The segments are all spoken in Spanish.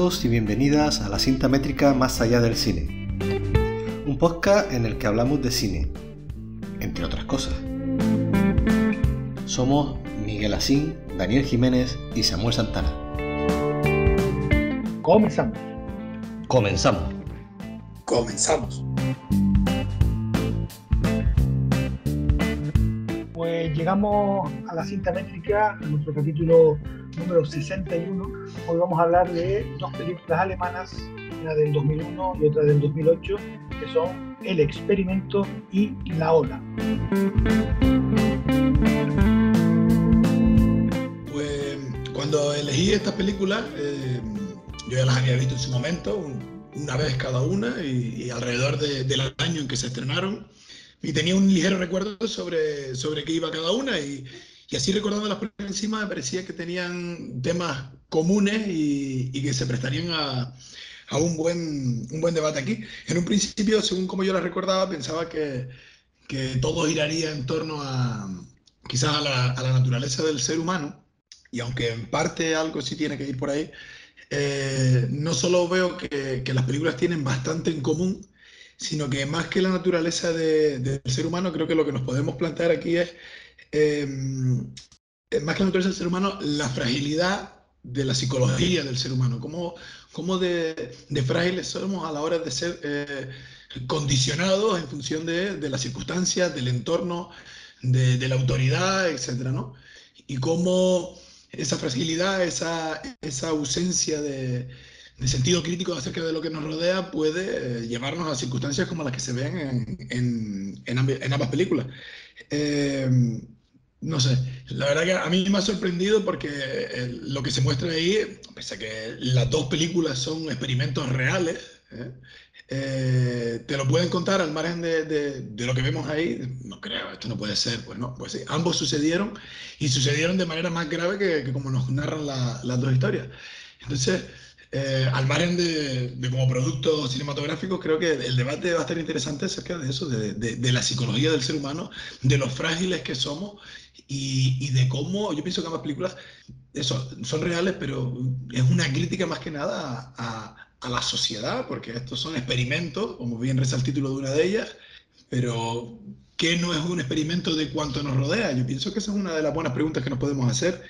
Bienvenidos y bienvenidas a la cinta métrica Más allá del cine, un podcast en el que hablamos de cine, entre otras cosas. Somos Miguel Asín, Daniel Jiménez y Samuel Santana. Comenzamos. Pues llegamos a la cinta métrica, a nuestro capítulo número 61. Hoy vamos a hablar de dos películas alemanas, una del 2001 y otra del 2008, que son El Experimento y La Ola. Pues cuando elegí estas películas, yo ya las había visto en su momento, una vez cada una, y alrededor del año en que se estrenaron, y tenía un ligero recuerdo sobre qué iba cada una, y así recordándolas por encima me parecía que tenían temas comunes y que se prestarían a un buen debate aquí. En un principio, según como yo las recordaba, pensaba que todo giraría en torno quizás a la naturaleza del ser humano, y aunque en parte algo sí tiene que ir por ahí, no solo veo que las películas tienen bastante en común, sino que más que la naturaleza del ser humano, creo que lo que nos podemos plantear aquí es, más que la naturaleza del ser humano, la fragilidad de la psicología del ser humano, cómo de frágiles somos a la hora de ser condicionados en función de las circunstancias, del entorno, de la autoridad, etcétera, ¿no? Y cómo esa fragilidad, esa ausencia de sentido crítico acerca de lo que nos rodea puede llevarnos a circunstancias como las que se ven en ambas películas. Eh, no sé, la verdad que a mí me ha sorprendido porque lo que se muestra ahí, pese a que las dos películas son experimentos reales, te lo pueden contar al margen de lo que vemos ahí. No creo, esto no puede ser. Pues no, pues sí, ambos sucedieron y sucedieron de manera más grave que como nos narran las dos historias. Entonces, al margen de como producto cinematográfico, creo que el debate va a estar interesante acerca de eso, de la psicología del ser humano, de los frágiles que somos y de cómo yo pienso que ambas películas eso, son reales, pero es una crítica más que nada a la sociedad, porque estos son experimentos, como bien reza el título de una de ellas, pero ¿qué no es un experimento de cuánto nos rodea? Yo pienso que esa es una de las buenas preguntas que nos podemos hacer.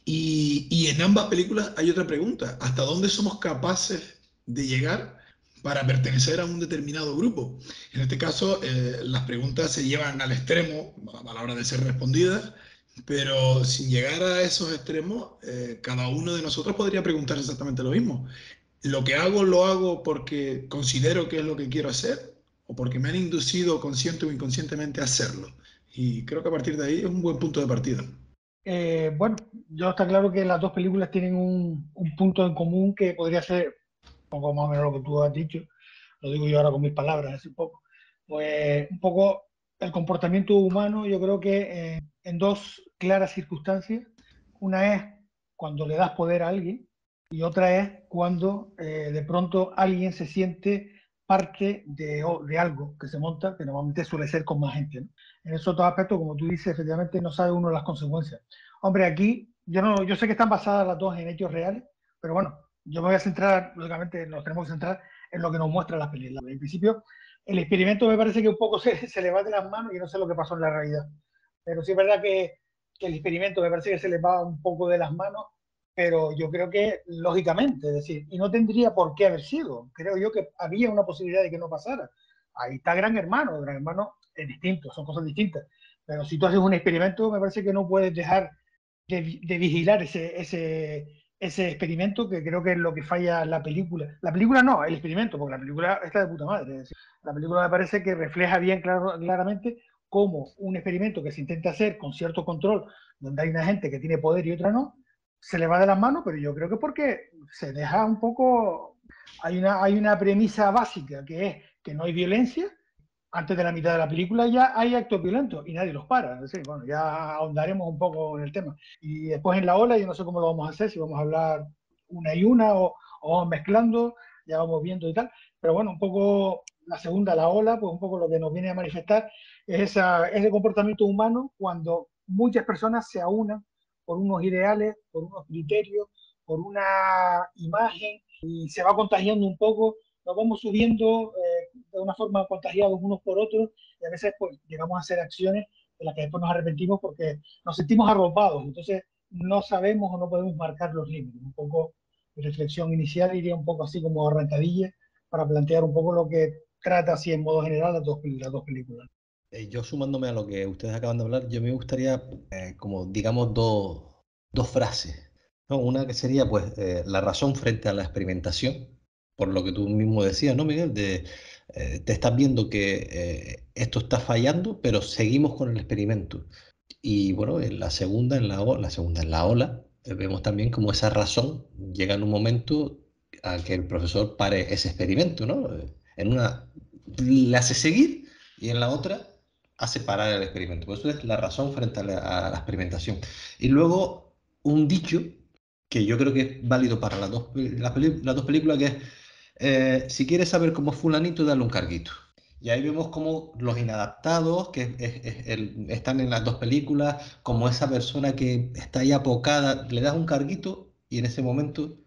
Y en ambas películas hay otra pregunta: ¿hasta dónde somos capaces de llegar para pertenecer a un determinado grupo? En este caso, las preguntas se llevan al extremo a la hora de ser respondidas, pero sin llegar a esos extremos, cada uno de nosotros podría preguntarse exactamente lo mismo. ¿Lo que hago lo hago porque considero que es lo que quiero hacer o porque me han inducido consciente o inconscientemente a hacerlo? Y creo que a partir de ahí es un buen punto de partida. Bueno, yo está claro que las dos películas tienen un punto en común que podría ser un poco más o menos lo que tú has dicho. Lo digo yo ahora con mis palabras, así un poco. Pues un poco el comportamiento humano, yo creo que en dos claras circunstancias. Una es cuando le das poder a alguien y otra es cuando de pronto alguien se siente parte de algo que se monta, que normalmente suele ser con más gente, ¿no? En esos dos aspectos, como tú dices, efectivamente no sabe uno las consecuencias. Hombre, aquí yo sé que están basadas las dos en hechos reales, pero bueno, yo me voy a centrar, lógicamente nos tenemos que centrar en lo que nos muestra la película. En principio, el experimento me parece que un poco se le va de las manos y no sé lo que pasó en la realidad. Pero sí es verdad que el experimento me parece que se le va un poco de las manos, pero yo creo que lógicamente, es decir, y no tendría por qué haber sido. Creo yo que había una posibilidad de que no pasara. Ahí está Gran Hermano es distinto, son cosas distintas. Pero si tú haces un experimento, me parece que no puedes dejar de vigilar ese experimento, que creo que es lo que falla la película. La película no, el experimento, porque la película está de puta madre. Es decir, la película me parece que refleja bien claramente cómo un experimento que se intenta hacer con cierto control, donde hay una gente que tiene poder y otra no, se le va de las manos, pero yo creo que porque se deja un poco... hay una premisa básica, que es que no hay violencia. Antes de la mitad de la película ya hay actos violentos y nadie los para. Es decir, bueno, ya ahondaremos un poco en el tema. Y después en la ola, yo no sé cómo lo vamos a hacer, si vamos a hablar una y una o vamos mezclando, ya vamos viendo y tal. Pero bueno, un poco la segunda, la ola, pues un poco lo que nos viene a manifestar es ese comportamiento humano cuando muchas personas se aunan por unos ideales, por unos criterios, por una imagen y se va contagiando un poco, nos vamos subiendo de una forma contagiados unos por otros y a veces pues llegamos a hacer acciones de las que después nos arrepentimos porque nos sentimos arropados, entonces no sabemos o no podemos marcar los límites. Un poco mi reflexión inicial iría un poco así como arrancadilla para plantear un poco lo que trata así en modo general las dos películas. Yo sumándome a lo que ustedes acaban de hablar, yo me gustaría, como digamos, dos frases, ¿no? Una que sería, pues, la razón frente a la experimentación, por lo que tú mismo decías, ¿no, Miguel? Te estás viendo que esto está fallando, pero seguimos con el experimento. Y bueno, en la segunda, en la ola, vemos también como esa razón llega en un momento a que el profesor pare ese experimento, ¿no? En una le hace seguir y en la otra hace parar el experimento. Por eso es la razón frente a la experimentación. Y luego un dicho que yo creo que es válido para las dos películas, que es, si quieres saber cómo es fulanito, dale un carguito. Y ahí vemos como los inadaptados que están en las dos películas, como esa persona que está ahí apocada, le das un carguito y en ese momento,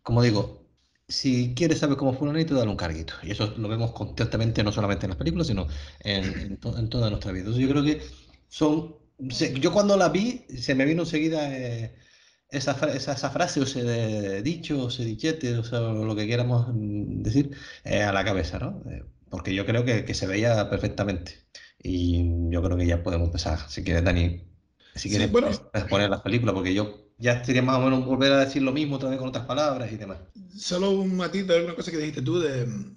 como digo, si quieres saber cómo fulanito, dale un carguito. Y eso lo vemos constantemente, no solamente en las películas, sino en toda nuestra vida. Entonces yo creo que yo cuando la vi, se me vino enseguida esa frase, o ese dicho, o ese dichete, o sea, lo que quieramos decir, a la cabeza, ¿no? Porque yo creo que se veía perfectamente. Y yo creo que ya podemos empezar. Si quieres, Dani, si Sí, quieres bueno, exponer las películas, porque yo ya sería más o menos volver a decir lo mismo otra vez con otras palabras y demás. solo un matiz de alguna cosa que dijiste tú en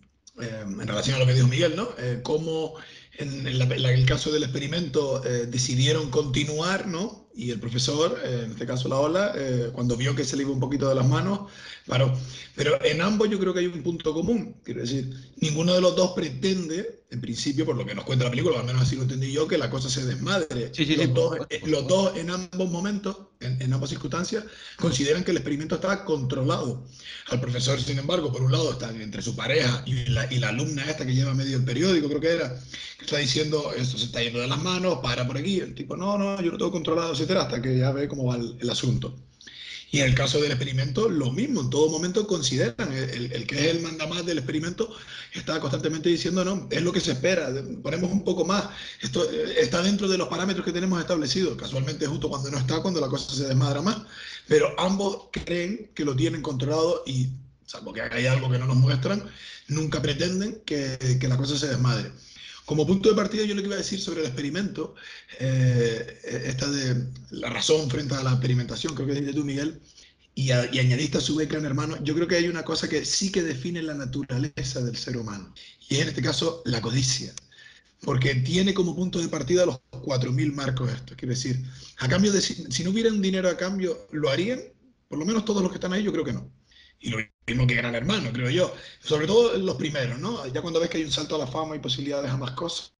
relación a lo que dijo Miguel, ¿no? Cómo en el caso del experimento decidieron continuar, ¿no? Y el profesor, en este caso la ola, cuando vio que se le iba un poquito de las manos, paró. Pero en ambos yo creo que hay un punto común. Quiero decir, ninguno de los dos pretende, en principio, por lo que nos cuenta la película, al menos así lo entendí yo, que la cosa se desmadre. Sí, sí, sí, por por Los supuesto. dos en ambos momentos, en ambas circunstancias, consideran que el experimento estaba controlado. Al profesor, sin embargo, por un lado está entre su pareja y la alumna esta que lleva medio el periódico, creo que era, que está diciendo, esto se está yendo de las manos, para por aquí. El tipo, no, no, yo lo tengo controlado, etcétera, hasta que ya ve cómo va el asunto. Y en el caso del experimento, lo mismo, en todo momento consideran, el que es el mandamás del experimento está constantemente diciendo, no, es lo que se espera, ponemos un poco más, esto está dentro de los parámetros que tenemos establecidos, casualmente justo cuando no está, cuando la cosa se desmadra más, pero ambos creen que lo tienen controlado y, salvo que hay algo que no nos muestran, nunca pretenden que la cosa se desmadre. Como punto de partida, yo lo que iba a decir sobre el experimento, esta de la razón frente a la experimentación, creo que dijiste tú, Miguel, y añadiste a su vez, gran hermano, yo creo que hay una cosa que sí que define la naturaleza del ser humano, y es en este caso la codicia, porque tiene como punto de partida los 4.000 marcos estos, quiero decir, a cambio de, si no hubiera un dinero a cambio, ¿lo harían? Por lo menos todos los que están ahí, yo creo que no. Y lo mismo que Gran Hermano, creo yo. Sobre todo los primeros, ¿no? Ya cuando ves que hay un salto a la fama y posibilidades a más cosas,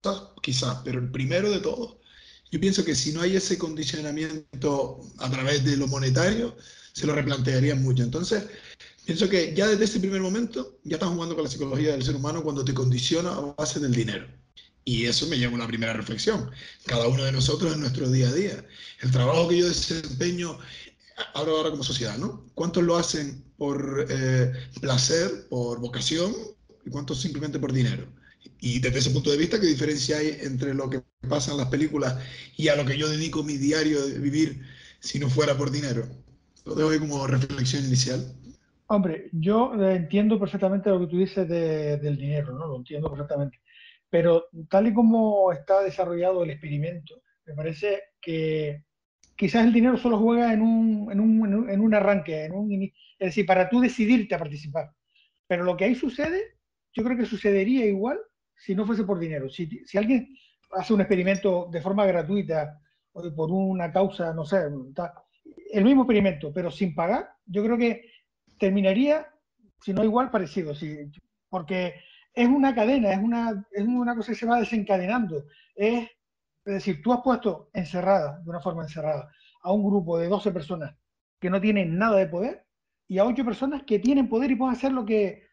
quizás, pero el primero de todos, yo pienso que si no hay ese condicionamiento a través de lo monetario, se lo replantearían mucho. Entonces, pienso que ya desde ese primer momento, ya estás jugando con la psicología del ser humano cuando te condiciona a base del dinero. Y eso me lleva a una primera reflexión. Cada uno de nosotros en nuestro día a día. El trabajo que yo desempeño hablo ahora como sociedad, ¿no? ¿Cuántos lo hacen por placer, por vocación, y cuántos simplemente por dinero? Y desde ese punto de vista, ¿qué diferencia hay entre lo que pasa en las películas y a lo que yo dedico mi diario de vivir si no fuera por dinero? Lo dejo ahí como reflexión inicial. Hombre, yo entiendo perfectamente lo que tú dices del dinero, ¿no? Lo entiendo perfectamente. Pero tal y como está desarrollado el experimento, me parece que quizás el dinero solo juega en un arranque, es decir, para tú decidirte a participar. Pero lo que ahí sucede, yo creo que sucedería igual si no fuese por dinero. Si alguien hace un experimento de forma gratuita o por una causa, no sé, el mismo experimento, pero sin pagar, yo creo que terminaría, si no igual, parecido. Porque es una cadena, es una cosa que se va desencadenando. Es decir, tú has puesto encerrada, de una forma encerrada, a un grupo de 12 personas que no tienen nada de poder y a 8 personas que tienen poder y pueden hacer lo que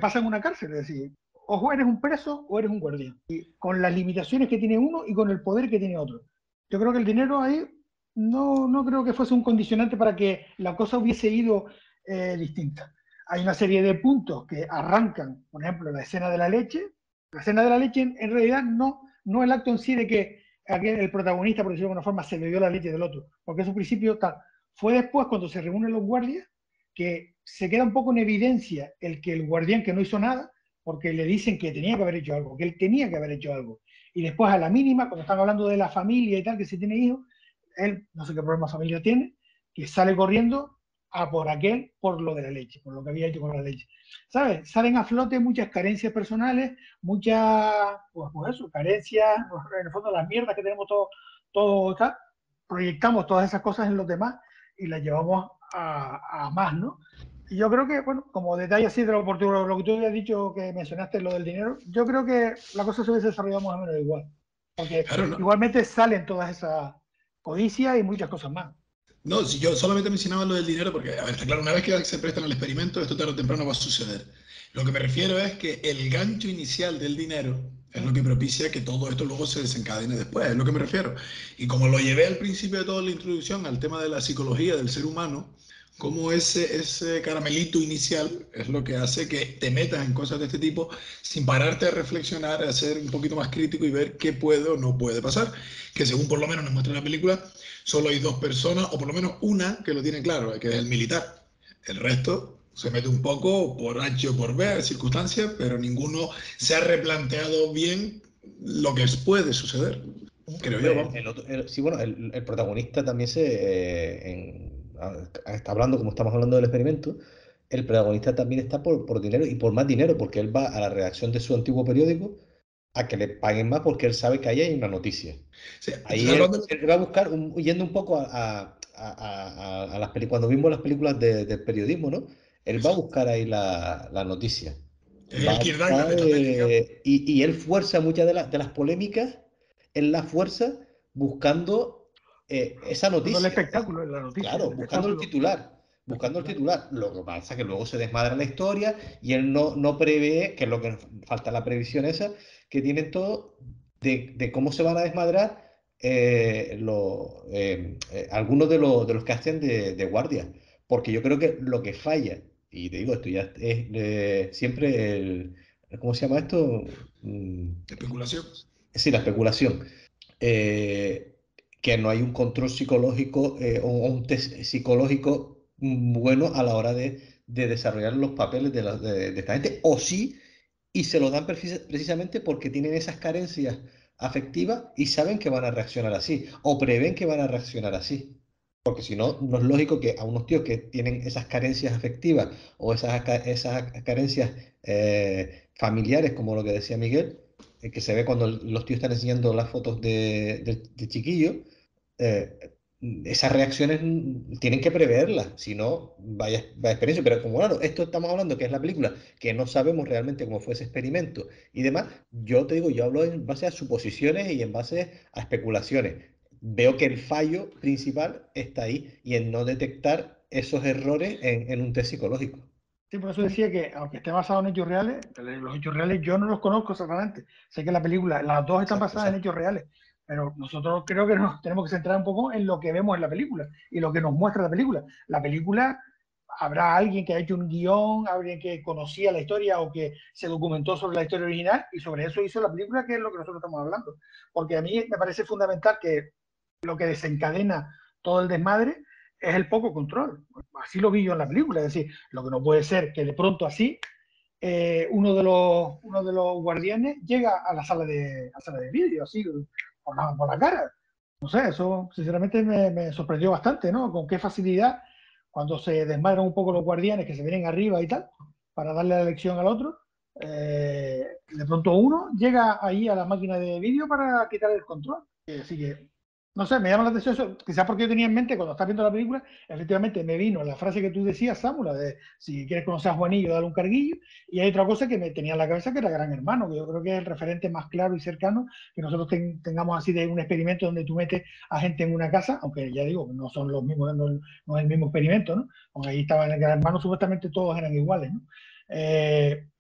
pasa en una cárcel. Es decir, o eres un preso o eres un guardián. Y con las limitaciones que tiene uno y con el poder que tiene otro. Yo creo que el dinero ahí no creo que fuese un condicionante para que la cosa hubiese ido distinta. hay una serie de puntos que arrancan, por ejemplo, la escena de la leche. La escena de la leche en realidad no el acto en sí de que el protagonista, por decirlo de alguna forma, se bebió la leche del otro, porque es un principio tal. Fue después cuando se reúnen los guardias que se queda un poco en evidencia el guardián que no hizo nada, porque le dicen que tenía que haber hecho algo, que él tenía que haber hecho algo. Y después a la mínima, cuando están hablando de la familia y tal, que si tiene hijos, él, no sé qué problema familia tiene, que sale corriendo a por aquel, por lo de la leche, por lo que había hecho con la leche. ¿Sabes? Salen a flote muchas carencias personales, muchas, pues eso, carencias, en el fondo las mierdas que tenemos todo tal, proyectamos todas esas cosas en los demás y las llevamos a más, ¿no? Y yo creo que, bueno, como detalle así de lo que tú habías dicho, que mencionaste, lo del dinero, yo creo que la cosa se hubiese desarrollado más o menos igual. Porque Claro, no. igualmente salen todas esas codicias y muchas cosas más. No, si yo solamente mencionaba lo del dinero porque, a ver, está claro, una vez que se prestan al experimento, esto tarde o temprano va a suceder. Lo que me refiero es que el gancho inicial del dinero es lo que propicia que todo esto luego se desencadene después, es lo que me refiero. Y como lo llevé al principio de toda la introducción al tema de la psicología del ser humano, como ese caramelito inicial es lo que hace que te metas en cosas de este tipo sin pararte a reflexionar, a ser un poquito más crítico y ver qué puede o no puede pasar. Que según por lo menos nos muestra la película, solo hay dos personas, o por lo menos una, que lo tiene claro, que es el militar. El resto se mete un poco por H o por B, circunstancias, pero ninguno se ha replanteado bien lo que puede suceder. Creo yo, Hombre, vamos. sí, bueno, el protagonista también está hablando, como estamos hablando del experimento, el protagonista también está por dinero y por más dinero, porque él va a la redacción de su antiguo periódico a que le paguen más porque él sabe que ahí hay una noticia. Sí, Ahí él va a buscar, yendo un poco a las películas, cuando vimos las películas del periodismo, ¿no? Él va a buscar ahí la noticia. es Va el a Kirk buscar, Douglas de esta peli, digamos. y él fuerza muchas de las polémicas, él las fuerza buscando esa Todo el noticia. espectáculo, la noticia, Claro, el buscando el espectáculo. titular. Buscando el titular. Lo que pasa es que luego se desmadra la historia y él no prevé, que es lo que falta, la previsión esa, que tienen todo de cómo se van a desmadrar algunos de los que hacen de guardia. Porque yo creo que lo que falla, y te digo, esto ya es siempre ¿cómo se llama esto? Especulación. Sí, la especulación. Eh, que no hay un control psicológico o un test psicológico bueno a la hora de desarrollar los papeles de esta gente, o sí, y se lo dan precisamente porque tienen esas carencias afectivas y saben que van a reaccionar así, o prevén que van a reaccionar así. Porque si no, no es lógico que a unos tíos que tienen esas carencias afectivas o esas carencias familiares, como lo que decía Miguel, que se ve cuando los tíos están enseñando las fotos de chiquillos, esas reacciones tienen que preverlas, si no, vaya experiencia. Pero como claro, esto estamos hablando que es la película, que no sabemos realmente cómo fue ese experimento y demás, yo te digo, yo hablo en base a suposiciones y en base a especulaciones. Veo que el fallo principal está ahí y en no detectar esos errores en un test psicológico. Sí, por eso decía que, aunque esté basado en hechos reales, los hechos reales yo no los conozco exactamente. Sé que la película, las dos están Exacto, basadas en exacto. hechos reales, pero nosotros creo que nos tenemos que centrar un poco en lo que vemos en la película y lo que nos muestra la película. La película, habrá alguien que ha hecho un guión, alguien que conocía la historia o que se documentó sobre la historia original y sobre eso hizo la película, que es lo que nosotros estamos hablando. Porque a mí me parece fundamental que lo que desencadena todo el desmadre es el poco control. Así lo vi yo en la película, es decir, lo que no puede ser que de pronto así uno de los guardianes llega a la sala de vídeo, así, por la cara. No sé, eso sinceramente me sorprendió bastante, ¿no? Con qué facilidad, cuando se desmadran un poco los guardianes que se vienen arriba y tal, para darle la lección al otro, de pronto uno llega ahí a la máquina de vídeo para quitar el control. Así que no sé, me llama la atención eso, quizás porque yo tenía en mente cuando estás viendo la película, efectivamente me vino la frase que tú decías, Samu, la de si quieres conocer a Juanillo, dale un carguillo, y hay otra cosa que me tenía en la cabeza que era Gran Hermano, que yo creo que es el referente más claro y cercano que nosotros tengamos así de un experimento donde tú metes a gente en una casa, aunque ya digo, no son los mismos, no es el mismo experimento, ¿no? Porque ahí estaba en el Gran Hermano, supuestamente todos eran iguales, ¿no?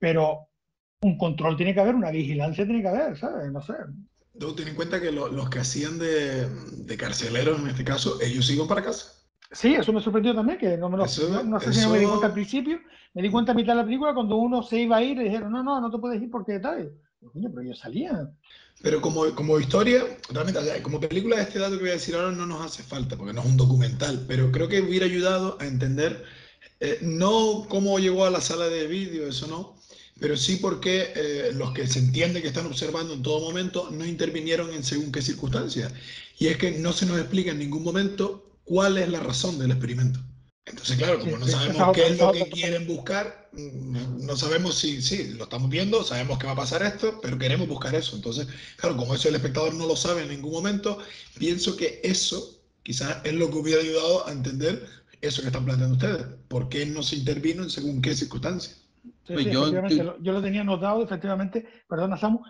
Pero un control tiene que haber, una vigilancia tiene que haber, ¿sabes? No sé. Debo tener en cuenta que los que hacían de carceleros, en este caso, ellos iban para casa. Sí, eso me sorprendió también, que no sé si no me di cuenta al principio, me di cuenta a mitad de la película cuando uno se iba a ir y dijeron, no te puedes ir porque tal. Coño, pero yo salía. Pero como historia, realmente, o sea, como película, este dato que voy a decir ahora no nos hace falta, porque no es un documental, pero creo que hubiera ayudado a entender, no cómo llegó a la sala de vídeo, eso no, pero sí porque los que se entiende que están observando en todo momento no intervinieron en según qué circunstancias. Y es que no se nos explica en ningún momento cuál es la razón del experimento. Entonces, claro, Sí, como no sí, sabemos qué es lo que quieren buscar, no sabemos si lo estamos viendo, sabemos que va a pasar esto, pero queremos buscar eso. Entonces, claro, como eso el espectador no lo sabe en ningún momento, pienso que eso quizás es lo que hubiera ayudado a entender eso que están planteando ustedes. ¿Por qué no se intervino en según qué circunstancias? sí, Pues sí, yo, efectivamente, yo lo tenía notado, efectivamente, perdona Samu,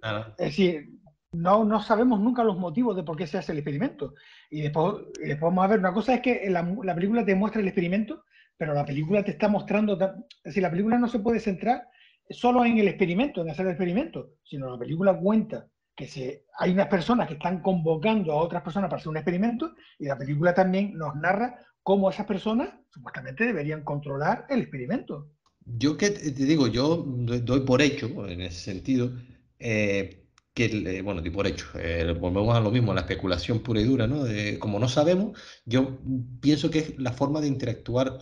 ah, es decir, no sabemos nunca los motivos de por qué se hace el experimento. Y después vamos a ver, una cosa es que la película te muestra el experimento, pero la película te está mostrando, es decir, la película no se puede centrar solo en el experimento, en hacer el experimento, sino la película cuenta que hay unas personas que están convocando a otras personas para hacer un experimento y la película también nos narra cómo esas personas supuestamente deberían controlar el experimento. yo que te digo, yo doy por hecho, en ese sentido, que, bueno, doy por hecho, volvemos a lo mismo, a la especulación pura y dura, ¿no? Como no sabemos, yo pienso que es la forma de interactuar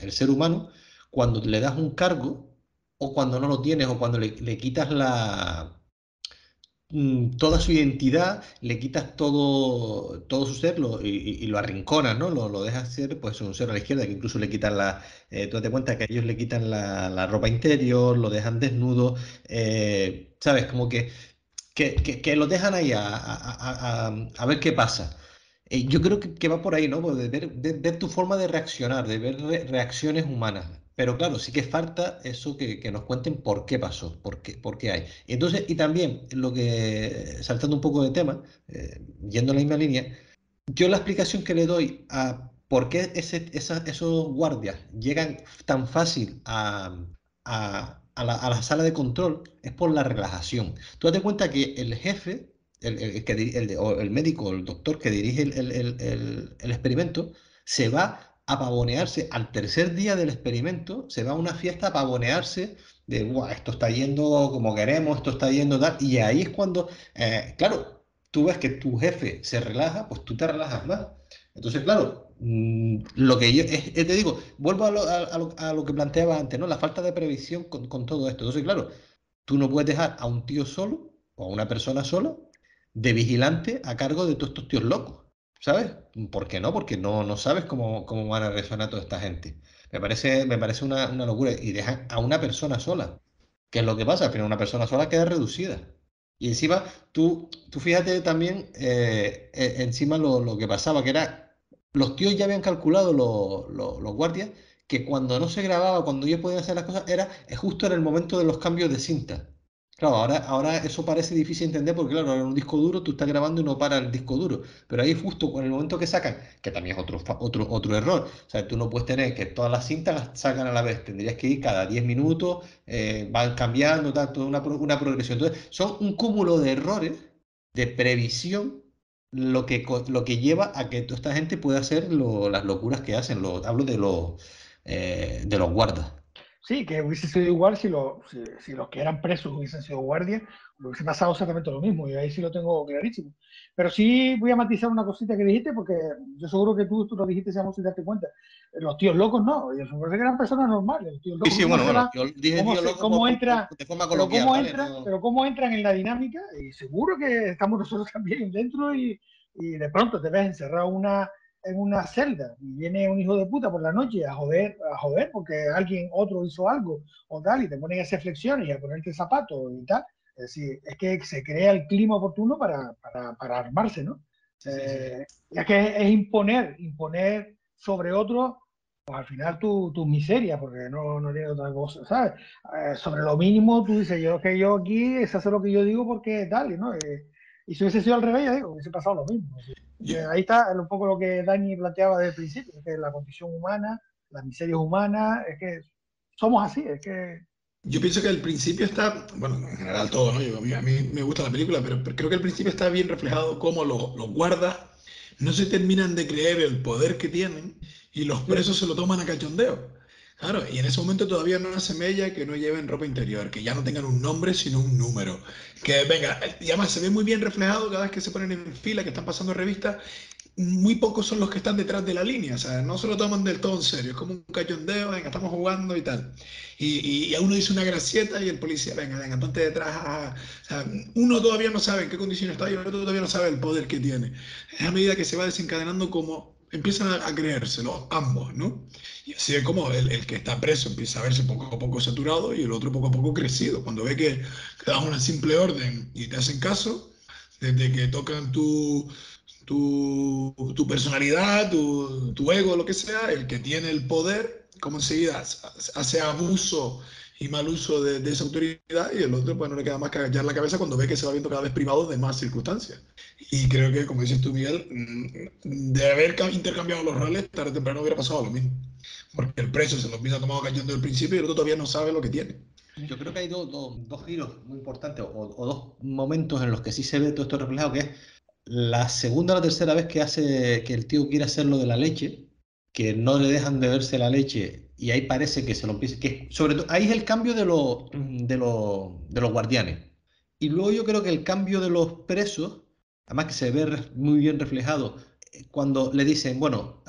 el ser humano cuando le das un cargo o cuando no lo tienes o cuando le quitas toda su identidad, le quitas todo su ser y lo arrinconas, ¿no? Lo dejas ser pues un ser a la izquierda, que incluso le quitan tú te cuenta que ellos le quitan la ropa interior, lo dejan desnudo, ¿sabes? Como que lo dejan ahí a ver qué pasa. Yo creo que va por ahí, ¿no? Pues de ver tu forma de reaccionar, de ver reacciones humanas. Pero claro, sí que falta eso que nos cuenten por qué pasó, por qué hay. Entonces, y también lo que, saltando un poco de tema, yendo en la misma línea, yo la explicación que le doy a por qué esos guardias llegan tan fácil a la sala de control es por la relajación. Tú date cuenta que el jefe, o el médico, el doctor que dirige el experimento, se va a pavonearse al tercer día del experimento, se va a una fiesta a pavonearse de, "Buah, esto está yendo como queremos, esto está yendo tal", y ahí es cuando, claro, tú ves que tu jefe se relaja, pues tú te relajas más. Entonces, claro, lo que yo te digo, vuelvo a lo que planteaba antes, ¿no? La falta de previsión con todo esto. Entonces, claro, tú no puedes dejar a un tío solo o a una persona sola de vigilante a cargo de todos estos tíos locos, ¿sabes? ¿Por qué no? Porque no sabes cómo van a reaccionar toda esta gente. Me parece una locura. Y dejan a una persona sola. ¿Qué es lo que pasa? Al final una persona sola queda reducida. Y encima, tú fíjate también, encima lo que pasaba, que era, los tíos ya habían calculado, los guardias, que cuando no se grababa, cuando ellos podían hacer las cosas, justo en el momento de los cambios de cinta. Claro, ahora eso parece difícil de entender porque, claro, ahora en un disco duro tú estás grabando y no para el disco duro. Pero ahí justo en el momento que sacan, que también es otro error. O sea, tú no puedes tener que todas las cintas las sacan a la vez. Tendrías que ir cada 10 minutos, van cambiando, tal, toda una progresión. Entonces, son un cúmulo de errores de previsión lo que lleva a que toda esta gente pueda hacer las locuras que hacen. Hablo de los guardas. Sí, que hubiese sido igual si los que eran presos hubiesen sido guardias, hubiese pasado exactamente lo mismo, y ahí sí lo tengo clarísimo. Pero sí voy a matizar una cosita que dijiste, porque yo seguro que tú lo dijiste, seamos sin darte cuenta. Los tíos locos no, ellos que eran personas normales, los tíos Sí, locos sí, cómo bueno, se bueno, van, yo dije tío loco cómo entra, de forma coloquial, ¿vale? No. pero cómo entran en la dinámica, y seguro que estamos nosotros también dentro, y de pronto te ves encerrado en una celda y viene un hijo de puta por la noche a joder porque otro hizo algo o tal, y te ponen a hacer flexiones y a ponerte zapatos y tal. Es decir, es que se crea el clima oportuno para armarse, ¿no? Sí, sí. Y es que es imponer sobre otro, pues al final tu miseria, porque no tiene otra cosa, ¿sabes? Sobre lo mínimo tú dices, yo aquí se hace lo que yo digo porque tal, ¿no? Y si hubiese sido al revés, ya digo, hubiese pasado lo mismo. ¿Sí? Yo, Ahí está un poco lo que Dani planteaba desde el principio, que la condición humana, la miseria humana, es que somos así, es que... yo pienso que el principio está, bueno, en general todo, ¿no? A mí me gusta la película, pero creo que el principio está bien reflejado cómo los guardas no se terminan de creer el poder que tienen y los presos se lo toman a cachondeo. Claro, y en ese momento todavía no se mella que no lleven ropa interior, que ya no tengan un nombre sino un número. Que venga, y además se ve muy bien reflejado cada vez que se ponen en fila, que están pasando revistas, muy pocos son los que están detrás de la línea, o sea, no se lo toman del todo en serio, es como un cachondeo, venga, estamos jugando y tal. Y a uno dice una gracieta y el policía, venga, venga, ponte detrás. O sea, uno todavía no sabe en qué condiciones está y el otro todavía no sabe el poder que tiene. Es a medida que se va desencadenando como empiezan a creérselo ambos, ¿no? Y así es como el que está preso empieza a verse poco a poco saturado y el otro poco a poco crecido. Cuando ve que das una simple orden y te hacen caso, desde que tocan tu personalidad, tu ego, lo que sea, el que tiene el poder, como enseguida hace abuso y mal uso de esa autoridad y el otro pues no le queda más que agachar la cabeza cuando ve que se va viendo cada vez privado de más circunstancias. Y creo que, como dices tú, Miguel, de haber intercambiado los roles, tarde o temprano hubiera pasado lo mismo. Porque el preso se lo empieza a tomar cayendo del principio y el otro todavía no sabe lo que tiene. Yo creo que hay dos giros muy importantes o dos momentos en los que sí se ve todo esto reflejado, que es la segunda o la tercera vez que hace que el tío quiere hacer lo de la leche, que no le dejan beberse la leche y ahí parece que se lo empieza, que sobre todo ahí es el cambio de los guardianes. Y luego yo creo que el cambio de los presos, además que se ve muy bien reflejado, cuando le dicen, bueno,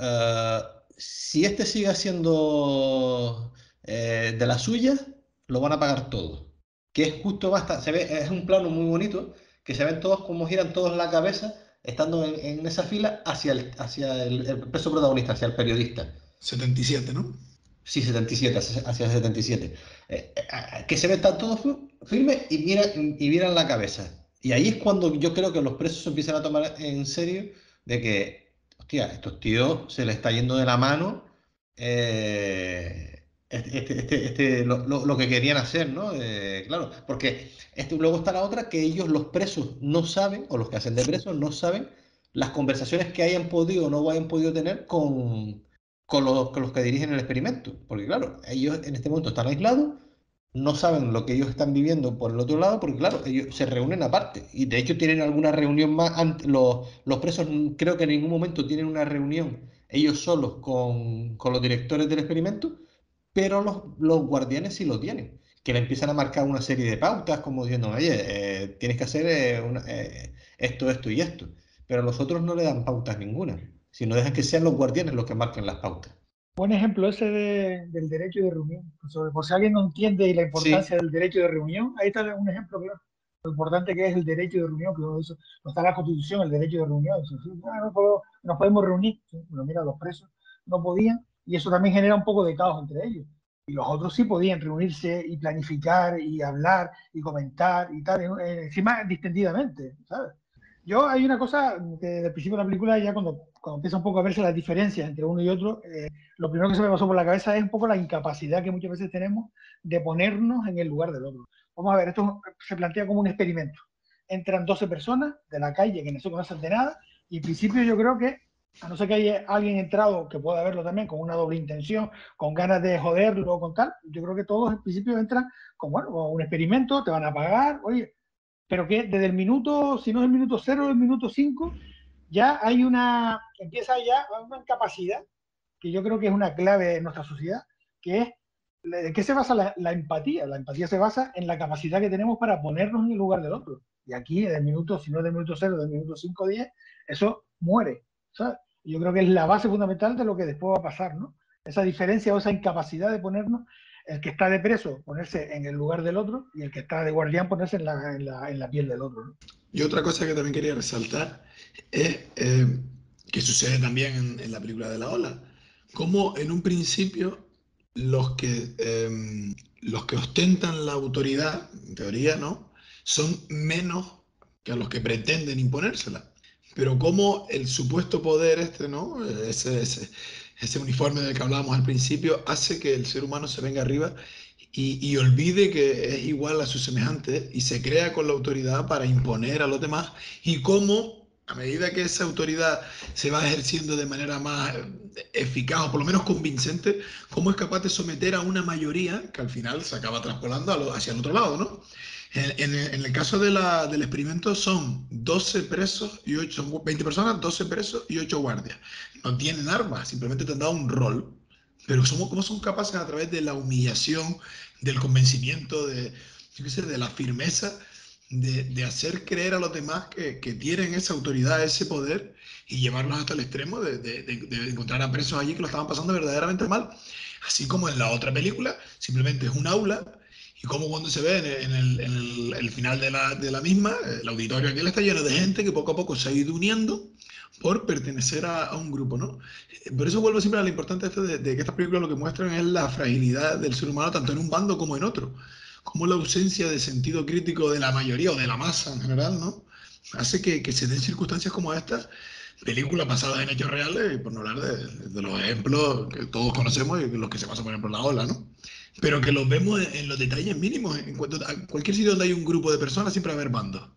si este sigue haciendo de las suyas, lo van a pagar todo. Que es justo basta, se ve, es un plano muy bonito, que se ven todos como giran todos la cabeza, estando en esa fila hacia el preso protagonista, hacia el periodista. 77, ¿no? Sí, 77, hacia 77. Que se ve están todos firmes y miran la cabeza. Y ahí es cuando yo creo que los presos se empiezan a tomar en serio de que, hostia, estos tíos se les está yendo de la mano lo que querían hacer, ¿no? Claro, porque luego está la otra que ellos, los presos, no saben, o los que hacen de presos, no saben las conversaciones que hayan podido o no hayan podido tener con los que dirigen el experimento. Porque claro, ellos en este momento están aislados, no saben lo que ellos están viviendo por el otro lado, porque claro, ellos se reúnen aparte. Y de hecho tienen alguna reunión más. Los presos creo que en ningún momento tienen una reunión ellos solos con los directores del experimento, pero los guardianes sí lo tienen. Que le empiezan a marcar una serie de pautas, como diciendo, oye, tienes que hacer esto, esto y esto. Pero los otros no le dan pautas ninguna, sino dejan que sean los guardianes los que marquen las pautas. Buen ejemplo ese del derecho de reunión. Por si alguien no entiende la importancia Sí, del derecho de reunión, ahí está un ejemplo claro. Lo importante que es el derecho de reunión, que eso, no está en la Constitución, el derecho de reunión. Dice, sí, nos podemos reunir. Sí, pero mira, los presos no podían y eso también genera un poco de caos entre ellos. Y los otros sí podían reunirse y planificar y hablar y comentar y tal, encima distendidamente, ¿sabes? Yo hay una cosa que desde el principio de la película, ya cuando empieza un poco a verse las diferencias entre uno y otro, lo primero que se me pasó por la cabeza es un poco la incapacidad que muchas veces tenemos de ponernos en el lugar del otro. Vamos a ver, esto se plantea como un experimento. Entran 12 personas de la calle que no se conocen de nada y en principio yo creo que, a no ser que haya alguien entrado que pueda verlo también con una doble intención, con ganas de joderlo o con tal, yo creo que todos en principio entran con, bueno, un experimento, te van a pagar, oye, pero que desde el minuto, si no es el minuto 0, el minuto 5, ya hay empieza ya una capacidad que yo creo que es una clave en nuestra sociedad, que es, ¿de qué se basa la empatía? La empatía se basa en la capacidad que tenemos para ponernos en el lugar del otro. Y aquí, del minuto, si no es del minuto 0, del minuto 5 o 10, eso muere, ¿sabes? Y yo creo que es la base fundamental de lo que después va a pasar, ¿no? Esa diferencia o esa incapacidad de ponernos, el que está de preso, ponerse en el lugar del otro, y el que está de guardián, ponerse en la piel del otro, ¿no? Y otra cosa que también quería resaltar es que sucede también en la película de La Ola, como en un principio los que ostentan la autoridad, en teoría, ¿no? Son menos que a los que pretenden imponérsela. Pero como el supuesto poder este, ¿no? Ese uniforme del que hablábamos al principio hace que el ser humano se venga arriba y olvide que es igual a sus semejantes y se crea con la autoridad para imponer a los demás y cómo a medida que esa autoridad se va ejerciendo de manera más eficaz o por lo menos convincente, cómo es capaz de someter a una mayoría que al final se acaba traspolando hacia el otro lado, ¿no? En el caso del experimento son 12 presos y 8, son 20 personas, 12 presos y 8 guardias. No tienen armas, simplemente te han dado un rol. Pero ¿cómo son capaces a través de la humillación, del convencimiento, yo qué sé, de la firmeza, de hacer creer a los demás que tienen esa autoridad, ese poder y llevarlos hasta el extremo de encontrar a presos allí que lo estaban pasando verdaderamente mal? Así como en la otra película, simplemente es un aula y como cuando se ve el final de la misma, el auditorio aquel está lleno de gente que poco a poco se ha ido uniendo por pertenecer a un grupo, ¿no? Por eso vuelvo siempre a lo importante esto de que estas películas lo que muestran es la fragilidad del ser humano tanto en un bando como en otro. Como la ausencia de sentido crítico de la mayoría o de la masa en general, ¿no? Hace que se den circunstancias como estas, películas basadas en hechos reales, y por no hablar de los ejemplos que todos conocemos y los que se pasan, por ejemplo, en la ola, ¿no? Pero que los vemos en los detalles mínimos. En cualquier sitio donde hay un grupo de personas siempre va a haber bandos.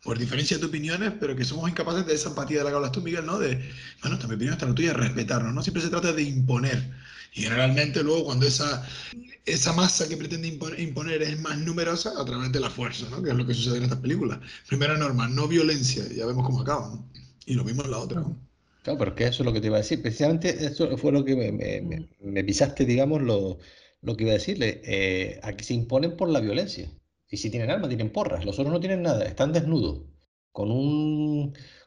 Por diferencia de opiniones, pero que somos incapaces de esa empatía de la que hablas tú, Miguel, ¿no? Bueno, esta mi opinión, esta la tuya, respetarnos, ¿no? Siempre se trata de imponer. Y generalmente luego cuando esa masa que pretende imponer es más numerosa a través de la fuerza, ¿no? Que es lo que sucede en estas películas. Primera norma, no violencia, ya vemos cómo acaban, ¿no? Y lo mismo en la otra, ¿no? Claro, pero es que eso es lo que te iba a decir. Precisamente eso fue lo que me pisaste, digamos, lo que iba a decirle. Aquí se imponen por la violencia. Y si tienen armas, tienen porras. Los otros no tienen nada, están desnudos, con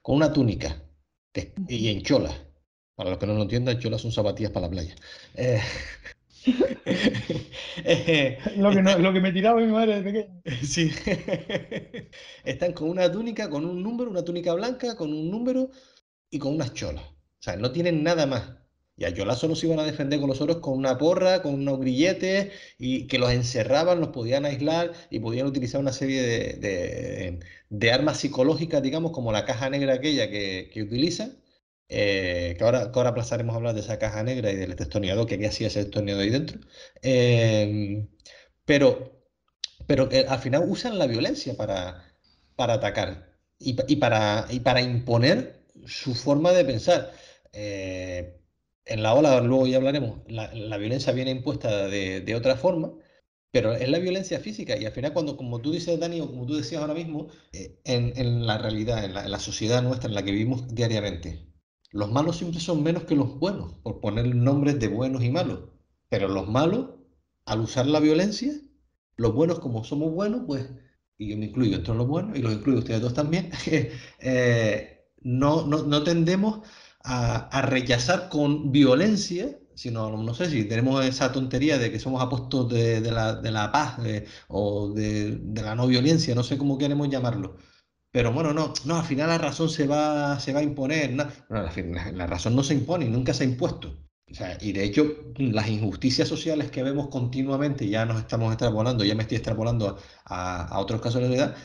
con una túnica y en cholas. Para los que no lo entiendan, cholas son zapatillas para la playa. Eh, Lo que, no, están, lo que me tiraba mi madre de pequeño. sí. Están con una túnica, con un número, una túnica blanca, con un número y con unas cholas. O sea, no tienen nada más. Y a Yola solo se iban a defender con los otros con una porra, con unos grilletes, y que los encerraban, los podían aislar y podían utilizar una serie de armas psicológicas, digamos, como la caja negra aquella que utilizan. Que ahora pasaremos a hablar de esa caja negra y del destornillador, que hacía ese destornillador ahí dentro. Eh, pero, pero que al final usan la violencia para atacar y para imponer su forma de pensar. Eh, en la ola, luego ya hablaremos, la violencia viene impuesta de otra forma, pero es la violencia física. Y al final, cuando, como tú dices, Dani, o como tú decías ahora mismo, en la realidad, en la sociedad nuestra en la que vivimos diariamente, los malos siempre son menos que los buenos, por poner nombres de buenos y malos. Pero los malos, al usar la violencia, los buenos, como somos buenos, pues, y yo me incluyo entre los buenos, y los incluyo ustedes dos también, no tendemos a rechazar con violencia, sino, no sé si tenemos esa tontería de que somos apóstoles de la paz o de la no violencia, no sé cómo queremos llamarlo. Pero bueno, no, al final la razón se va a imponer. No, no, la razón no se impone y nunca se ha impuesto. O sea, y de hecho, las injusticias sociales que vemos continuamente, ya nos estamos extrapolando, ya me estoy extrapolando a otros casos de la realidad,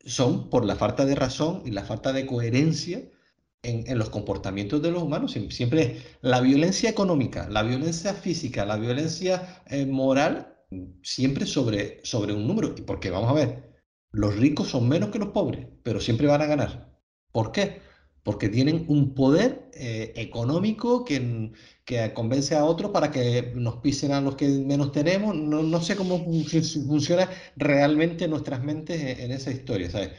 son por la falta de razón y la falta de coherencia en los comportamientos de los humanos. Siempre es la violencia económica, la violencia física, la violencia moral, siempre sobre un número. Y porque vamos a ver, los ricos son menos que los pobres, pero siempre van a ganar. ¿Por qué? Porque tienen un poder económico que convence a otros para que nos pisen a los que menos tenemos. No sé cómo funciona realmente nuestras mentes en esa historia, ¿sabes?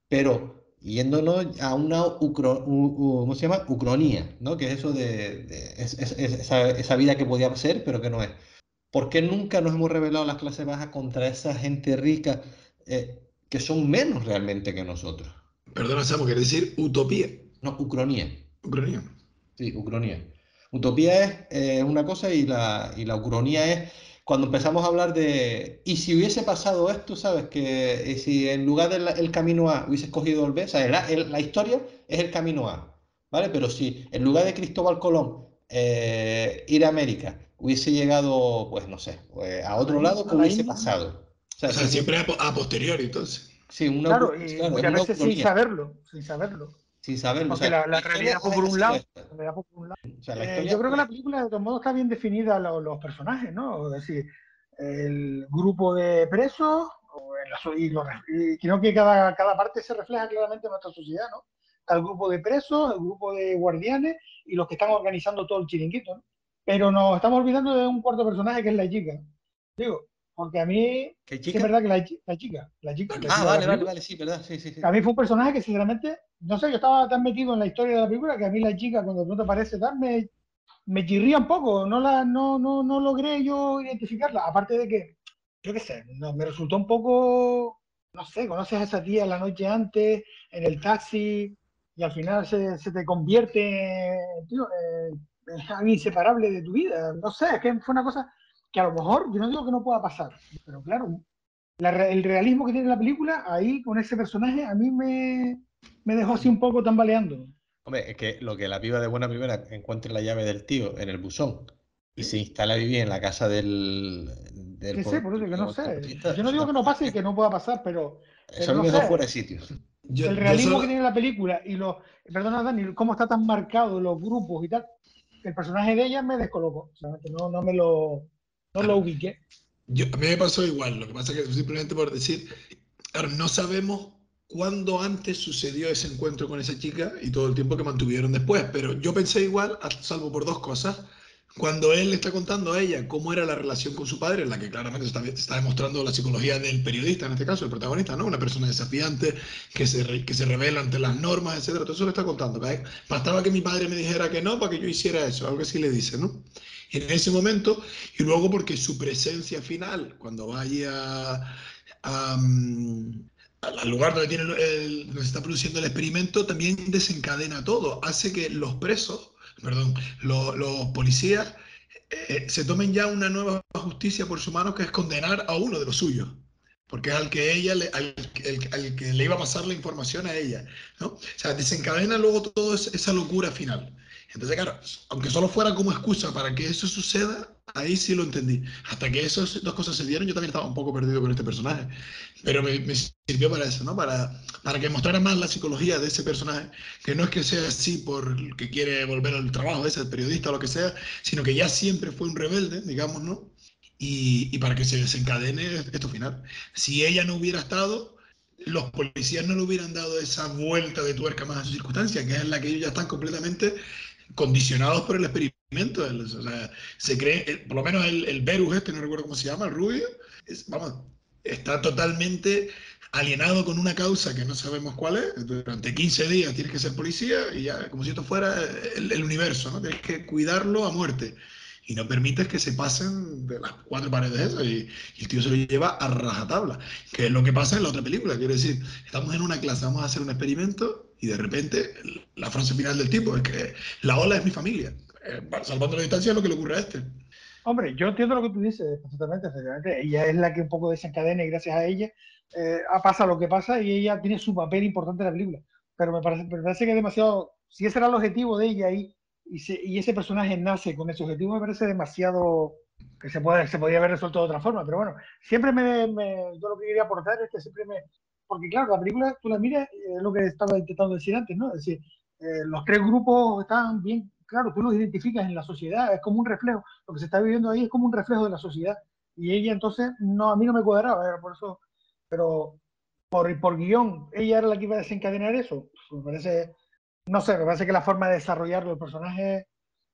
Pero yéndonos a una ¿cómo se llama? Ucronía, ¿no? Que es eso esa vida que podía ser, pero que no es. ¿Por qué nunca nos hemos rebelado las clases bajas contra esa gente rica que son menos realmente que nosotros? Perdona, Samu, quiere decir utopía. No, ucronía. Ucrania. Sí, ucronía. Utopía es una cosa y la ucronía es cuando empezamos a hablar de, y si hubiese pasado esto, ¿sabes? Que si en lugar del camino A hubiese escogido el B, ¿sabes? La historia es el camino A, ¿vale? Pero si en lugar de Cristóbal Colón ir a América hubiese llegado, pues no sé, pues, a otro lado, ¿qué A la hubiese India. pasado? O sea, O sea, siempre a posteriori, entonces. sí, Claro, y claro, es muchas una veces sin ucronía, saberlo, sin saberlo. sin saberlo. O Porque sea, la la historia realidad fue por ha un sido lado. esta. La realidad fue por un lado. O sea, la historia Yo creo que fue la película de todos modos está bien definida los personajes, ¿no? Es decir, el grupo de presos y creo que cada parte se refleja claramente en nuestra sociedad, ¿no? Está el grupo de presos, el grupo de guardianes y los que están organizando todo el chiringuito, ¿no? Pero nos estamos olvidando de un cuarto personaje que es la chica, ¿no? Digo, Porque a mí, ¿Qué sí es chica? verdad que la chica de la Vale, película, vale, sí, verdad, sí, sí, sí. a mí fue un personaje que sinceramente, no sé, yo estaba tan metido en la historia de la película que a mí la chica cuando de pronto aparece tal, me chirría un poco, no logré yo identificarla, aparte de que, yo qué sé, no, me resultó un poco, no sé, conoces a esa tía la noche antes, en el taxi, y al final se te convierte, tío, en algo inseparable de tu vida, no sé, es que fue una cosa que a lo mejor, yo no digo que no pueda pasar, pero claro, el realismo que tiene la película, ahí con ese personaje, a mí me dejó así un poco tambaleando. Hombre, es que lo que la piba de buena primera encuentre la llave del tío en el buzón y se Sí. instala a vivir en la casa del Sí, sí, por eso que no sé. transportista, Yo no digo que no pase y que no pueda pasar, eso pero a mí no me dejó fuera sé. de sitio. El Yo realismo que solo, tiene la película y perdona Dani, cómo está tan marcado los grupos y tal, que el personaje de ella me descolocó. O sea, que no lo claro, ubiqué. a mí me pasó igual, lo que pasa es que simplemente por decir, claro, no sabemos cuándo antes sucedió ese encuentro con esa chica y todo el tiempo que mantuvieron después, pero yo pensé igual, salvo por dos cosas. Cuando él le está contando a ella cómo era la relación con su padre, en la que claramente está demostrando la psicología del periodista, en este caso, el protagonista, ¿no? Una persona desafiante, que se revela ante las normas, etcétera. Todo eso le está contando. ¿Vale? Bastaba que mi padre me dijera que no para que yo hiciera eso, algo así le dice, ¿no? Y en ese momento, y luego porque su presencia final, cuando vaya a, al lugar donde, donde se está produciendo el experimento, también desencadena todo, hace que los presos, perdón, los policías se tomen ya una nueva justicia por su mano, que es condenar a uno de los suyos, porque es al que ella al que le iba a pasar la información a ella, ¿no? O sea, desencadena luego toda esa locura final. Entonces, claro, aunque solo fuera como excusa para que eso suceda, ahí sí lo entendí. Hasta que esas dos cosas se dieron, yo también estaba un poco perdido con este personaje. Pero me sirvió para eso, ¿no? Para que mostrara más la psicología de ese personaje, que no es que sea así por que quiere volver al trabajo, ese periodista o lo que sea, sino que ya siempre fue un rebelde, digamos, ¿no? Y para que se desencadene esto final. Si ella no hubiera estado, los policías no le hubieran dado esa vuelta de tuerca más a su circunstancia, que es en la que ellos ya están completamente condicionados por el experimento. O sea, se cree, por lo menos el Berus este, no recuerdo cómo se llama, el rubio, vamos, está totalmente alienado con una causa que no sabemos cuál es. Durante 15 días tienes que ser policía y ya, como si esto fuera el universo, ¿no? Tienes que cuidarlo a muerte. Y no permites que se pasen de las cuatro paredes esas. Y el tío se lo lleva a rajatabla, que es lo que pasa en la otra película. Quiero decir, estamos en una clase, vamos a hacer un experimento y de repente la frase final del tipo es que la ola es mi familia. Salvando la distancia es lo que le ocurre a este. Hombre, yo entiendo lo que tú dices perfectamente, efectivamente. Ella es la que un poco desencadena y gracias a ella pasa lo que pasa y ella tiene su papel importante en la película. Pero me parece que es demasiado, si ese era el objetivo de ella y ese personaje nace con ese objetivo, me parece demasiado que se podría haber resuelto de otra forma. Pero bueno, siempre yo lo que quería aportar es que siempre porque claro, la película tú la miras, es lo que estaba intentando decir antes, ¿no? Es decir, los tres grupos están bien, claro, tú los identificas en la sociedad, es como un reflejo lo que se está viviendo ahí es como un reflejo de la sociedad. Y ella entonces, no, a mí no me cuadraba, era por eso, pero por guión, ella era la que iba a desencadenar eso. Me parece, no sé, me parece que la forma de desarrollarlo el personaje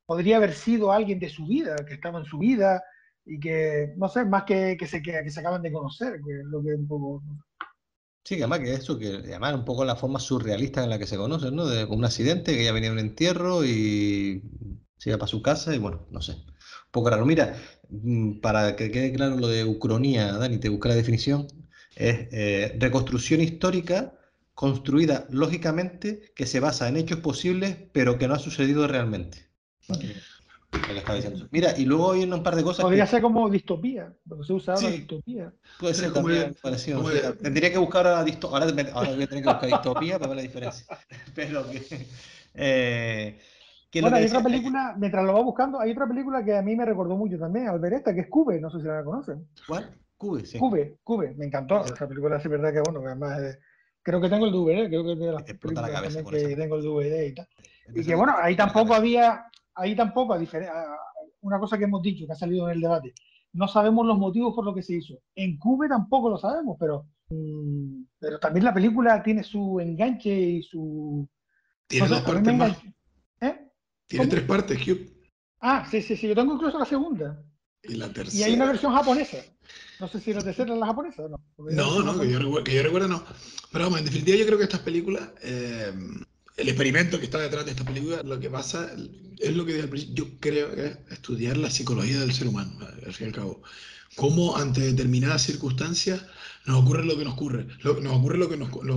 podría haber sido alguien de su vida, que estaba en su vida y que, no sé, más que se acaban de conocer, que es lo que un poco... Sí, que además que eso, que además un poco la forma surrealista en la que se conocen, ¿no? De un accidente, que ella venía a un entierro y se iba para su casa y bueno, no sé. Un poco raro. Mira, para que quede claro lo de ucronía, Dani, te busca la definición, es reconstrucción histórica construida lógicamente que se basa en hechos posibles pero que no ha sucedido realmente. ¿Vale? Lo que estaba diciendo. Mira, y luego hay un par de cosas Podría que ser como distopía, lo que se usa ahora, sí, distopía. puede Sí, ser también algo parecido, sí. Tendría que buscar ahora, ahora voy a tener que buscar distopía para ver la diferencia. Pero eh, que lo Bueno, que hay otra decía, película, mientras lo va buscando, hay otra película que a mí me recordó mucho también, al ver esta, que es Cube, no sé si la conocen. ¿cuál? Cube, sí. Cube, me encantó. Esa película es verdad que, bueno, que además creo que tengo el DVD, creo que es de las Te explota la películas cabeza también con esa que tengo película. el DVD y tal. Y Esa que, bueno, película te explota la cabeza. ahí tampoco, una cosa que hemos dicho, que ha salido en el debate, no sabemos los motivos por lo que se hizo. En Cube tampoco lo sabemos, pero también la película tiene su enganche y su... No Tiene sé, dos a mí me partes más. enganchó. ¿Eh? Tiene tres ¿Cómo? partes, Cube. Ah, sí, sí, sí, yo tengo incluso la segunda. Y la Y hay una tercera. versión japonesa. No sé si era tercera la japonesa o no. No, que yo recuerdo no. Pero vamos, en definitiva yo creo que estas películas, el experimento que está detrás de estas películas, lo que pasa es lo que dije al principio, yo creo que es estudiar la psicología del ser humano, al fin y al cabo. Cómo ante determinadas circunstancias nos ocurre lo que nos ocurre, nos ocurre lo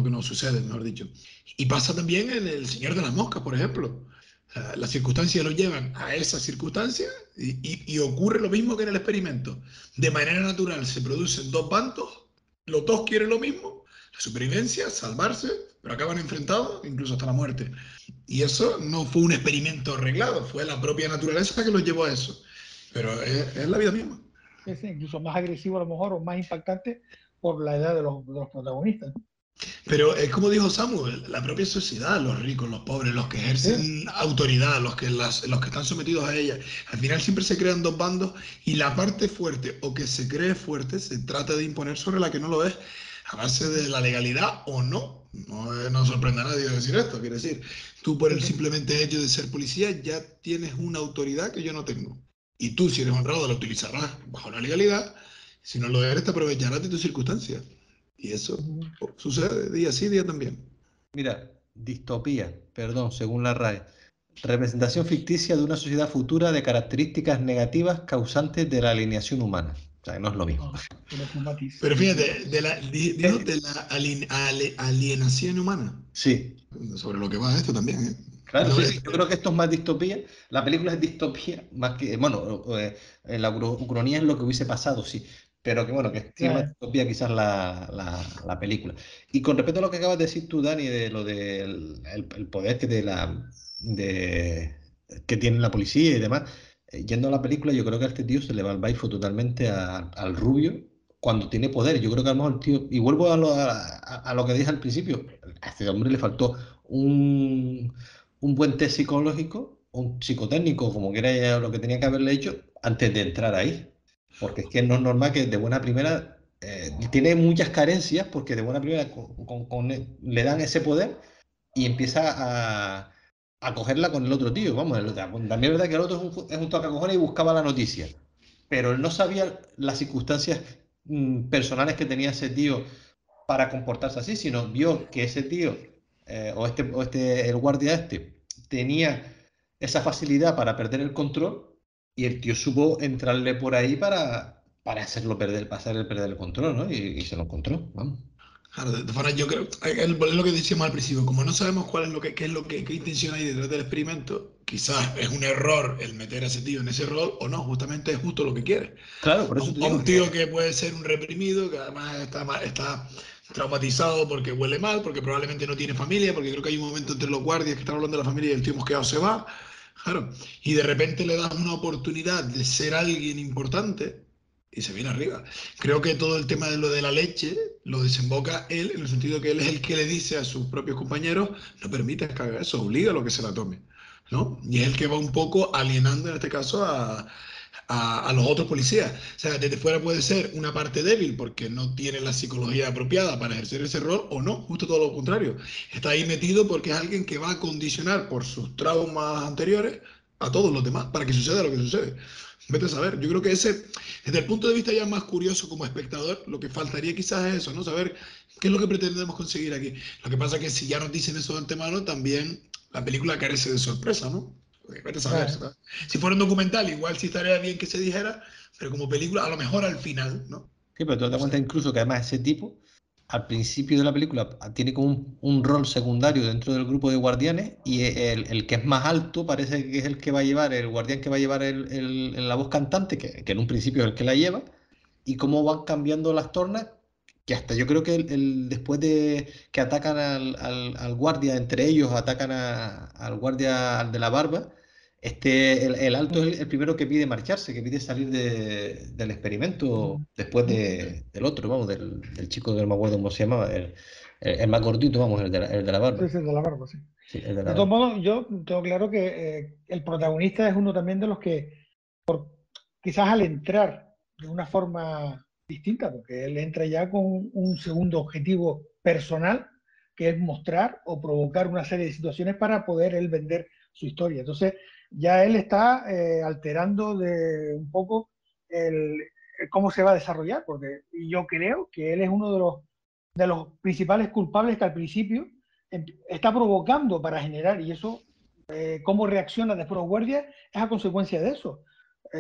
que nos sucede, mejor dicho. Y pasa también en El Señor de las Moscas, por ejemplo. Las circunstancias lo llevan a esas circunstancias y ocurre lo mismo que en el experimento. De manera natural se producen dos bandos, los dos quieren lo mismo, la supervivencia, salvarse, pero acaban enfrentados incluso hasta la muerte. Y eso no fue un experimento arreglado, fue la propia naturaleza que los llevó a eso. Pero es la vida misma. Es incluso más agresivo a lo mejor o más impactante por la edad de los protagonistas. Pero es como dijo Samuel, la propia sociedad, los ricos, los pobres, los que Sí, ejercen autoridad, los que están sometidos a ella, al final siempre se crean dos bandos y la parte fuerte o que se cree fuerte se trata de imponer sobre la que no lo es a base de la legalidad o no. No, no sorprende a nadie decir esto, quiere decir, tú por sí, el sí. simplemente hecho de ser policía ya tienes una autoridad que yo no tengo. Y tú, si eres honrado, la utilizarás bajo la legalidad, si no lo eres, te aprovecharás de tus circunstancias. Y eso sucede día sí, día también. Mira, distopía, perdón, según la RAE. Representación ficticia de una sociedad futura de características negativas causantes de la alineación humana. O sea, no es lo mismo. Ah, tiene su matiz. Pero Sí, sí. fíjate, dijo de la alienación humana. Sí, Sobre lo que va esto también, ¿eh? claro, No, sí, sí. Yo creo que esto es más distopía. La película es distopía, más que, bueno, la ucronía es lo que hubiese pasado, sí. Pero que bueno, que tiene más Ya, distopía quizás la película. Y con respecto a lo que acabas de decir tú, Dani, de lo del el poder de, que tiene la policía y demás, yendo a la película, yo creo que a este tío se le va el baifo totalmente al rubio cuando tiene poder. Yo creo que a lo mejor el tío, y vuelvo a lo que dije al principio, a este hombre le faltó un buen test psicológico, un psicotécnico, como quiera lo que tenía que haberle hecho antes de entrar ahí. Porque es que no es normal que de buena primera tiene muchas carencias porque de buena primera le dan ese poder y empieza a cogerla con el otro tío. Vamos, también es verdad que el otro es un tocacojones y buscaba la noticia. Pero él no sabía las circunstancias personales que tenía ese tío para comportarse así, sino vio que ese tío el guardia este tenía esa facilidad para perder el control y el tío supo entrarle por ahí para hacerlo perder, para hacerle perder el control, ¿no? Y se lo encontró, vamos. claro, de todas formas, yo creo, es lo que decíamos al principio, como no sabemos cuál es lo que, qué es lo que, qué intención hay detrás del experimento, quizás es un error el meter a ese tío en ese rol, o no, justamente es justo lo que quiere. Claro, por eso te A digo un tío que, que puede ser un reprimido, que además está traumatizado porque huele mal, porque probablemente no tiene familia, porque creo que hay un momento entre los guardias que están hablando de la familia y el tío mosqueado se va, claro, y de repente le das una oportunidad de ser alguien importante y se viene arriba. Creo que todo el tema de lo de la leche lo desemboca él, en el sentido que él es el que le dice a sus propios compañeros, no permitas que haga eso, obliga a lo que se la tome, ¿no? Y es el que va un poco alienando en este caso a los otros policías. O sea, desde fuera puede ser una parte débil porque no tiene la psicología apropiada para ejercer ese rol o no, justo todo lo contrario. Está ahí metido porque es alguien que va a condicionar por sus traumas anteriores a todos los demás para que suceda lo que sucede. Vete a saber. Yo creo que ese, desde el punto de vista ya más curioso como espectador, lo que faltaría quizás es eso, ¿no? Saber qué es lo que pretendemos conseguir aquí. Lo que pasa es que si ya nos dicen eso de antemano, también la película carece de sorpresa, ¿no? Vete a saber, ya. ¿sabes? Si fuera un documental, igual sí estaría bien que se dijera, pero como película, a lo mejor al final, ¿no? sí, pero tú te No das cuenta sé. incluso que además ese tipo, al principio de la película, tiene como un rol secundario dentro del grupo de guardianes y el que es más alto parece que es el que va a llevar, el guardián que va a llevar la voz cantante, que en un principio es el que la lleva, y cómo van cambiando las tornas, que hasta yo creo que después de que atacan al guardia, entre ellos atacan al guardia al de la barba, el alto es el primero que pide marcharse, que pide salir del experimento después del otro, vamos, del chico que no me acuerdo cómo se llamaba, el más gordito, vamos, el de la Sí, barba. sí, de la barba, sí. Sí, el de la De todos barba. modos, yo tengo claro que el protagonista es uno también de los que, quizás al entrar de una forma distinta, porque él entra ya con un segundo objetivo personal, que es mostrar o provocar una serie de situaciones para poder él vender su historia. Entonces, ya él está alterando de un poco el, cómo se va a desarrollar, porque yo creo que él es uno de los principales culpables que al principio está provocando para generar, y eso, cómo reacciona después los guardias, es a consecuencia de eso.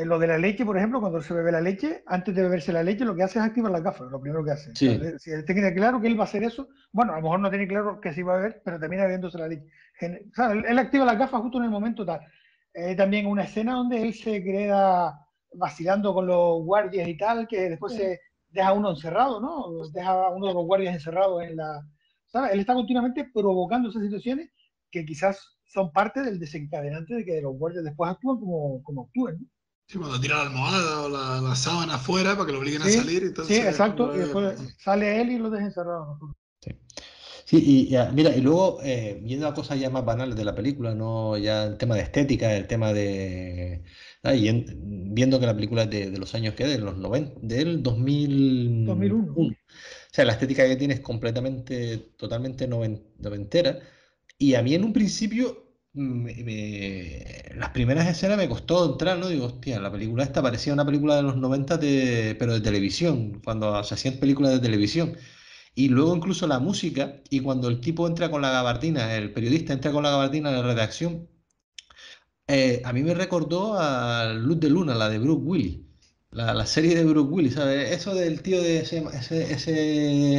Lo de la leche, por ejemplo, cuando se bebe la leche, antes de beberse la leche, lo que hace es activar las gafas, lo primero que hace. Sí. O sea, si él tiene claro que él va a hacer eso, bueno, a lo mejor no tiene claro que sí va a beber, pero termina bebiéndose la leche. O sea, él activa las gafas justo en el momento tal. También una escena donde él se queda vacilando con los guardias y tal, que después se deja a uno encerrado, ¿no? Deja a uno de los guardias encerrado en la... ¿Sabes? Él está continuamente provocando esas situaciones que quizás son parte del desencadenante de que los guardias después actúen como actúen, ¿no? Sí, cuando tira la almohada o la sábana afuera para que lo obliguen a Sí, salir, sí, entonces exacto. Y después sale él y lo deja encerrado. Sí. Sí, mira, y luego, viendo a cosas ya más banales de la película, no ya el tema de estética, el tema de... viendo que la película es de los años que de los 90, del 2001. 2001. O sea, la estética que tiene es completamente, totalmente noventera. Y a mí en un principio, las primeras escenas me costó entrar, ¿no? Digo, hostia, la película esta parecía una película de los 90, pero de televisión, cuando se hacían películas de televisión. Y luego incluso la música, y cuando el tipo entra con la gabardina, el periodista entra con la gabardina a la redacción, a mí me recordó a Luz de Luna, la de Bruce Willis, la serie de Bruce Willis, ¿sabes? Eso del tío de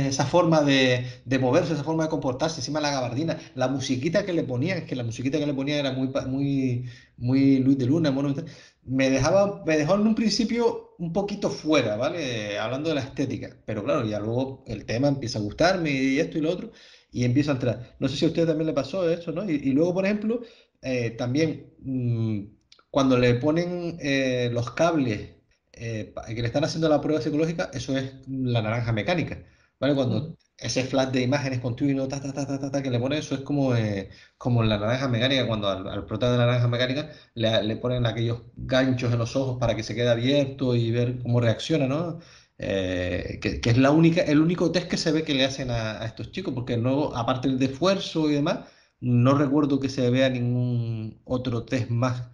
esa forma de moverse, esa forma de comportarse encima de la gabardina, la musiquita que le ponían, es que la musiquita que le ponían era muy Luz de Luna, mono, me dejó en un principio un poquito fuera, ¿vale? Hablando de la estética, pero claro, ya luego el tema empieza a gustarme y esto y lo otro, y empiezo a entrar. No sé si a usted también le pasó eso, ¿no? Y luego, por ejemplo, también cuando le ponen los cables que le están haciendo la prueba psicológica, eso es la naranja mecánica, ¿vale? Cuando ese flash de imágenes continuo, que le ponen, eso es como en la naranja mecánica, cuando al prota de la naranja mecánica le ponen aquellos ganchos en los ojos para que se quede abierto y ver cómo reacciona, ¿no? Que es el único test que se ve que le hacen a estos chicos, porque luego, aparte del de esfuerzo y demás, no recuerdo que se vea ningún otro test más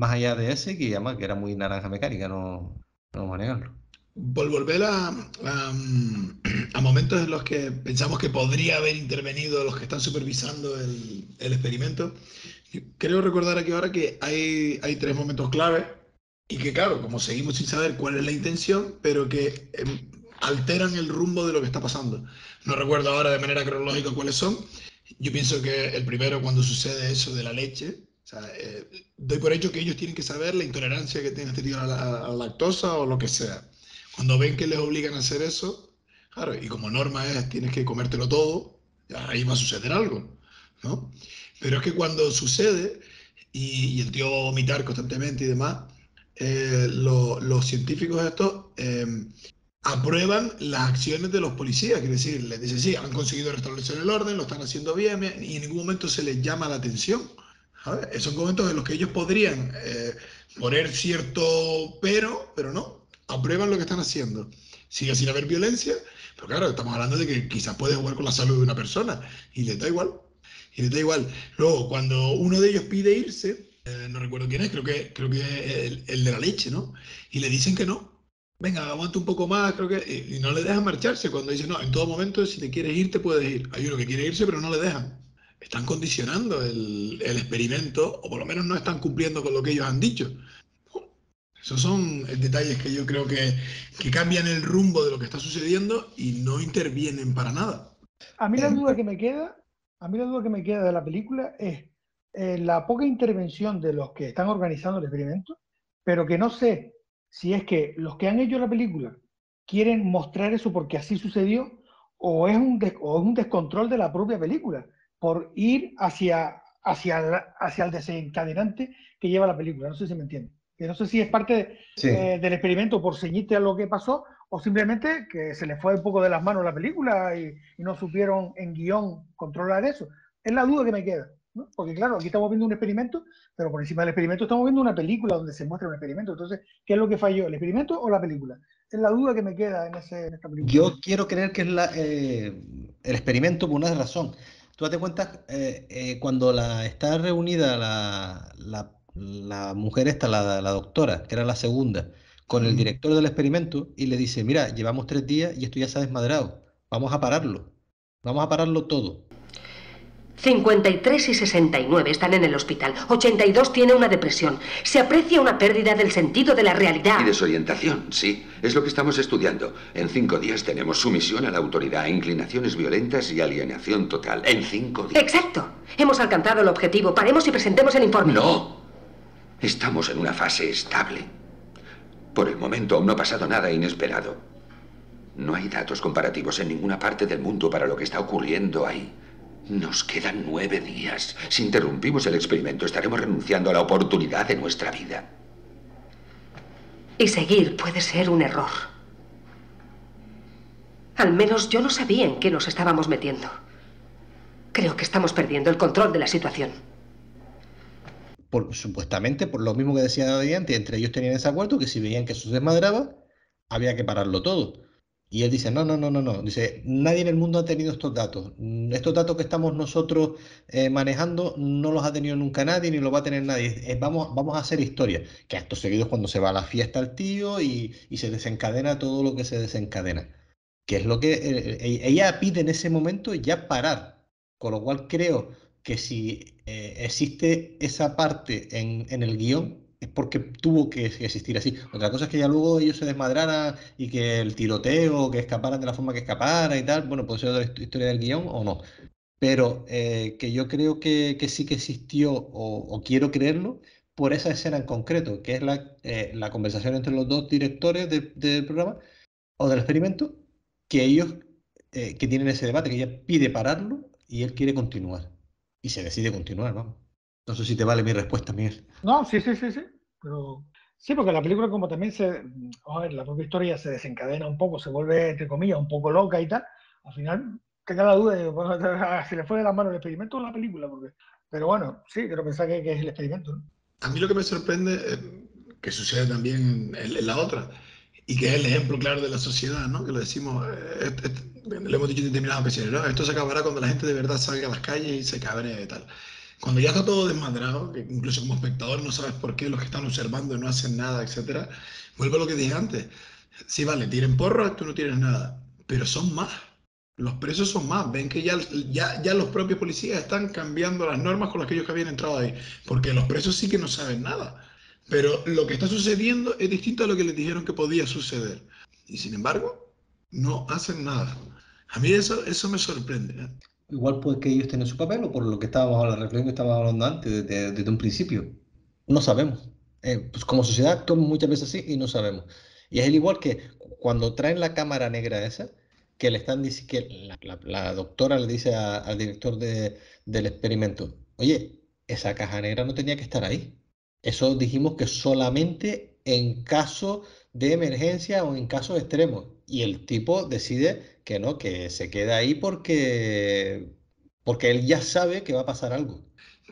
allá de ese, que además que era muy naranja mecánica, no vamos a negarlo. por volver a momentos en los que pensamos que podría haber intervenido los que están supervisando el experimento, creo recordar aquí ahora que hay tres momentos clave y que, claro, como seguimos sin saber cuál es la intención, pero que alteran el rumbo de lo que está pasando. No recuerdo ahora de manera cronológica cuáles son. Yo pienso que el primero, cuando sucede eso de la leche, o sea, doy por hecho que ellos tienen que saber la intolerancia que tiene este tío a la lactosa o lo que sea. Cuando ven que les obligan a hacer eso, claro, y como norma es tienes que comértelo todo, ya ahí va a suceder algo, ¿no? Pero es que cuando sucede y el tío va a vomitar constantemente y demás, los científicos estos aprueban las acciones de los policías, es decir, les dicen, sí, han conseguido restablecer el orden, lo están haciendo bien, bien, y en ningún momento se les llama la atención. ¿Sabes? Son momentos en los que ellos podrían poner cierto pero no, aprueban lo que están haciendo. Sigue sin haber violencia, pero claro, estamos hablando de que quizás puede jugar con la salud de una persona y les da igual. Y les da igual. Luego, cuando uno de ellos pide irse, no recuerdo quién es, creo que es el de la leche, ¿no? Y le dicen que no. Venga, aguanta un poco más, creo que. Y no le dejan marcharse cuando dicen, no, en todo momento, si te quieres ir, te puedes ir. Hay uno que quiere irse, pero no le dejan. Están condicionando el experimento, o por lo menos no están cumpliendo con lo que ellos han dicho. Esos son detalles que yo creo que cambian el rumbo de lo que está sucediendo y no intervienen para nada. A mí la duda que me queda, a mí la duda que me queda de la película es la poca intervención de los que están organizando el experimento, pero que no sé si es que los que han hecho la película quieren mostrar eso porque así sucedió o es un descontrol de la propia película por ir hacia el desencadenante que lleva la película. No sé si me entiende. Que no sé si es parte Sí. del experimento por ceñirte a lo que pasó o simplemente que se les fue un poco de las manos la película y no supieron en guión controlar eso. Es la duda que me queda, ¿no? Porque claro, aquí estamos viendo un experimento, pero por encima del experimento estamos viendo una película donde se muestra un experimento. Entonces, ¿qué es lo que falló? ¿El experimento o la película? Es la duda que me queda en esta película. Yo quiero creer que es el experimento por una razón. Tú date cuenta, cuando está reunida la mujer esta, la doctora, que era la segunda, con el director del experimento y le dice, mira, llevamos 3 días y esto ya se ha desmadrado, vamos a pararlo todo. 53 y 69 están en el hospital. 82 tiene una depresión. Se aprecia una pérdida del sentido de la realidad. Y desorientación, sí. Es lo que estamos estudiando. En 5 días tenemos sumisión a la autoridad, inclinaciones violentas y alienación total. En 5 días. Exacto. Hemos alcanzado el objetivo. Paremos y presentemos el informe. No. Estamos en una fase estable. Por el momento aún no ha pasado nada inesperado. No hay datos comparativos en ninguna parte del mundo para lo que está ocurriendo ahí. Nos quedan 9 días. Si interrumpimos el experimento, estaremos renunciando a la oportunidad de nuestra vida. Y seguir puede ser un error. Al menos yo no sabía en qué nos estábamos metiendo. Creo que estamos perdiendo el control de la situación. Supuestamente, por lo mismo que decía David antes, entre ellos tenían ese acuerdo que si veían que eso se desmadraba, había que pararlo todo. Y él dice, no. Dice, nadie en el mundo ha tenido estos datos. Estos datos que estamos nosotros manejando no los ha tenido nunca nadie, ni los va a tener nadie. Vamos a hacer historia. Que acto seguido es cuando se va a la fiesta el tío y se desencadena todo lo que se desencadena. Que es lo que ella pide en ese momento ya parar. Con lo cual creo que si existe esa parte en el guión, es porque tuvo que existir así. Otra cosa es que ya luego ellos se desmadraran y que el tiroteo, que escaparan de la forma que escapara y tal, bueno, puede ser otra historia del guión o no. Pero que yo creo que sí que existió, o quiero creerlo, por esa escena en concreto, que es la conversación entre los dos directores del programa o del experimento, que ellos que tienen ese debate, que ella pide pararlo y él quiere continuar. Y se decide continuar, vamos. No sé si te vale mi respuesta, Miguel. No, sí. Pero sí, porque la película como también vamos a ver, la propia historia se desencadena un poco, se vuelve, entre comillas, un poco loca y tal. Al final te queda la duda de bueno, si le fue de las manos el experimento o la película. Pero bueno, sí, quiero pensar que es el experimento, ¿no? A mí lo que me sorprende, que sucede también en la otra, y que es el ejemplo claro de la sociedad, ¿no? Que lo decimos, lo hemos dicho en determinadas ocasiones, ¿no? Esto se acabará cuando la gente de verdad salga a las calles y se cabree y tal. Cuando ya está todo desmadrado, que incluso como espectador no sabes por qué los que están observando no hacen nada, etcétera, vuelvo a lo que dije antes. Sí, vale, tiren porras, tú no tienes nada, pero son más. Los presos son más. Ven que ya los propios policías están cambiando las normas con las que ellos que habían entrado ahí, porque los presos sí que no saben nada. Pero lo que está sucediendo es distinto a lo que les dijeron que podía suceder. Y sin embargo, no hacen nada. A mí eso me sorprende, ¿eh? Igual pues que ellos tienen su papel o por lo que estábamos la reflexión que estábamos hablando antes, desde un principio. No sabemos. Pues como sociedad actuamos muchas veces así y no sabemos. Y es el igual que cuando traen la cámara negra esa, que le están diciendo, que la doctora le dice al director del experimento, oye, esa caja negra no tenía que estar ahí. Eso dijimos que solamente en caso de emergencia o en casos extremos. Y el tipo decide que no, que se queda ahí porque él ya sabe que va a pasar algo.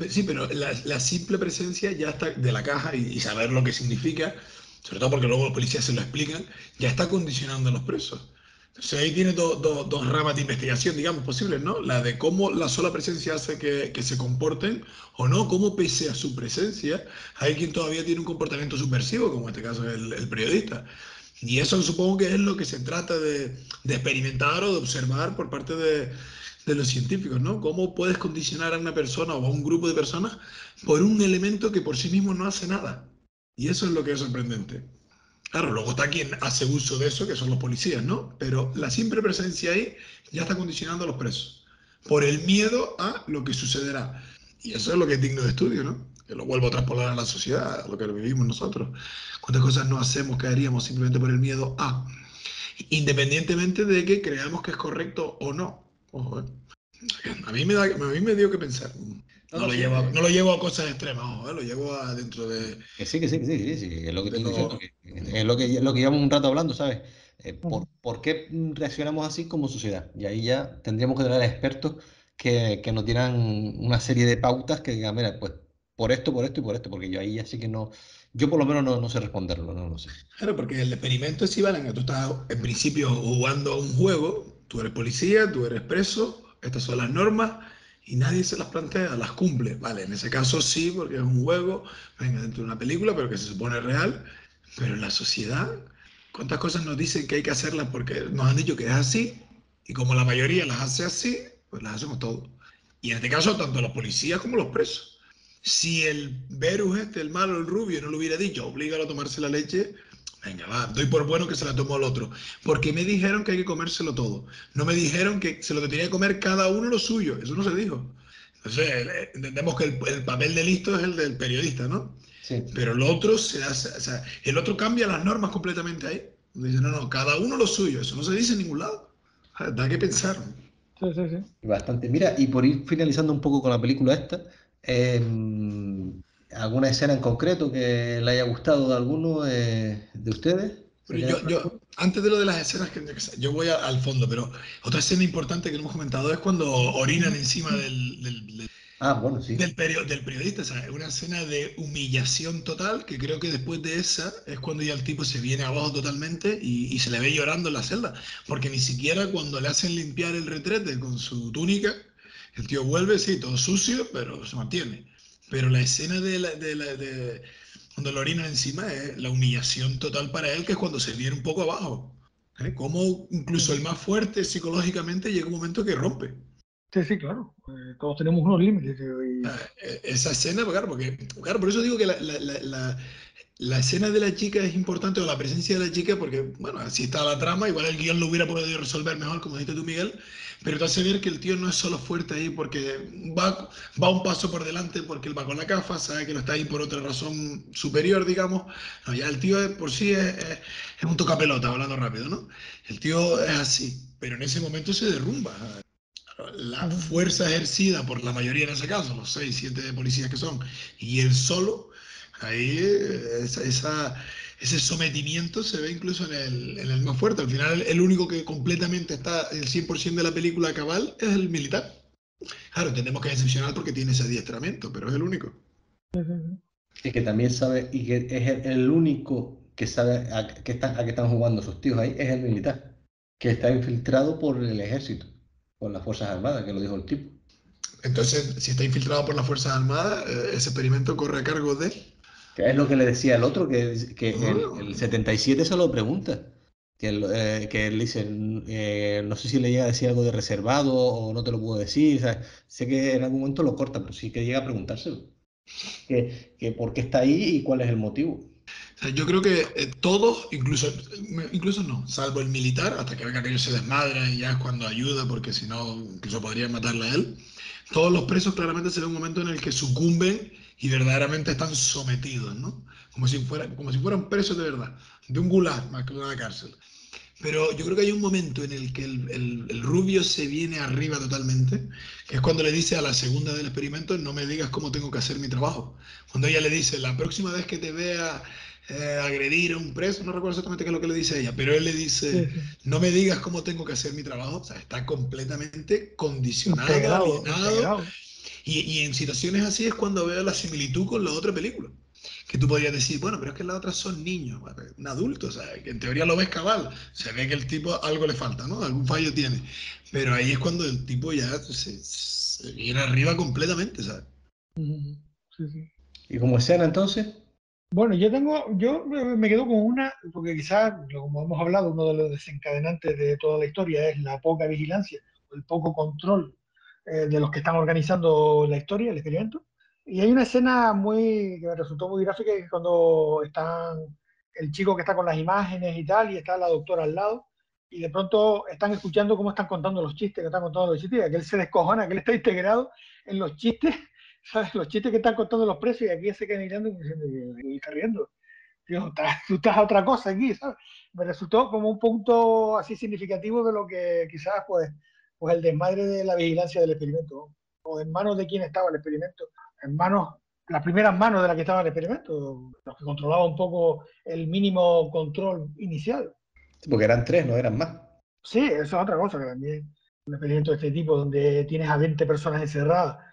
Sí, pero la simple presencia ya está de la caja y saber lo que significa, sobre todo porque luego los policías se lo explican, ya está condicionando a los presos. Entonces ahí tiene dos ramas de investigación, digamos, posibles, ¿no? La de cómo la sola presencia hace que se comporten o no, cómo pese a su presencia hay quien todavía tiene un comportamiento subversivo, como en este caso el periodista. Y eso supongo que es lo que se trata de experimentar o de observar por parte de los científicos, ¿no? Cómo puedes condicionar a una persona o a un grupo de personas por un elemento que por sí mismo no hace nada. Y eso es lo que es sorprendente. Claro, luego está quien hace uso de eso, que son los policías, ¿no? Pero la simple presencia ahí ya está condicionando a los presos por el miedo a lo que sucederá. Y eso es lo que es digno de estudio, ¿no? Que lo vuelvo a traspolar a la sociedad, a lo que lo vivimos nosotros. ¿Cuántas cosas no hacemos que haríamos simplemente por el miedo a? Independientemente de que creamos que es correcto o no. Ojo, ¿eh? A mí me dio que pensar. No lo llevo a cosas extremas, ojo, lo llevo a dentro de... Que sí, es lo que estoy diciendo, que es lo que llevamos un rato hablando, ¿sabes? ¿Por qué reaccionamos así como sociedad? Y ahí ya tendríamos que tener expertos que nos dieran una serie de pautas que digan, mira, pues por esto y por esto, porque yo ahí ya sí que no, yo por lo menos no sé responderlo, no lo sé. Claro, porque el experimento es igual, que tú estás en principio jugando un juego, tú eres policía, tú eres preso, estas son las normas y nadie se las plantea, las cumple. Vale, en ese caso sí, porque es un juego, venga dentro de una película, pero que se supone real. Pero en la sociedad, ¿cuántas cosas nos dicen que hay que hacerlas porque nos han dicho que es así? Y como la mayoría las hace así, pues las hacemos todos. Y en este caso, tanto los policías como los presos. Si el Verus este, el malo, el rubio, no lo hubiera dicho, oblígalo a tomarse la leche, venga, va, doy por bueno que se la tomó el otro. Porque me dijeron que hay que comérselo todo. No me dijeron que se lo que tenía que comer cada uno lo suyo. Eso no se dijo. Entonces, entendemos que el papel de listo es el del periodista, ¿no? Sí. Pero el otro se hace, o sea, el otro cambia las normas completamente ahí. Dice, no, no, cada uno lo suyo. Eso no se dice en ningún lado. Da que pensar. Sí, sí, sí. Bastante. Mira, y por ir finalizando un poco con la película esta, ¿alguna escena en concreto que le haya gustado de alguno de ustedes? ¿Se Pero queda con alguno? antes de lo de las escenas, yo voy al fondo, pero otra escena importante que no hemos comentado es cuando orinan encima Ah, bueno, sí. del periodista. O sea, es una escena de humillación total que creo que después de esa es cuando ya el tipo se viene abajo totalmente y se le ve llorando en la celda. Porque ni siquiera cuando le hacen limpiar el retrete con su túnica, el tío vuelve, sí, todo sucio, pero se mantiene. Pero la escena cuando lo orinan encima es la humillación total para él, que es cuando se viene un poco abajo. ¿Eh? Como incluso el más fuerte psicológicamente llega un momento que rompe. Sí, sí, claro. Todos tenemos unos límites. Esa escena, pues, claro, claro, por eso digo que la escena de la chica es importante, o la presencia de la chica, porque, bueno, así está la trama, igual el guión lo hubiera podido resolver mejor, como dijiste tú, Miguel, pero te hace ver que el tío no es solo fuerte ahí porque va un paso por delante, porque él va con la cafa, sabe que no está ahí por otra razón superior, digamos. No, ya el tío por sí es un tocapelota, hablando rápido, ¿no? El tío es así, pero en ese momento se derrumba. La fuerza ejercida por la mayoría en ese caso, los 6, 7 policías que son, y él solo, ahí ese sometimiento se ve incluso en el más fuerte. Al final, el único que completamente está el 100% de la película cabal es el militar. Claro, tenemos que excepcionar porque tiene ese adiestramiento, pero es el único. Y que también sabe, y que es el único que sabe a qué están jugando sus tíos ahí, es el militar, que está infiltrado por el ejército, por las Fuerzas Armadas, que lo dijo el tipo. Entonces, si está infiltrado por las Fuerzas Armadas, ese experimento corre a cargo de... Que es lo que le decía el otro, que Ah, el 77 se lo pregunta. Que él dice, no sé si le llega a decir algo de reservado o no te lo puedo decir. ¿Sabes? Sé que en algún momento lo corta, pero sí que llega a preguntárselo. Que por qué está ahí y cuál es el motivo. o sea, yo creo que todos, incluso no, salvo el militar, hasta que venga que ellos se desmadran y ya es cuando ayuda, porque si no, incluso podrían matarle a él. Todos los presos claramente se ve un momento en el que sucumben y verdaderamente están sometidos, ¿no? Como si fueran presos de verdad, de un gulag más que de una cárcel. Pero yo creo que hay un momento en el que el rubio se viene arriba totalmente, que es cuando le dice a la segunda del experimento, no me digas cómo tengo que hacer mi trabajo. Cuando ella le dice, la próxima vez que te vea agredir a un preso, no recuerdo exactamente qué es lo que le dice ella, pero él le dice, Sí, sí. no me digas cómo tengo que hacer mi trabajo. O sea, está completamente condicionado, Integrado, alienado, integrado. y en situaciones así es cuando veo la similitud con la otra película. Que tú podrías decir, bueno, pero es que las otras son niños, un adulto, o sea, que en teoría lo ves cabal, se ve que el tipo algo le falta, ¿no? Algún fallo tiene. Pero ahí es cuando el tipo ya se viene arriba completamente, ¿sabes? Sí, sí. ¿Y como escena entonces? Bueno, yo me quedo con una, porque quizás, como hemos hablado, uno de los desencadenantes de toda la historia es la poca vigilancia, el poco control de los que están organizando la historia, el experimento. Y hay una escena que me resultó muy gráfica, que es cuando están el chico que está con las imágenes y tal, y está la doctora al lado, y de pronto están escuchando cómo están contando los chistes, que están contando los chistes, y aquel se descojona, que él está integrado en los chistes. ¿Sabes? Los chistes que están contando los precios y aquí se quedan mirando y diciendo, y está riendo. Tío, tú estás a otra cosa aquí, ¿sabes? Me resultó como un punto así significativo de lo que quizás, pues el desmadre de la vigilancia del experimento, ¿no? O en manos de quién estaba el experimento, en manos, las primeras manos de las que estaba el experimento, los que controlaban un poco el mínimo control inicial. Porque eran tres, no eran más. Sí, eso es otra cosa que también, un experimento de este tipo, donde tienes a 20 personas encerradas, una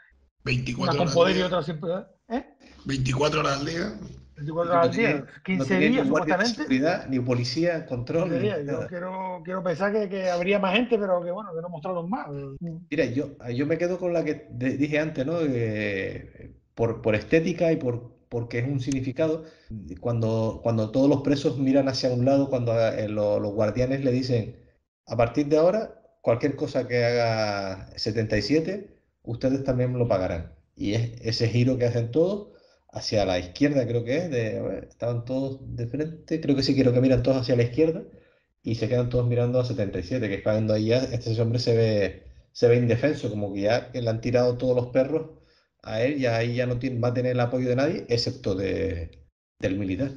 24 con horas al poder y día, otra sin poder, ¿eh? 24 horas al día. 24 Y horas no al día, tenían, no 15 tenían ni días guardia de supuestamente. seguridad, ni policía, 15 control, ni días. Yo nada. quiero pensar que habría más gente, pero que bueno, que no mostraron más. Mira, yo me quedo con la que dije antes, ¿no? Por estética y porque es un significado. Cuando todos los presos miran hacia un lado, cuando los guardianes le dicen, a partir de ahora, cualquier cosa que haga 77, ustedes también lo pagarán. Y es ese giro que hacen todos hacia la izquierda, creo que es, a ver, estaban todos de frente, creo que sí, creo que miran todos hacia la izquierda y se quedan todos mirando a 77, que es cuando ahí ya este hombre se ve indefenso, como que ya que le han tirado todos los perros a él y ahí ya no va a tener el apoyo de nadie, excepto del militar.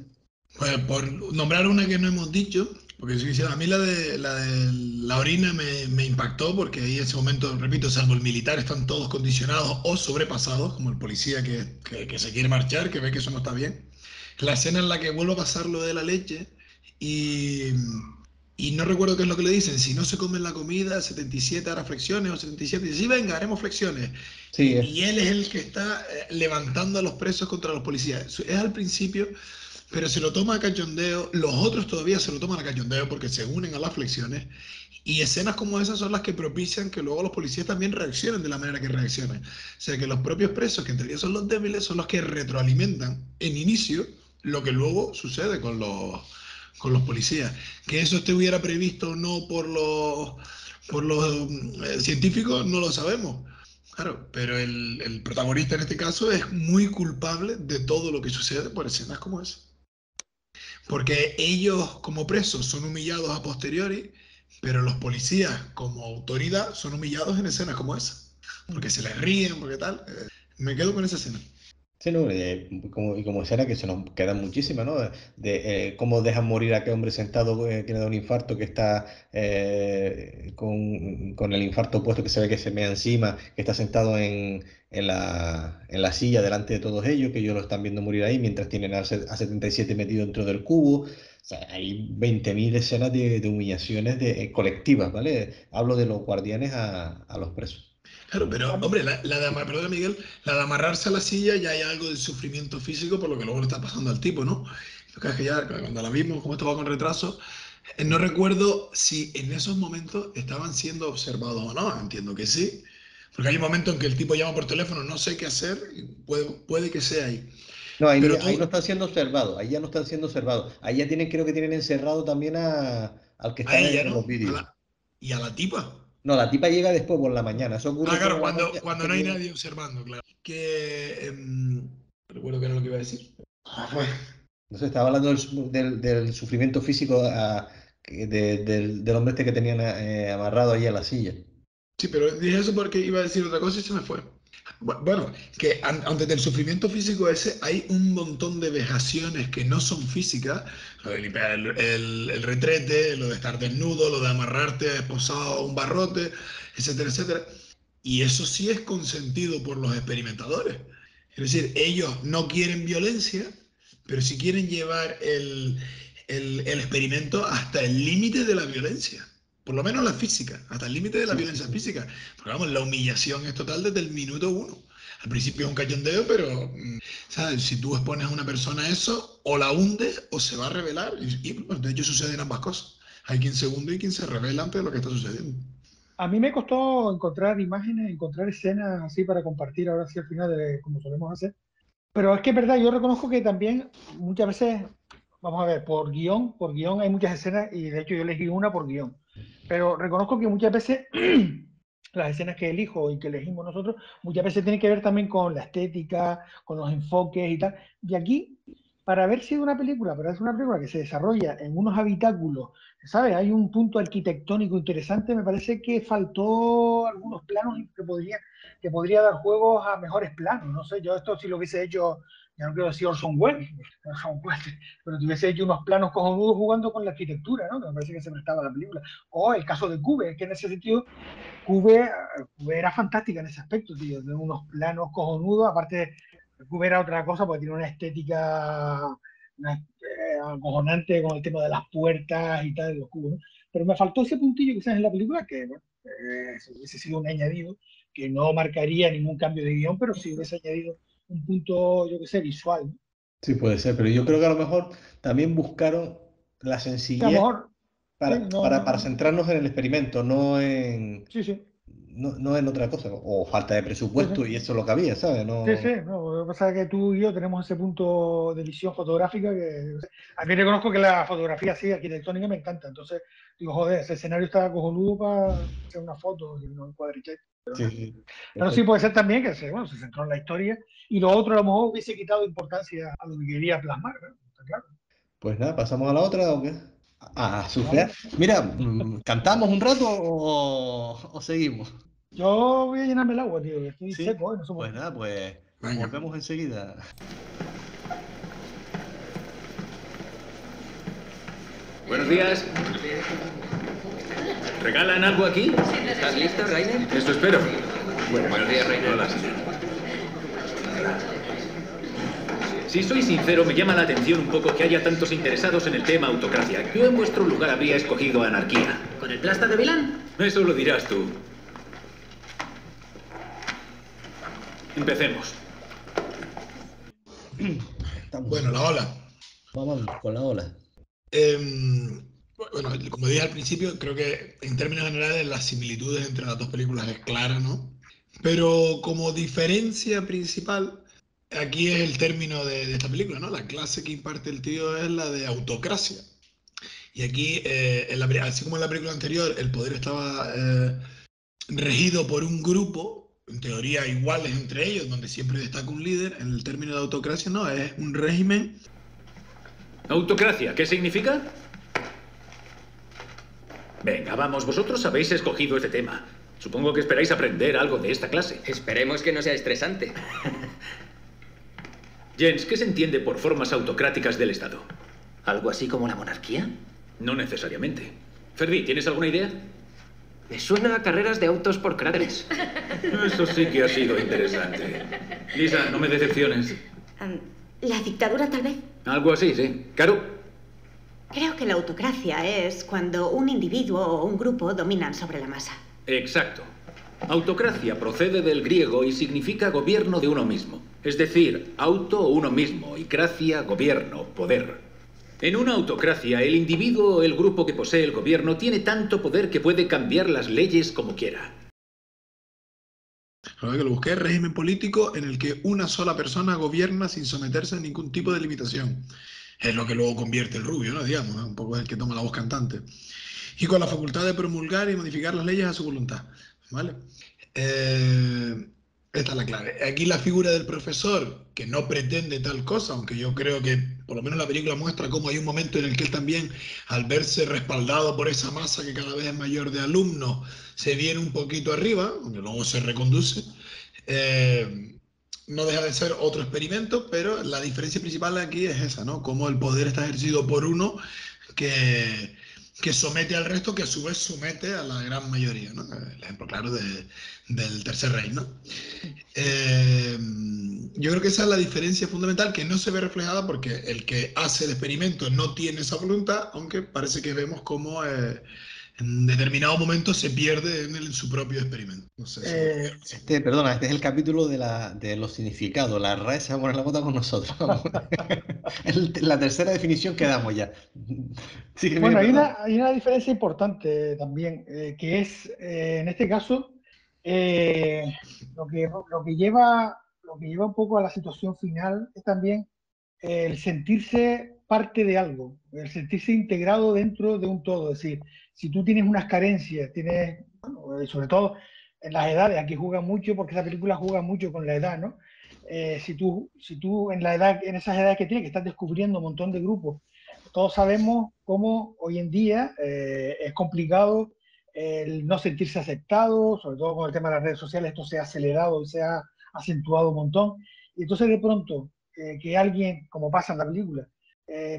Pues por nombrar una que no hemos dicho, porque sí, sí, a mí la de la orina me impactó, porque ahí en ese momento, repito, salvo el militar, están todos condicionados o sobrepasados, como el policía que se quiere marchar, que ve que eso no está bien. La escena en la que vuelve a pasar lo de la leche y, y no recuerdo qué es lo que le dicen, si no se comen la comida, 77 hará flexiones o 77, y dice, sí, venga, haremos flexiones. Sí, Y él es el que está levantando a los presos contra los policías. Es al principio, pero se lo toma a cachondeo, los otros todavía se lo toman a cachondeo porque se unen a las flexiones, y escenas como esas son las que propician que luego los policías también reaccionen de la manera que reaccionan. O sea, que los propios presos, que en teoría son los débiles, son los que retroalimentan en inicio lo que luego sucede con los policías. Que eso estuviera previsto o no por los científicos, no lo sabemos. Claro, pero el protagonista en este caso es muy culpable de todo lo que sucede por escenas como esa. Porque ellos como presos son humillados a posteriori, pero los policías como autoridad son humillados en escenas como esa. Porque se les ríen, porque tal. Me quedo con esa escena. sí, ¿no? Y como escena que se nos quedan muchísimas, ¿no? Cómo dejan morir a aquel hombre sentado que le da un infarto, que está con el infarto puesto, que se ve que se mea encima, que está sentado en la silla delante de todos ellos, que ellos lo están viendo morir ahí, mientras tienen a 77 metido dentro del cubo. O sea, hay 20.000 escenas de humillaciones colectivas, ¿vale? Hablo de los guardianes a los presos. Claro, pero hombre, perdona Miguel, la de amarrarse a la silla ya hay algo de sufrimiento físico por lo que luego le está pasando al tipo, ¿no? Porque es que ya cuando la vimos, como esto va con retraso, no recuerdo si en esos momentos estaban siendo observados o no, entiendo que sí, porque hay un momento en que el tipo llama por teléfono, no sé qué hacer, y puede que sea ahí. No, ahí, Pero ahí no tú, están siendo observados, ahí ya no están siendo observados. Ahí ya creo que tienen encerrado también al que a está ella, en ¿no? los vídeos. Y a la tipa. No, la tipa llega después por la mañana, eso Ah, ocurre claro, por la cuando, mañana cuando hasta no que hay llega. nadie observando, claro. Recuerdo que era lo que iba a decir. Pues, No sé, estaba hablando del sufrimiento físico del hombre este que tenían amarrado ahí a la silla. sí, pero dije eso porque iba a decir otra cosa y se me fue. Bueno, que antes del sufrimiento físico ese hay un montón de vejaciones que no son físicas, lo de limpiar el retrete, lo de estar desnudo, lo de amarrarte esposado a un barrote, etcétera, etcétera. Y eso sí es consentido por los experimentadores. Es decir, ellos no quieren violencia, pero sí quieren llevar el experimento hasta el límite de la violencia. Por lo menos la física, hasta el límite de la Sí, sí, violencia sí. física. Porque vamos, la humillación es total desde el minuto uno. Al principio es un cachondeo, pero ¿sabes? Si tú expones a una persona a eso, o la hundes o se va a revelar. Y, bueno, de hecho suceden ambas cosas. Hay quien se hunde y quien se revela ante lo que está sucediendo. A mí me costó encontrar imágenes, encontrar escenas así para compartir ahora sí al final, como solemos hacer. Pero es que es verdad, yo reconozco que también muchas veces, vamos a ver, por guión hay muchas escenas y de hecho yo elegí una por guión. Pero reconozco que muchas veces las escenas que elijo y que elegimos nosotros, muchas veces tienen que ver también con la estética, con los enfoques y tal. Y aquí, para haber sido una película, para ser una película que se desarrolla en unos habitáculos, ¿sabes? Hay un punto arquitectónico interesante, me parece que faltó algunos planos que podría dar juegos a mejores planos. No sé, yo esto si lo hubiese hecho, ya no quiero decir Orson Welles, pero si hubiese hecho unos planos cojonudos jugando con la arquitectura, ¿no? Que me parece que se prestaba a la película. O el caso de Cube, que en ese sentido Cube, Cube era fantástica en ese aspecto, tío, de unos planos cojonudos, aparte Cube era otra cosa porque tiene una estética acojonante con el tema de las puertas y tal, de los cubos, ¿no? Pero me faltó ese puntillo quizás en la película que, bueno, hubiese sido un añadido que no marcaría ningún cambio de guión, pero sí hubiese añadido un punto, yo qué sé, visual, ¿no? Sí, puede ser, pero yo creo que a lo mejor también buscaron la Que a lo sencillez mejor, sí, para, no, para, no, para no, centrarnos en el experimento, no en, sí, sí. no en otra cosa, o falta de presupuesto y eso es lo que había, ¿sabes? No... Sí, sí, no, lo que pasa es que tú y yo tenemos ese punto de visión fotográfica que a mí reconozco que la fotografía así arquitectónica me encanta, entonces digo, joder, ese escenario está cojonudo para hacer una foto y no un cuadrito. Sí, sí. Pero sí puede ser también que bueno, se centró en la historia y lo otro a lo mejor hubiese quitado importancia a lo que quería plasmar, ¿no? Está claro. Pues nada, ¿pasamos a la otra o qué? A surfear. Mira, ¿cantamos un rato o seguimos? Yo voy a llenarme el agua, tío, que estoy Sí, seco, no pues nada, pues Venga. volvemos enseguida. Buenos días. ¿Regalan algo aquí? ¿Estás listo, Rainer? Eso espero. Buenos días, Rainer. Hola, señor. Si soy sincero, me llama la atención un poco que haya tantos interesados en el tema autocracia. Yo en vuestro lugar habría escogido anarquía. ¿Con el plasta de Milán? Eso lo dirás tú. Empecemos. Bueno, la ola. Vamos con la ola. Bueno, como dije al principio, creo que en términos generales las similitudes entre las dos películas es clara, ¿no? Pero como diferencia principal, aquí es el término de esta película, ¿no? La clase que imparte el tío es la de autocracia. Y aquí, así como en la película anterior, el poder estaba regido por un grupo, en teoría iguales entre ellos, donde siempre destaca un líder. En el término de autocracia no, es un régimen. ¿Autocracia? ¿Qué significa? Venga, vamos, vosotros habéis escogido este tema. Supongo que esperáis aprender algo de esta clase. Esperemos que no sea estresante. Jens, ¿qué se entiende por formas autocráticas del Estado? ¿Algo así como la monarquía? No necesariamente. Ferdi, ¿tienes alguna idea? Me suena a carreras de autos por cráteres. Eso sí que ha sido interesante. Lisa, no me decepciones. La dictadura, tal vez. Algo así, sí. ¿Caro? Creo que la autocracia es cuando un individuo o un grupo dominan sobre la masa. Exacto. Autocracia procede del griego y significa gobierno de uno mismo. Es decir, auto, uno mismo, y cracia, gobierno, poder. En una autocracia, el individuo o el grupo que posee el gobierno tiene tanto poder que puede cambiar las leyes como quiera. Lo que lo busqué es régimen político en el que una sola persona gobierna sin someterse a ningún tipo de limitación. Es lo que luego convierte el Rubio, ¿no? Digamos, ¿no? Un poco es el que toma la voz cantante. Y con la facultad de promulgar y modificar las leyes a su voluntad, ¿vale? Esta es la clave. Aquí la figura del profesor, que no pretende tal cosa, aunque yo creo que por lo menos la película muestra cómo hay un momento en el que él también, al verse respaldado por esa masa que cada vez es mayor de alumnos, se viene un poquito arriba, aunque luego se reconduce. No deja de ser otro experimento, pero la diferencia principal aquí es esa, ¿no? Cómo el poder está ejercido por uno que somete al resto, que a su vez somete a la gran mayoría, ¿no? El ejemplo claro del Tercer Reich, ¿no? Yo creo que esa es la diferencia fundamental, que no se ve reflejada porque el que hace el experimento no tiene esa voluntad, aunque parece que vemos cómo en determinado momento se pierde en su propio experimento. No sé si Perdona, este es el capítulo de los significados. La RAE se va a poner la bota con nosotros. La tercera definición que damos ya. Sí, bueno, hay una diferencia importante también, que es, en este caso, lo que lleva un poco a la situación final es también el sentirse parte de algo, el sentirse integrado dentro de un todo. Es decir, si tú tienes unas carencias, bueno, sobre todo en las edades, aquí juega mucho, porque esa película juega mucho con la edad, ¿no? Si tú en esas edades que tienes, que estás descubriendo un montón de grupos, todos sabemos cómo hoy en día es complicado el no sentirse aceptado, sobre todo con el tema de las redes sociales, esto se ha acelerado y se ha acentuado un montón. Y entonces de pronto que alguien, como pasa en la película,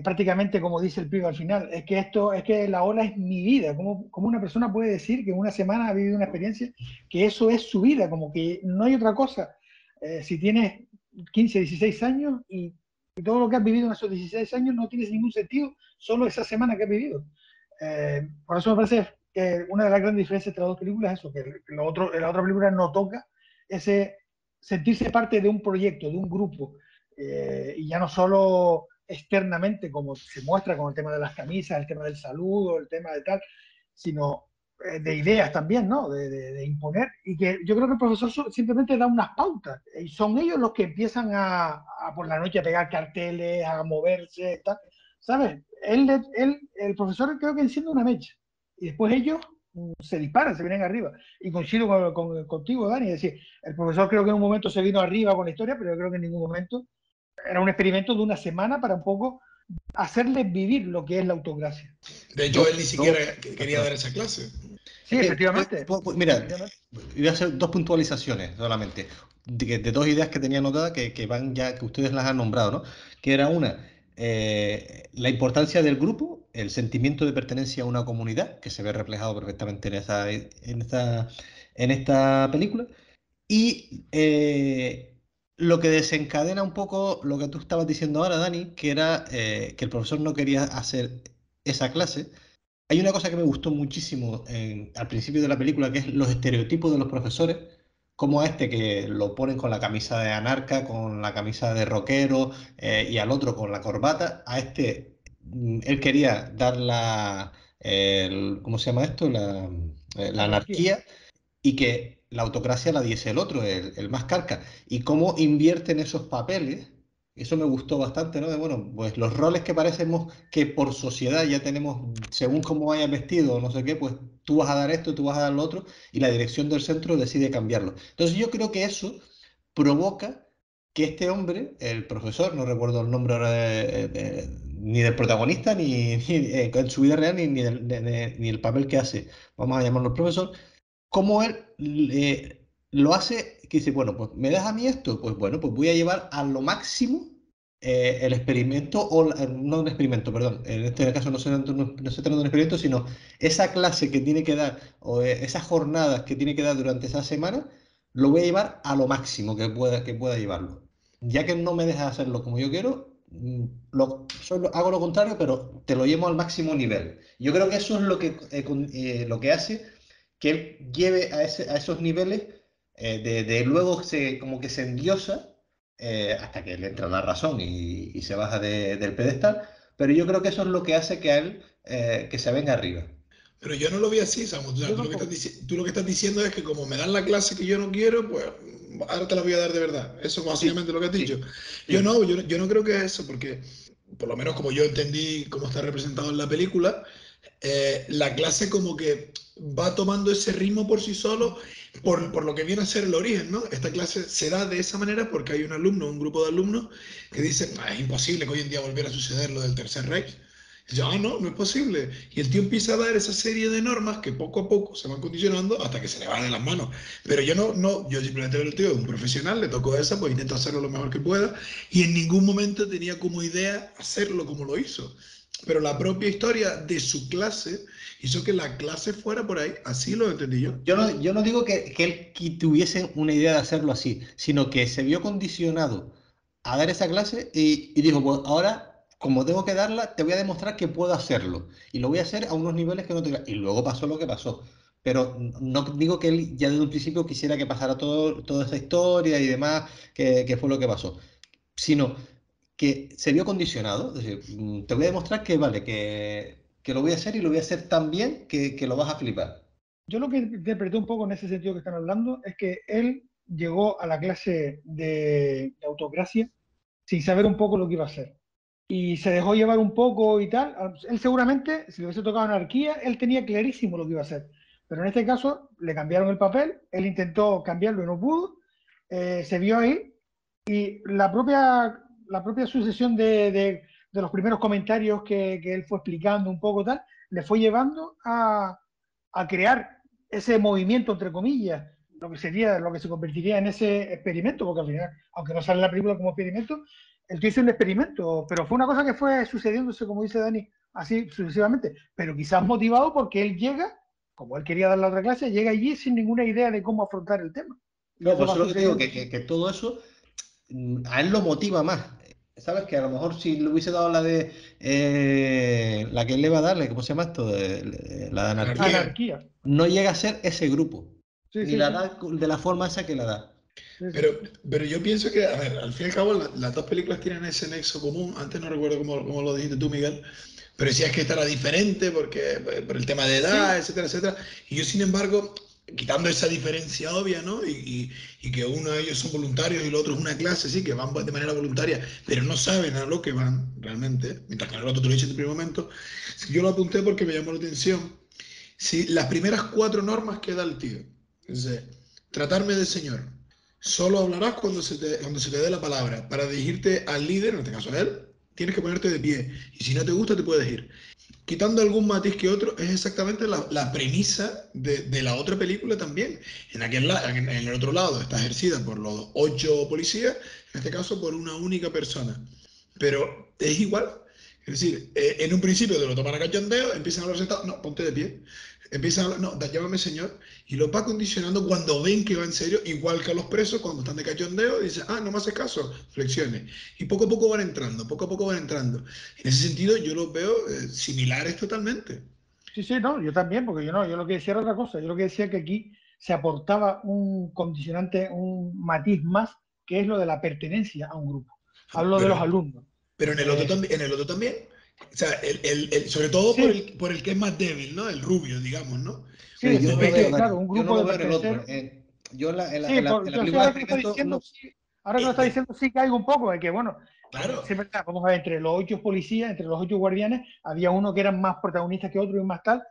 prácticamente como dice el pibe al final, es que la ola es mi vida. ¿Cómo una persona puede decir que en una semana ha vivido una experiencia, que eso es su vida, como que no hay otra cosa? Si tienes 15, 16 años y todo lo que has vivido en esos 16 años no tiene ningún sentido, solo esa semana que has vivido. Por eso me parece que una de las grandes diferencias entre las dos películas es eso, que la otra película no toca ese sentirse parte de un proyecto, de un grupo, y ya no solo externamente, como se muestra con el tema de las camisas, el tema del saludo, el tema de tal, sino de ideas también, ¿no? De imponer, y que yo creo que el profesor simplemente da unas pautas, y son ellos los que empiezan a por la noche a pegar carteles, a moverse, tal, ¿sabes? El profesor creo que enciende una mecha, y después ellos se disparan, se vienen arriba, y coincido contigo, Dani, es decir, el profesor creo que en un momento se vino arriba con la historia, pero yo creo que en ningún momento era un experimento de una semana para un poco hacerles vivir lo que es la autocracia. De hecho, él ni siquiera quería dar esa clase. Sí, efectivamente. Mira, voy a hacer 2 puntualizaciones solamente, de 2 ideas que tenía anotadas que van ya, que ustedes las han nombrado, ¿no? Que era una, la importancia del grupo, el sentimiento de pertenencia a una comunidad, que se ve reflejado perfectamente en esta película, y lo que desencadena un poco lo que tú estabas diciendo ahora, Dani, que era que el profesor no quería hacer esa clase. Hay una cosa que me gustó muchísimo al principio de la película, que es los estereotipos de los profesores, como a este que lo ponen con la camisa de anarca, con la camisa de rockero, y al otro con la corbata. A este, él quería dar ¿cómo se llama esto? La anarquía, y que la autocracia la diese el otro, el más carca. Y cómo invierten esos papeles. Eso me gustó bastante, ¿no? De, bueno, pues los roles que parecemos que por sociedad ya tenemos, según cómo vayas vestido o no sé qué, pues tú vas a dar esto, tú vas a dar lo otro, y la dirección del centro decide cambiarlo. Entonces yo creo que eso provoca que este hombre, el profesor, no recuerdo el nombre ahora ni del protagonista, ni en su vida real, ni el papel que hace, vamos a llamarlo el profesor, como él lo hace, que dice, bueno, pues me das a mí esto, pues bueno, pues voy a llevar a lo máximo el experimento, no un experimento, perdón, en este caso no se trata de un experimento, sino esa clase que tiene que dar, o esas jornadas que tiene que dar durante esa semana, lo voy a llevar a lo máximo que pueda llevarlo. Ya que no me dejas hacerlo como yo quiero, hago lo contrario, pero te lo llevo al máximo nivel. Yo creo que eso es lo que hace que él lleve a esos niveles, de luego como que se endiosa, hasta que le entra la razón y se baja del pedestal, pero yo creo que eso es lo que hace que a él que se venga arriba. Pero yo no lo vi así, Samu. Tú lo que estás diciendo es que como me dan la clase que yo no quiero, pues ahora te la voy a dar de verdad. Eso es básicamente lo que has dicho. Sí. Yo no creo que es eso, porque por lo menos como yo entendí cómo está representado en la película, la clase como que va tomando ese ritmo por sí solo, por lo que viene a ser el origen, ¿no? Esta clase se da de esa manera porque hay un grupo de alumnos que dicen, es imposible que hoy en día volviera a suceder lo del Tercer Reich. Y yo, no es posible. Y el tío empieza a dar esa serie de normas que poco a poco se van condicionando hasta que se le va de las manos. Pero yo simplemente veo el tío, un profesional, le tocó esa, pues intento hacerlo lo mejor que pueda, y en ningún momento tenía como idea hacerlo como lo hizo. Pero la propia historia de su clase hizo que la clase fuera por ahí. Así lo entendí yo. Yo no digo que él tuviese una idea de hacerlo así, sino que se vio condicionado a dar esa clase y dijo, pues ahora, como tengo que darla, te voy a demostrar que puedo hacerlo. Y lo voy a hacer a unos niveles que no te... Y luego pasó lo que pasó. Pero no digo que él ya desde un principio quisiera que pasara toda esa historia y demás, que fue lo que pasó, sino que se vio condicionado. Es decir, te voy a demostrar que vale, que lo voy a hacer y lo voy a hacer tan bien que lo vas a flipar. Yo lo que interpreté un poco en ese sentido que están hablando es que él llegó a la clase de autocracia sin saber un poco lo que iba a hacer. Y se dejó llevar un poco y tal. Él seguramente, si le hubiese tocado anarquía, él tenía clarísimo lo que iba a hacer. Pero en este caso le cambiaron el papel, él intentó cambiarlo y no pudo, se vio ahí, y la propia sucesión de los primeros comentarios que él fue explicando un poco tal, le fue llevando a crear ese movimiento, entre comillas, lo que se convertiría en ese experimento, porque al final, aunque no sale la película como experimento, el tío hizo un experimento, pero fue una cosa que fue sucediéndose, como dice Dani, así sucesivamente, pero quizás motivado porque él llega, como él quería dar la otra clase, llega allí sin ninguna idea de cómo afrontar el tema. No, por eso lo que digo, que todo eso a él lo motiva más. ¿Sabes? Que a lo mejor si le hubiese dado la de la que él le va a darle, ¿cómo se llama esto? La de anarquía. No llega a ser ese grupo. Sí, ni la da de la forma esa que la da. Pero yo pienso que, a ver, al fin y al cabo, las dos películas tienen ese nexo común. Antes no recuerdo cómo lo dijiste tú, Miguel, pero decías que esta era diferente porque por el tema de edad, etcétera, etcétera. Y yo, sin embargo, quitando esa diferencia obvia, ¿no? Y que uno de ellos son voluntarios y el otro es una clase, sí, que van de manera voluntaria, pero no saben a lo que van realmente, mientras que el otro te lo dice en el primer momento. Yo lo apunté porque me llamó la atención. Sí, las primeras 4 normas que da el tío. Entonces, tratarme de señor. Solo hablarás cuando se te dé la palabra. Para dirigirte al líder, en este caso a él, tienes que ponerte de pie. Y si no te gusta, te puedes ir. Quitando algún matiz que otro, es exactamente la premisa de la otra película también. En el otro lado está ejercida por los 8 policías, en este caso por una única persona. Pero es igual. Es decir, en un principio te lo toman a cachondeo, empiezan a hablar sentado, no, ponte de pie. Empiezan a hablar, no, llámame señor, y lo va condicionando cuando ven que va en serio, igual que a los presos, cuando están de cachondeo, dicen, ah, no me hace caso, flexiones. Y poco a poco van entrando, poco a poco van entrando. En ese sentido, yo los veo similares totalmente. Sí, sí, no, yo también, porque yo lo que decía era otra cosa. Yo lo que decía que aquí se aportaba un condicionante, un matiz más, que es lo de la pertenencia a un grupo. Hablo de los alumnos. Pero en el otro también. O sea, sobre todo sí, por el que es más débil, ¿no? El rubio, digamos, ¿no? Sí, yo claro, un grupo no lo de veo en el otro. Yo en la película ahora que lo está diciendo, sí caigo un poco, de que bueno, claro. Sí, verdad, vamos a ver, entre los 8 policías, entre los 8 guardianes, había uno que eran más protagonistas que otro y más tal,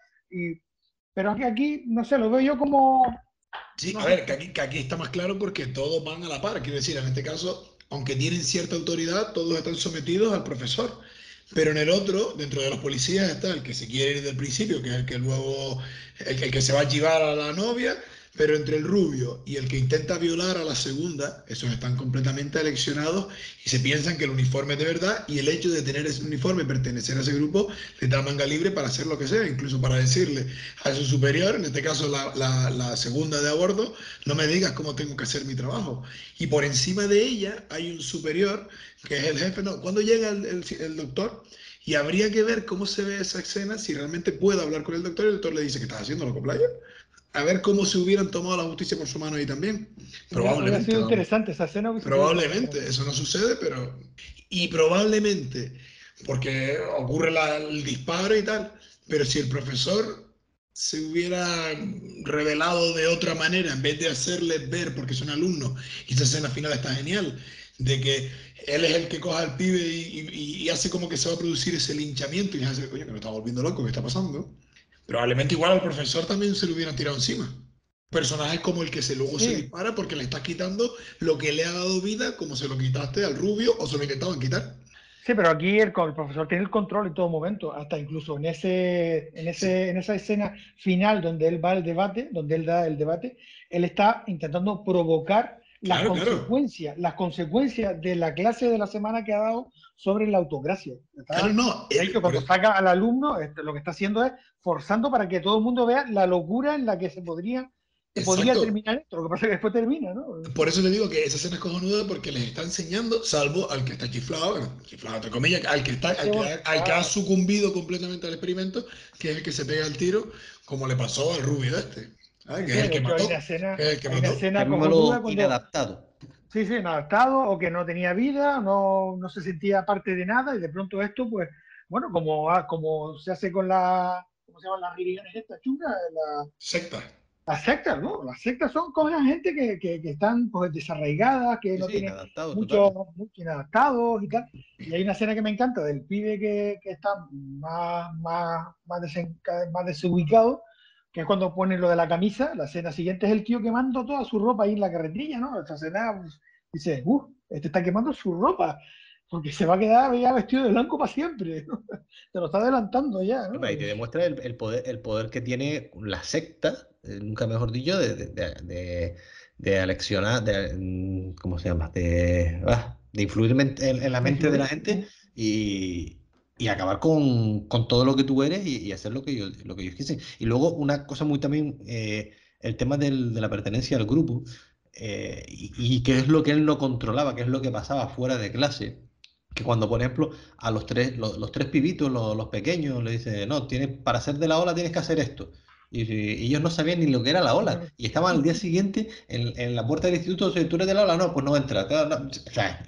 pero aquí, no sé, lo veo yo como... Sí, no, a ver, que aquí está más claro porque todos van a la par, quiero decir, en este caso, aunque tienen cierta autoridad, todos están sometidos al profesor. Pero en el otro, dentro de los policías, está el que se quiere ir del principio, que es el que luego, el que se va a llevar a la novia, pero entre el rubio y el que intenta violar a la segunda, esos están completamente aleccionados y se piensan que el uniforme es de verdad y el hecho de tener ese uniforme, pertenecer a ese grupo, les da manga libre para hacer lo que sea, incluso para decirle a su superior, en este caso la segunda de a bordo, no me digas cómo tengo que hacer mi trabajo. Y por encima de ella hay un superior que es el jefe. No, cuando llega el doctor, y habría que ver cómo se ve esa escena, si realmente puede hablar con el doctor y el doctor le dice, ¿qué estás haciendo, loco playa? A ver cómo se hubieran tomado la justicia por su mano ahí también. Probablemente. Ha sido interesante esa escena. Probablemente, eso no sucede, pero... Y probablemente, porque ocurre el disparo y tal, pero si el profesor se hubiera revelado de otra manera, en vez de hacerles ver, porque son alumnos, y esa escena final está genial, de que él es el que coja al pibe y hace como que se va a producir ese linchamiento y hace, coño, que me está volviendo loco, ¿qué está pasando? Probablemente igual al profesor también se lo hubiera tirado encima. Personajes como el que luego se dispara porque le estás quitando lo que le ha dado vida, como se lo quitaste al rubio o se lo intentaban quitar. Sí, pero aquí el profesor tiene el control en todo momento, hasta incluso en esa escena final donde él va al debate, donde él da el debate, él está intentando provocar las consecuencias de la clase de la semana que ha dado sobre la autocracia. De hecho, cuando saca al alumno, lo que está haciendo es forzando para que todo el mundo vea la locura en la que se podría terminar esto. Lo que pasa es que después termina, ¿no? Por eso te digo que esa escena es cojonuda porque les está enseñando, salvo al que está chiflado, chiflado entre comillas, al que ha sucumbido completamente al experimento, que es el que se pega el tiro, como le pasó al rubio este. Que es el que mató. Una escena cojonuda inadaptado. Sí, inadaptado, o que no tenía vida, no se sentía parte de nada, y de pronto esto, pues, bueno, como se hace con ¿cómo se llaman las religiones estas chungas? Secta. Las sectas, ¿no? Las sectas son cosas gente que están pues desarraigadas, que no tienen mucho inadaptados y tal. Y hay una escena que me encanta del pibe que está más desubicado, que es cuando pone lo de la camisa. La escena siguiente es el tío quemando toda su ropa ahí en la carretilla, ¿no? Esta escena, pues, dice, este está quemando su ropa, porque se va a quedar ya vestido de blanco para siempre, ¿no? Te lo está adelantando ya, ¿no? Y te demuestra el poder que tiene la secta, nunca mejor dicho, de aleccionar, ¿cómo se llama? De influir en la mente de la gente y acabar con todo lo que tú eres y hacer lo que ellos quisen. Y luego una cosa muy también, el tema de la pertenencia al grupo, y qué es lo que él no controlaba, qué es lo que pasaba fuera de clase. Que cuando, por ejemplo, a los tres pibitos, los pequeños, le dice, no, para ser de la ola tienes que hacer esto. Y ellos no sabían ni lo que era la ola. Y estaban al día siguiente en la puerta del instituto, ¿tú eres de la ola? No, pues no entra. Claro, no, o sea,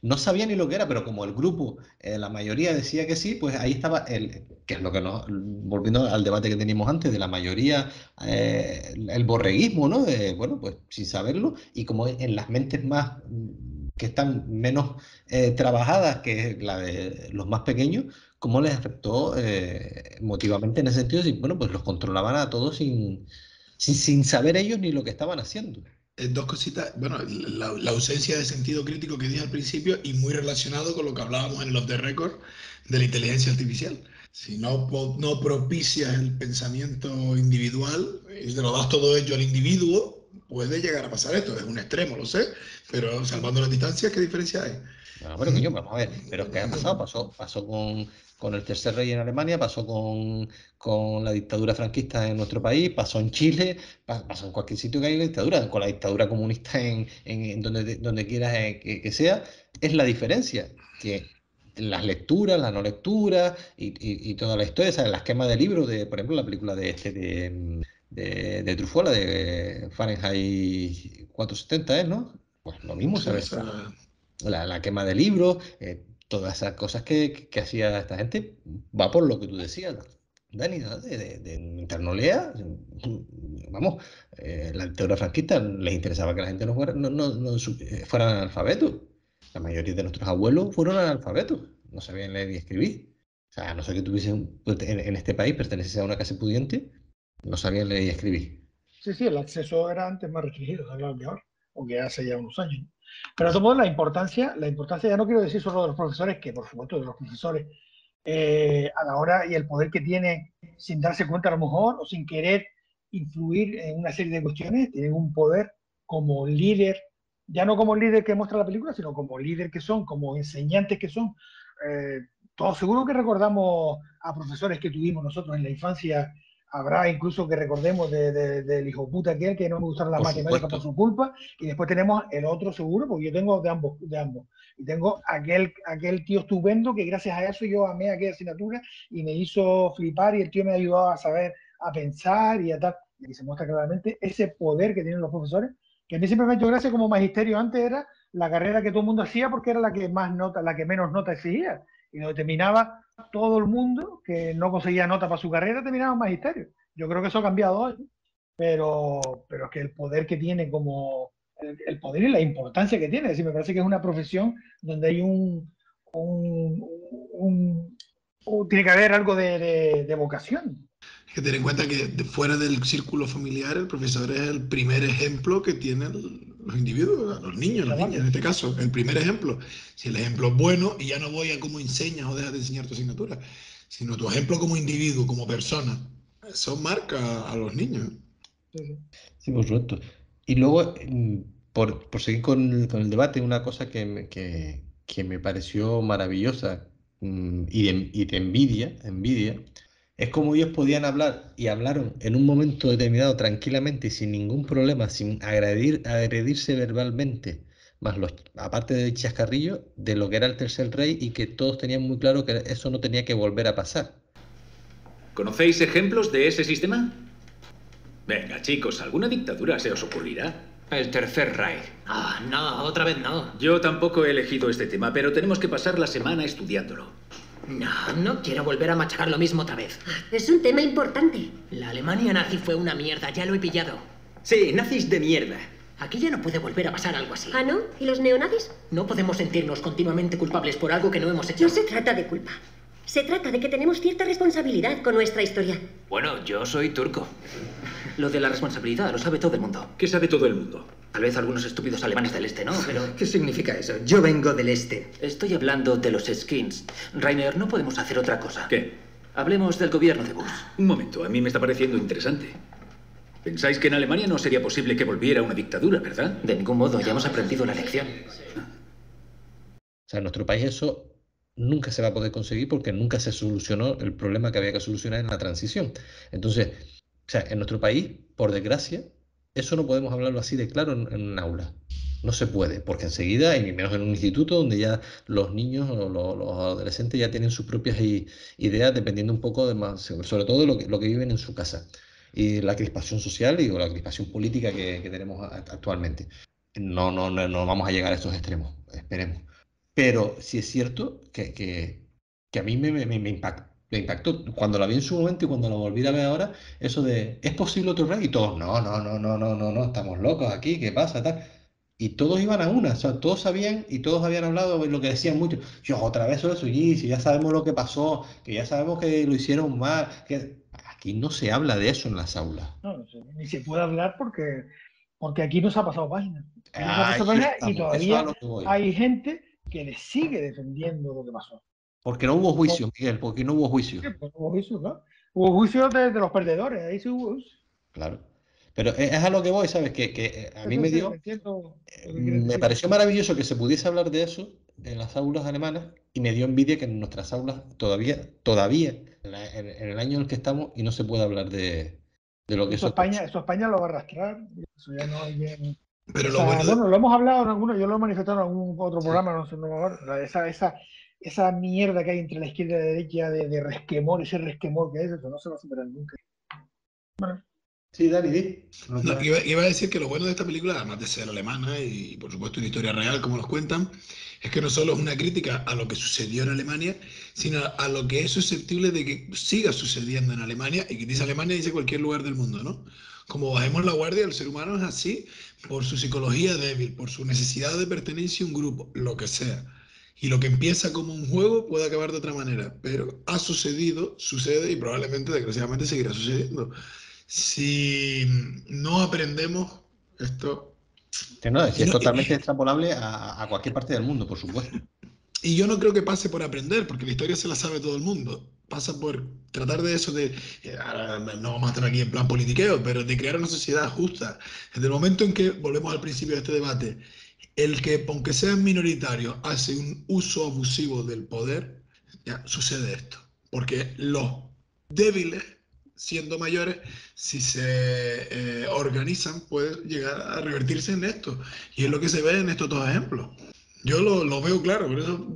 no sabían ni lo que era, pero como el grupo, la mayoría decía que sí, pues ahí estaba que es lo que nos, volviendo al debate que teníamos antes, de la mayoría, el borreguismo, ¿no? Bueno, pues sin saberlo, y como en las mentes más que están menos trabajadas, que es la de los más pequeños, cómo les afectó emotivamente en ese sentido. Y bueno, pues los controlaban a todos sin saber ellos ni lo que estaban haciendo. Dos cositas, bueno, la ausencia de sentido crítico que dije al principio y muy relacionado con lo que hablábamos en el off the record de la inteligencia artificial. Si no propicias el pensamiento individual y te lo das todo ello al individuo, puede llegar a pasar esto. Es un extremo, lo sé, pero salvando las distancias, ¿qué diferencia hay? Bueno, coño, vamos a ver, pero es que ha pasado, pasó con el tercer rey en Alemania, pasó con la dictadura franquista en nuestro país, pasó en Chile, pasó en cualquier sitio que haya dictadura, con la dictadura comunista en donde quieras que sea. Es la diferencia, que las lecturas, las no lecturas y toda la historia, ¿sabes? Las quemas de libros, por ejemplo, la película de Truffaut, la de Fahrenheit 470, ¿no? Pues lo mismo, ¿sabes? La quema de libros, todas esas cosas que hacía esta gente, va por lo que tú decías, Dani, ¿no? Mientras no lea, vamos, la dictadura franquista les interesaba que la gente no fueran analfabetos. La mayoría de nuestros abuelos fueron analfabetos, no sabían leer ni escribir. O sea, a no ser que tuviesen, en este país, perteneciese a una clase pudiente, no sabían leer y escribir. Sí, sí, el acceso era antes más restringido, claro que ahora, o que hace ya unos años. Pero de todos modos, la importancia ya no quiero decir solo de los profesores, que por supuesto de los profesores, a la hora y el poder que tienen sin darse cuenta a lo mejor o sin querer influir en una serie de cuestiones, tienen un poder como líder, ya no como líder que muestra la película, sino como líder que son, como enseñantes que son. Todos seguro que recordamos a profesores que tuvimos nosotros en la infancia. Habrá incluso que recordemos del hijo puta aquel que no me gustaron las matemáticas por su culpa, y después tenemos el otro seguro, porque yo tengo de ambos. Y tengo aquel tío estupendo que gracias a eso yo amé aquella asignatura y me hizo flipar, y el tío me ayudó a saber, a pensar y a tal. Y aquí se muestra claramente ese poder que tienen los profesores, que a mí siempre me ha hecho gracia. Como magisterio antes era la carrera que todo el mundo hacía porque era la que menos nota exigía, y donde terminaba todo el mundo que no conseguía nota para su carrera, terminaba en magisterio. Yo creo que eso ha cambiado hoy, pero es que el poder que tiene, como el poder y la importancia que tiene, es decir, me parece que es una profesión donde hay tiene que haber algo de vocación. Hay que tener en cuenta que fuera del círculo familiar, el profesor es el primer ejemplo que tienen los individuos, los niños, las niñas en este caso, el primer ejemplo. Si el ejemplo es bueno, y ya no voy a cómo enseñas o dejas de enseñar tu asignatura, sino tu ejemplo como individuo, como persona, eso marca a los niños. Sí, por supuesto. Y luego, por seguir con el debate, una cosa que me pareció maravillosa, y de envidia, es como ellos podían hablar, y hablaron en un momento determinado tranquilamente y sin ningún problema, sin agredirse verbalmente, aparte de chascarrillo, de lo que era el tercer rey, y que todos tenían muy claro que eso no tenía que volver a pasar. ¿Conocéis ejemplos de ese sistema? Venga, chicos, ¿alguna dictadura se os ocurrirá? El tercer Reich. Ah, no, otra vez no. Yo tampoco he elegido este tema, pero tenemos que pasar la semana estudiándolo. No quiero volver a machacar lo mismo otra vez. Es un tema importante. La Alemania nazi fue una mierda, ya lo he pillado. Sí, nazis de mierda. Aquí ya no puede volver a pasar algo así. ¿Ah, no? ¿Y los neonazis? No podemos sentirnos continuamente culpables por algo que no hemos hecho. No se trata de culpa. Se trata de que tenemos cierta responsabilidad con nuestra historia. Bueno, yo soy turco. Lo de la responsabilidad lo sabe todo el mundo. ¿Qué sabe todo el mundo? Tal vez algunos estúpidos alemanes del este, ¿no? Pero... ¿Qué significa eso? Yo vengo del este. Estoy hablando de los skins. Rainer, no podemos hacer otra cosa. ¿Qué? Hablemos del gobierno de Bush. Un momento, a mí me está pareciendo interesante. ¿Pensáis que en Alemania no sería posible que volviera una dictadura, verdad? De ningún modo, ya hemos aprendido la lección. O sea, en nuestro país eso nunca se va a poder conseguir, porque nunca se solucionó el problema que había que solucionar en la transición. Entonces, o sea, en nuestro país, por desgracia, eso no podemos hablarlo así de claro en un aula. No se puede, porque enseguida, y menos en un instituto donde ya los niños o los adolescentes ya tienen sus propias ideas, dependiendo un poco de más, sobre todo de lo que viven en su casa. y la crispación social y la crispación política que tenemos actualmente. No vamos a llegar a estos extremos, esperemos. Pero sí es cierto que a mí me impactó cuando la vi en su momento y cuando la volví a ver ahora, eso de, ¿es posible otro rey? Y todos, no, estamos locos aquí, ¿qué pasa? Tal. Y todos iban a una, o sea, todos sabían y todos habían hablado de lo que decían muchos. Yo, otra vez eso, y si ya sabemos lo que pasó, que ya sabemos que lo hicieron mal, que aquí no se habla de eso en las aulas. No, ni se puede hablar porque aquí no se ha pasado página. Aquí no se ha pasado Ahí página y estamos, eso es a todavía lo que voy. hay gente que le sigue defendiendo lo que pasó. Porque no hubo juicio, Miguel, porque no hubo juicio. Sí, pues hubo juicio, ¿no? Hubo juicio de los perdedores, ahí sí hubo juicio. Claro. Pero es a lo que voy, ¿sabes? Que a mí me dio... Entiendo lo que quieres Me decir. pareció maravilloso que se pudiese hablar de eso en las aulas alemanas y me dio envidia que en nuestras aulas todavía en el año en el que estamos y no se puede hablar de lo que Eso eso... España lo va a arrastrar, eso ya no hay bien... Pero lo bueno de... Bueno, lo hemos hablado en alguno, yo lo he manifestado en algún otro programa, no sé, esa mierda que hay entre la izquierda y la derecha de resquemor, ese resquemor que es, eso no se va a superar nunca. Bueno. Sí, Dani, No, iba a decir que lo bueno de esta película, además de ser alemana y por supuesto una historia real como nos cuentan, es que no solo es una crítica a lo que sucedió en Alemania, sino a lo que es susceptible de que siga sucediendo en Alemania, y que dice Alemania dice cualquier lugar del mundo, ¿no? Como bajemos la guardia, el ser humano es así por su psicología débil, por su necesidad de pertenencia a un grupo, lo que sea. Y lo que empieza como un juego puede acabar de otra manera, pero ha sucedido, sucede y probablemente, desgraciadamente, seguirá sucediendo. Si no aprendemos esto... Que no, es totalmente extrapolable a cualquier parte del mundo, por supuesto. Y yo no creo que pase por aprender, porque la historia se la sabe todo el mundo. Pasa por tratar de eso de... no vamos a estar aquí en plan politiqueo, pero de crear una sociedad justa. Desde el momento en que, volvemos al principio de este debate, el que, aunque sean minoritarios, hace un uso abusivo del poder, ya sucede esto. Porque los débiles, siendo mayores, si se organizan, puede llegar a revertirse en esto. Y es lo que se ve en estos dos ejemplos. Yo lo veo claro, por eso,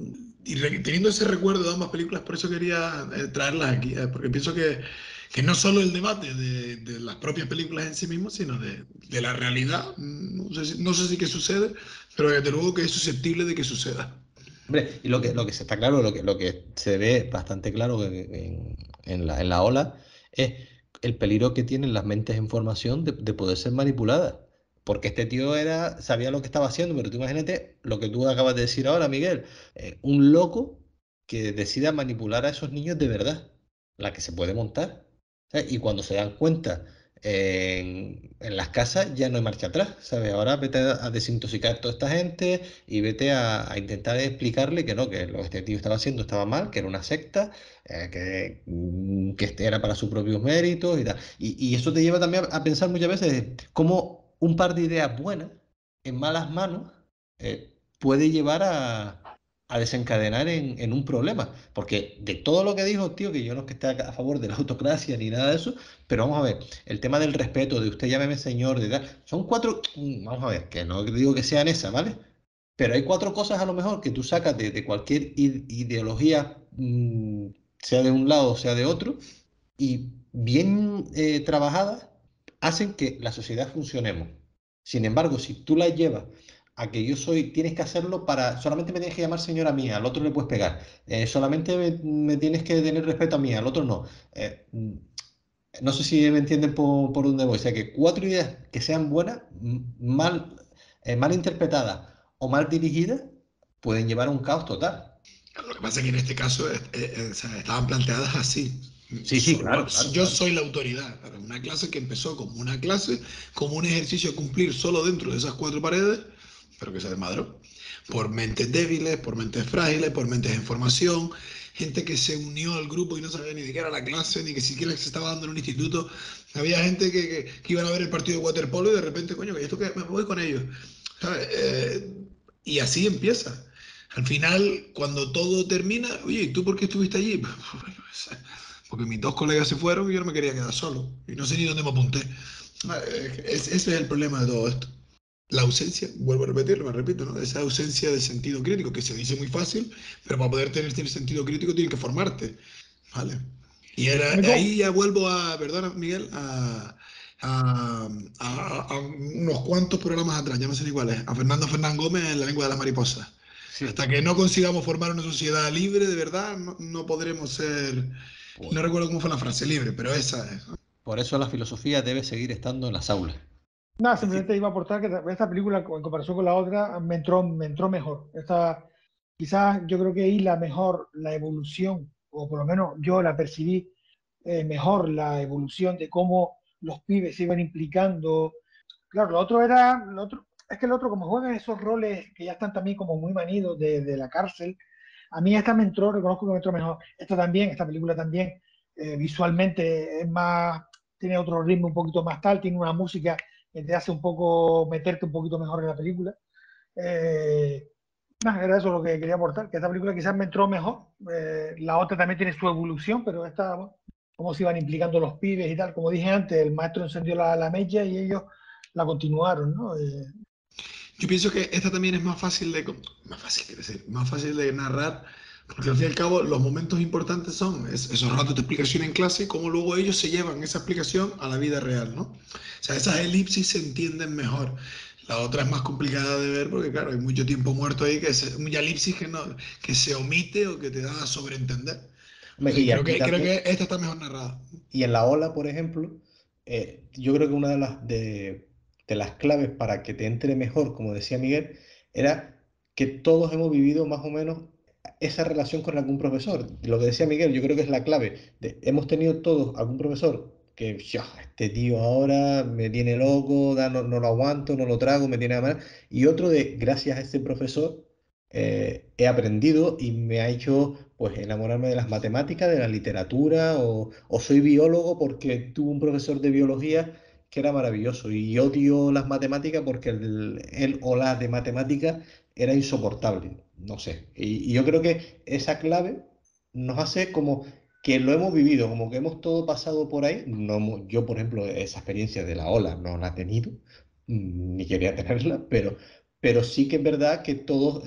y teniendo ese recuerdo de ambas películas, por eso quería traerlas aquí, porque pienso que no solo el debate de las propias películas en sí mismos, sino de la realidad. No sé si qué sucede, pero desde luego que es susceptible de que suceda. Hombre, y lo que se está claro, lo que se ve bastante claro en la ola es el peligro que tienen las mentes en formación de poder ser manipuladas. Porque este tío sabía lo que estaba haciendo, pero tú imagínate lo que tú acabas de decir ahora, Miguel. Un loco que decida manipular a esos niños de verdad, la que se puede montar. ¿Sabes? Y cuando se dan cuenta en las casas ya no hay marcha atrás, ¿sabes? Ahora vete a desintoxicar a toda esta gente y vete a intentar explicarle que no, que lo que este tío estaba haciendo estaba mal, que era una secta, que era para sus propios méritos y tal. Y eso te lleva también a pensar muchas veces cómo un par de ideas buenas en malas manos puede llevar a desencadenar en un problema. Porque de todo lo que dijo, tío, que yo no es que esté a favor de la autocracia ni nada de eso, pero vamos a ver, el tema del respeto, de usted llámeme señor, de tal, son cuatro, vamos a ver, que no digo que sean esas, ¿vale? Pero hay cuatro cosas a lo mejor que tú sacas de cualquier ideología, sea de un lado o sea de otro, y bien trabajadas, hacen que la sociedad funcionemos. Sin embargo, si tú la llevas a que tienes que hacerlo solamente me tienes que llamar señora mía, al otro le puedes pegar, solamente me tienes que tener respeto a mí, al otro no. No sé si me entienden por dónde voy. O sea, que cuatro ideas que sean buenas, mal interpretadas o mal dirigidas, pueden llevar a un caos total. Lo que pasa es que en este caso estaban planteadas así. Sí, claro. Yo soy la autoridad. Una clase que empezó como una clase, como un ejercicio a cumplir solo dentro de esas cuatro paredes, pero que se desmadró. Por mentes débiles, por mentes frágiles, por mentes en formación, gente que se unió al grupo y no sabía ni de qué era la clase, ni que siquiera se estaba dando en un instituto. Había gente que iban a ver el partido de waterpolo y de repente, coño, ¿esto qué? Me voy con ellos. Y así empieza. Al final, cuando todo termina, oye, ¿y tú por qué estuviste allí? Porque mis dos colegas se fueron y yo no me quería quedar solo. Y no sé ni dónde me apunté. Ese es el problema de todo esto. La ausencia, vuelvo a repetirlo, me repito, ¿no? Esa ausencia de sentido crítico, que se dice muy fácil, pero para poder tener sentido crítico tienes que formarte, ¿vale? Y ahí ya vuelvo a, perdona Miguel, a unos cuantos programas atrás, ya no sé ni cuáles, a Fernando Fernán Gómez en La lengua de las mariposas. Sí. Hasta que no consigamos formar una sociedad libre, de verdad, no podremos ser, no recuerdo cómo fue la frase, libre, pero esa es. Por eso la filosofía debe seguir estando en las aulas. Nada, simplemente iba a aportar que esta película, en comparación con la otra, me entró mejor. Quizás yo creo que ahí la evolución, o por lo menos yo la percibí mejor, la evolución de cómo los pibes se iban implicando. Claro, es que el otro, como juegan esos roles que ya están también como muy manidos de la cárcel, a mí esta reconozco que me entró mejor. Esta película también, visualmente es más, tiene otro ritmo un poquito más tal, tiene una música que te hace un poco meterte un poquito mejor en la película. Era eso lo que quería aportar, que esta película quizás me entró mejor. La otra también tiene su evolución, pero esta, bueno, cómo se iban implicando los pibes y tal. Como dije antes, el maestro encendió la mecha y ellos la continuaron, ¿no? Yo pienso que esta también es más fácil de narrar, porque al fin y al cabo los momentos importantes son esos ratos de explicación en clase y cómo luego ellos se llevan esa explicación a la vida real, ¿no? O sea, esas elipsis se entienden mejor. La otra es más complicada de ver porque, claro, hay mucho tiempo muerto ahí, que es una elipsis que se omite o que te da a sobreentender. Creo que esta está mejor narrada. Y en La Ola, por ejemplo, yo creo que una de las claves para que te entre mejor, como decía Miguel, era que todos hemos vivido más o menos esa relación con algún profesor. Lo que decía Miguel, yo creo que es la clave. Hemos tenido todos algún profesor que, este tío ahora me tiene loco, no lo aguanto, no lo trago, me tiene mal. Y otro de, gracias a este profesor, he aprendido y me ha hecho pues enamorarme de las matemáticas, de la literatura, o soy biólogo porque tuve un profesor de biología que era maravilloso y odio las matemáticas porque él o la de matemáticas era insoportable, no sé. Y yo creo que esa clave nos hace como que lo hemos vivido, como que hemos todo pasado por ahí. No, yo, por ejemplo, esa experiencia de la ola no la he tenido, ni quería tenerla, pero sí que es verdad que todos,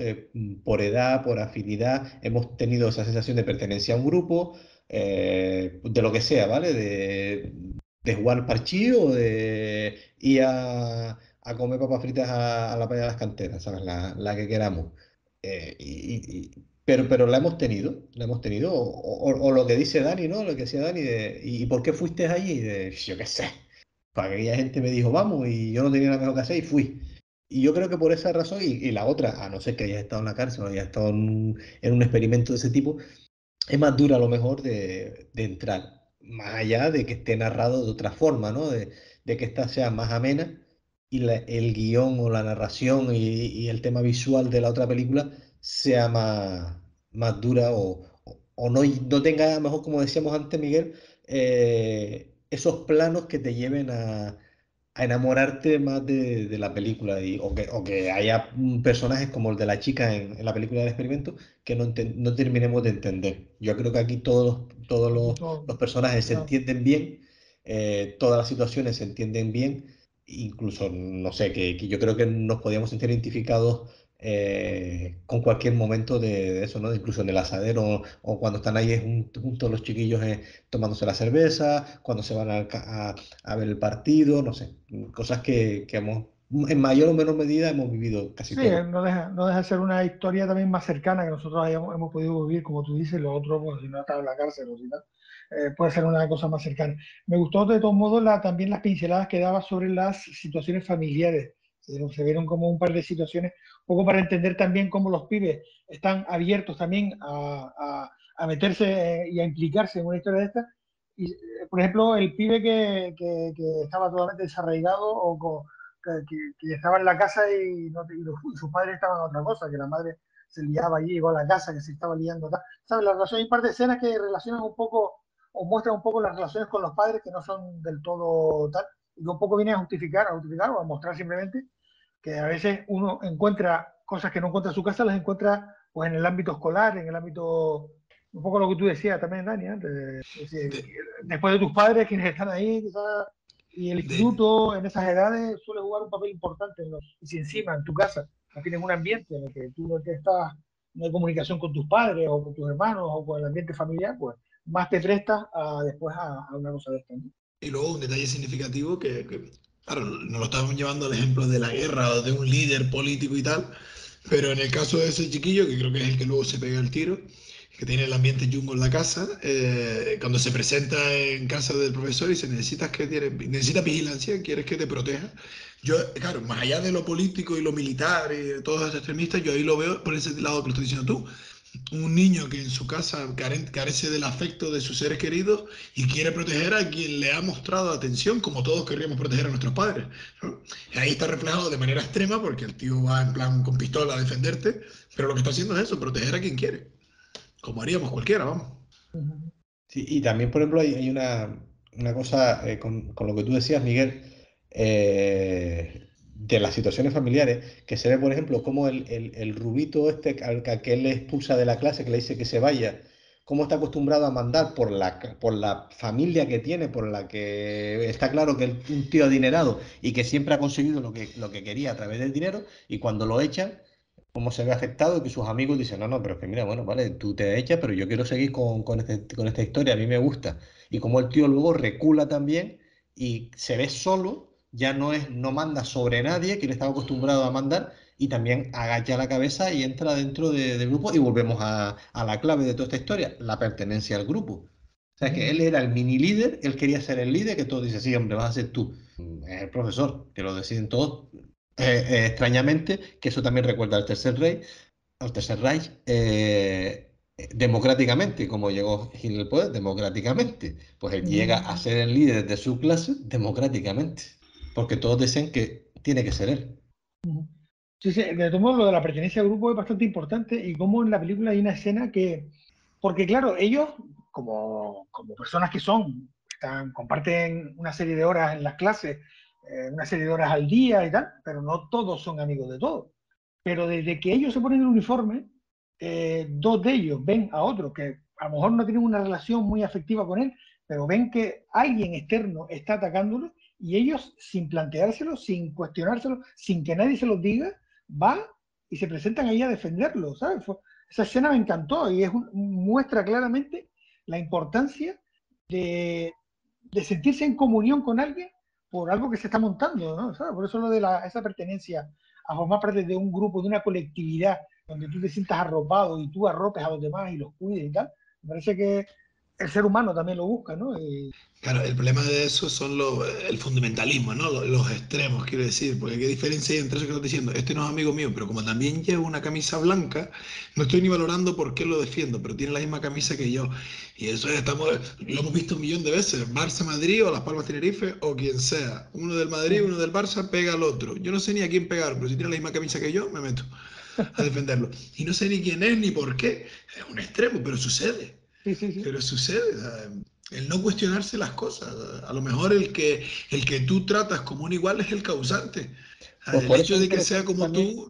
por edad, por afinidad, hemos tenido esa sensación de pertenencia a un grupo, de lo que sea, ¿vale? De jugar al parchís o de ir a comer papas fritas a la playa de las canteras, ¿sabes? La que queramos. Pero la hemos tenido, o lo que dice Dani, ¿no? Lo que decía Dani, ¿y por qué fuiste allí? Yo qué sé. Para que aquella gente me dijo, vamos, y yo no tenía nada mejor que hacer y fui. Y yo creo que por esa razón, y la otra, a no ser que hayas estado en la cárcel o hayas estado en un experimento de ese tipo, es más dura a lo mejor de entrar, más allá de que esté narrado de otra forma, ¿no? De que esta sea más amena y el guión o la narración y el tema visual de la otra película sea más dura o no tenga, a lo mejor como decíamos antes, Miguel, esos planos que te lleven a enamorarte más de la película o que haya personajes como el de la chica en la película del experimento que no terminemos de entender. Yo creo que aquí todos los personajes se entienden bien, todas las situaciones se entienden bien, incluso, no sé, que yo creo que nos podíamos sentir identificados con cualquier momento de eso, ¿no? Incluso en el asadero o cuando están ahí juntos los chiquillos tomándose la cerveza, cuando se van a ver el partido, no sé, cosas que en mayor o menor medida hemos vivido casi Sí, todos. no deja de ser una historia también más cercana que nosotros hemos podido vivir, como tú dices, lo otro, pues, si no estaba en la cárcel o si no, puede ser una cosa más cercana. Me gustó de todos modos también las pinceladas que daba sobre las situaciones familiares. Se vieron como un par de situaciones, un poco para entender también cómo los pibes están abiertos también a meterse y a implicarse en una historia de esta. Y, por ejemplo, el pibe que estaba totalmente desarraigado que estaba en la casa y sus padres estaban en otra cosa, que la madre se liaba allí, llegó a la casa, que se estaba liando. ¿Sabes? La relación, hay un par de escenas que relacionan un poco o muestran un poco las relaciones con los padres que no son del todo tal, y que un poco vienen a justificar o a mostrar simplemente que a veces uno encuentra cosas que no encuentra en su casa, las encuentra pues en el ámbito escolar, en el ámbito, un poco lo que tú decías también, Dani, antes, después de tus padres, quienes están ahí, quizás, y el instituto en esas edades suele jugar un papel importante. Y si encima en tu casa no tienes un ambiente en el que tú no hay comunicación con tus padres o con tus hermanos o con el ambiente familiar, pues más te prestas después a una cosa de esta, ¿no? Y luego un detalle significativo claro, nos lo estamos llevando al ejemplo de la guerra o de un líder político y tal, pero en el caso de ese chiquillo, que creo que es el que luego se pega el tiro, que tiene el ambiente chungo en la casa, cuando se presenta en casa del profesor y dice, necesitas vigilancia, quieres que te proteja. Yo, claro, más allá de lo político y lo militar y de todos los extremistas, yo ahí lo veo por ese lado que lo estás diciendo tú. Un niño que en su casa carece del afecto de sus seres queridos y quiere proteger a quien le ha mostrado atención, como todos querríamos proteger a nuestros padres, ¿no? Y ahí está reflejado de manera extrema porque el tío va en plan con pistola a defenderte, pero lo que está haciendo es eso, proteger a quien quiere, como haríamos cualquiera, vamos. Sí, y también, por ejemplo, hay una cosa con lo que tú decías, Miguel, de las situaciones familiares, que se ve, por ejemplo, cómo el rubito este al que él le expulsa de la clase, que le dice que se vaya, cómo está acostumbrado a mandar por la familia que tiene, por la que está claro que es un tío adinerado y que siempre ha conseguido lo que quería a través del dinero, y cuando lo echan, cómo se ve afectado y que sus amigos dicen, no, no, pero es que mira, bueno, vale, tú te echas, pero yo quiero seguir con esta historia, a mí me gusta. Y como el tío luego recula también y se ve solo, ya no manda sobre nadie, que le estaba acostumbrado a mandar, y también agacha la cabeza y entra dentro del grupo, y volvemos a la clave de toda esta historia, la pertenencia al grupo. O sea, que él era el mini líder, él quería ser el líder, que todos dicen, sí, hombre, vas a ser tú. Es el profesor, que lo deciden todos. Extrañamente, que eso también recuerda al Tercer Reich, democráticamente, como llegó Hitler al poder, democráticamente. Pues él llega a ser el líder de su clase democráticamente, porque todos dicen que tiene que ser él. Sí, sí, de todos modos, lo de la pertenencia al grupo es bastante importante, y como en la película hay una escena porque claro, ellos, como personas que comparten una serie de horas en las clases, una serie de horas al día y tal, pero no todos son amigos de todos. Pero desde que ellos se ponen el uniforme, dos de ellos ven a otro que a lo mejor no tienen una relación muy afectiva con él, pero ven que alguien externo está atacándolo, y ellos, sin planteárselo, sin cuestionárselo, sin que nadie se los diga, van y se presentan ahí a defenderlo, ¿sabes? Esa escena me encantó, y muestra claramente la importancia de sentirse en comunión con alguien por algo que se está montando, ¿no? ¿Sabes? Por eso lo de esa pertenencia a formar parte de un grupo, de una colectividad, donde tú te sientas arropado y tú arropes a los demás y los cuides y tal, me parece que el ser humano también lo busca, ¿no? Claro, el problema de eso son el fundamentalismo, ¿no? Los extremos, quiero decir, porque qué diferencia hay entre eso que estás diciendo, este no es amigo mío, pero como también llevo una camisa blanca, no estoy ni valorando por qué lo defiendo, pero tiene la misma camisa que yo. Y eso lo hemos visto un millón de veces, Barça-Madrid o Las Palmas-Tenerife o quien sea. Uno del Madrid, uno del Barça pega al otro. Yo no sé ni a quién pegar, pero si tiene la misma camisa que yo, me meto a defenderlo. Y no sé ni quién es ni por qué. Es un extremo, pero sucede. Sí, sí, sí. Pero sucede, ¿sabes? El no cuestionarse las cosas. A lo mejor el que tú tratas como un igual es el causante. Pues el hecho de que sea como tú...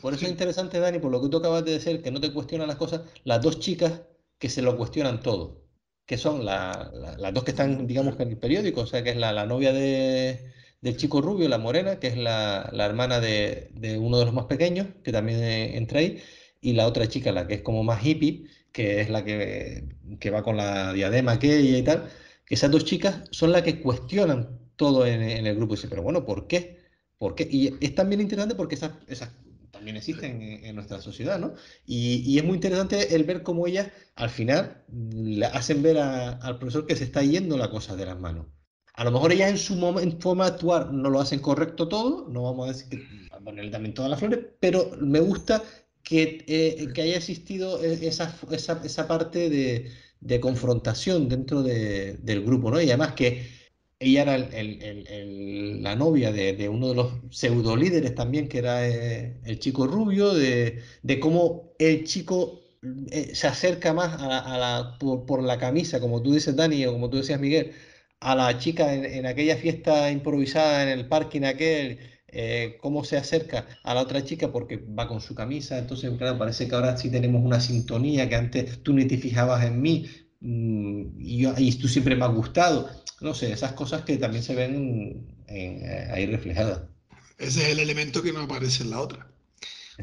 Por eso es interesante, Dani, por lo que tú acabas de decir, que no te cuestionan las cosas, las dos chicas que se lo cuestionan todo, que son las dos que están, digamos, en el periódico, o sea, que es la novia del chico rubio, la morena, que es la hermana de uno de los más pequeños, que también entra ahí, y la otra chica, la que es como más hippie, que es la que va con la diadema aquella y tal, que esas dos chicas son las que cuestionan todo en el grupo. Y dicen, pero bueno, ¿por qué? ¿Por qué? Y es también interesante porque esas también existen en nuestra sociedad, ¿no? Y es muy interesante el ver cómo ellas al final le hacen ver al profesor que se está yendo la cosa de las manos. A lo mejor ellas en su forma de actuar no lo hacen correcto todo, no vamos a decir que a ponerle también todas las flores, pero me gusta que haya existido esa parte de confrontación dentro del grupo, ¿no? Y además que ella era la novia de uno de los pseudo líderes también, que era el chico rubio, de cómo el chico se acerca más por la camisa, como tú dices, Dani, o como tú decías, Miguel, a la chica en aquella fiesta improvisada en el parking aquel, cómo se acerca a la otra chica porque va con su camisa. Entonces, claro, parece que ahora sí tenemos una sintonía, que antes tú ni te fijabas en mí, y tú siempre me has gustado. No sé, esas cosas que también se ven ahí reflejadas. Ese es el elemento que no aparece en la otra.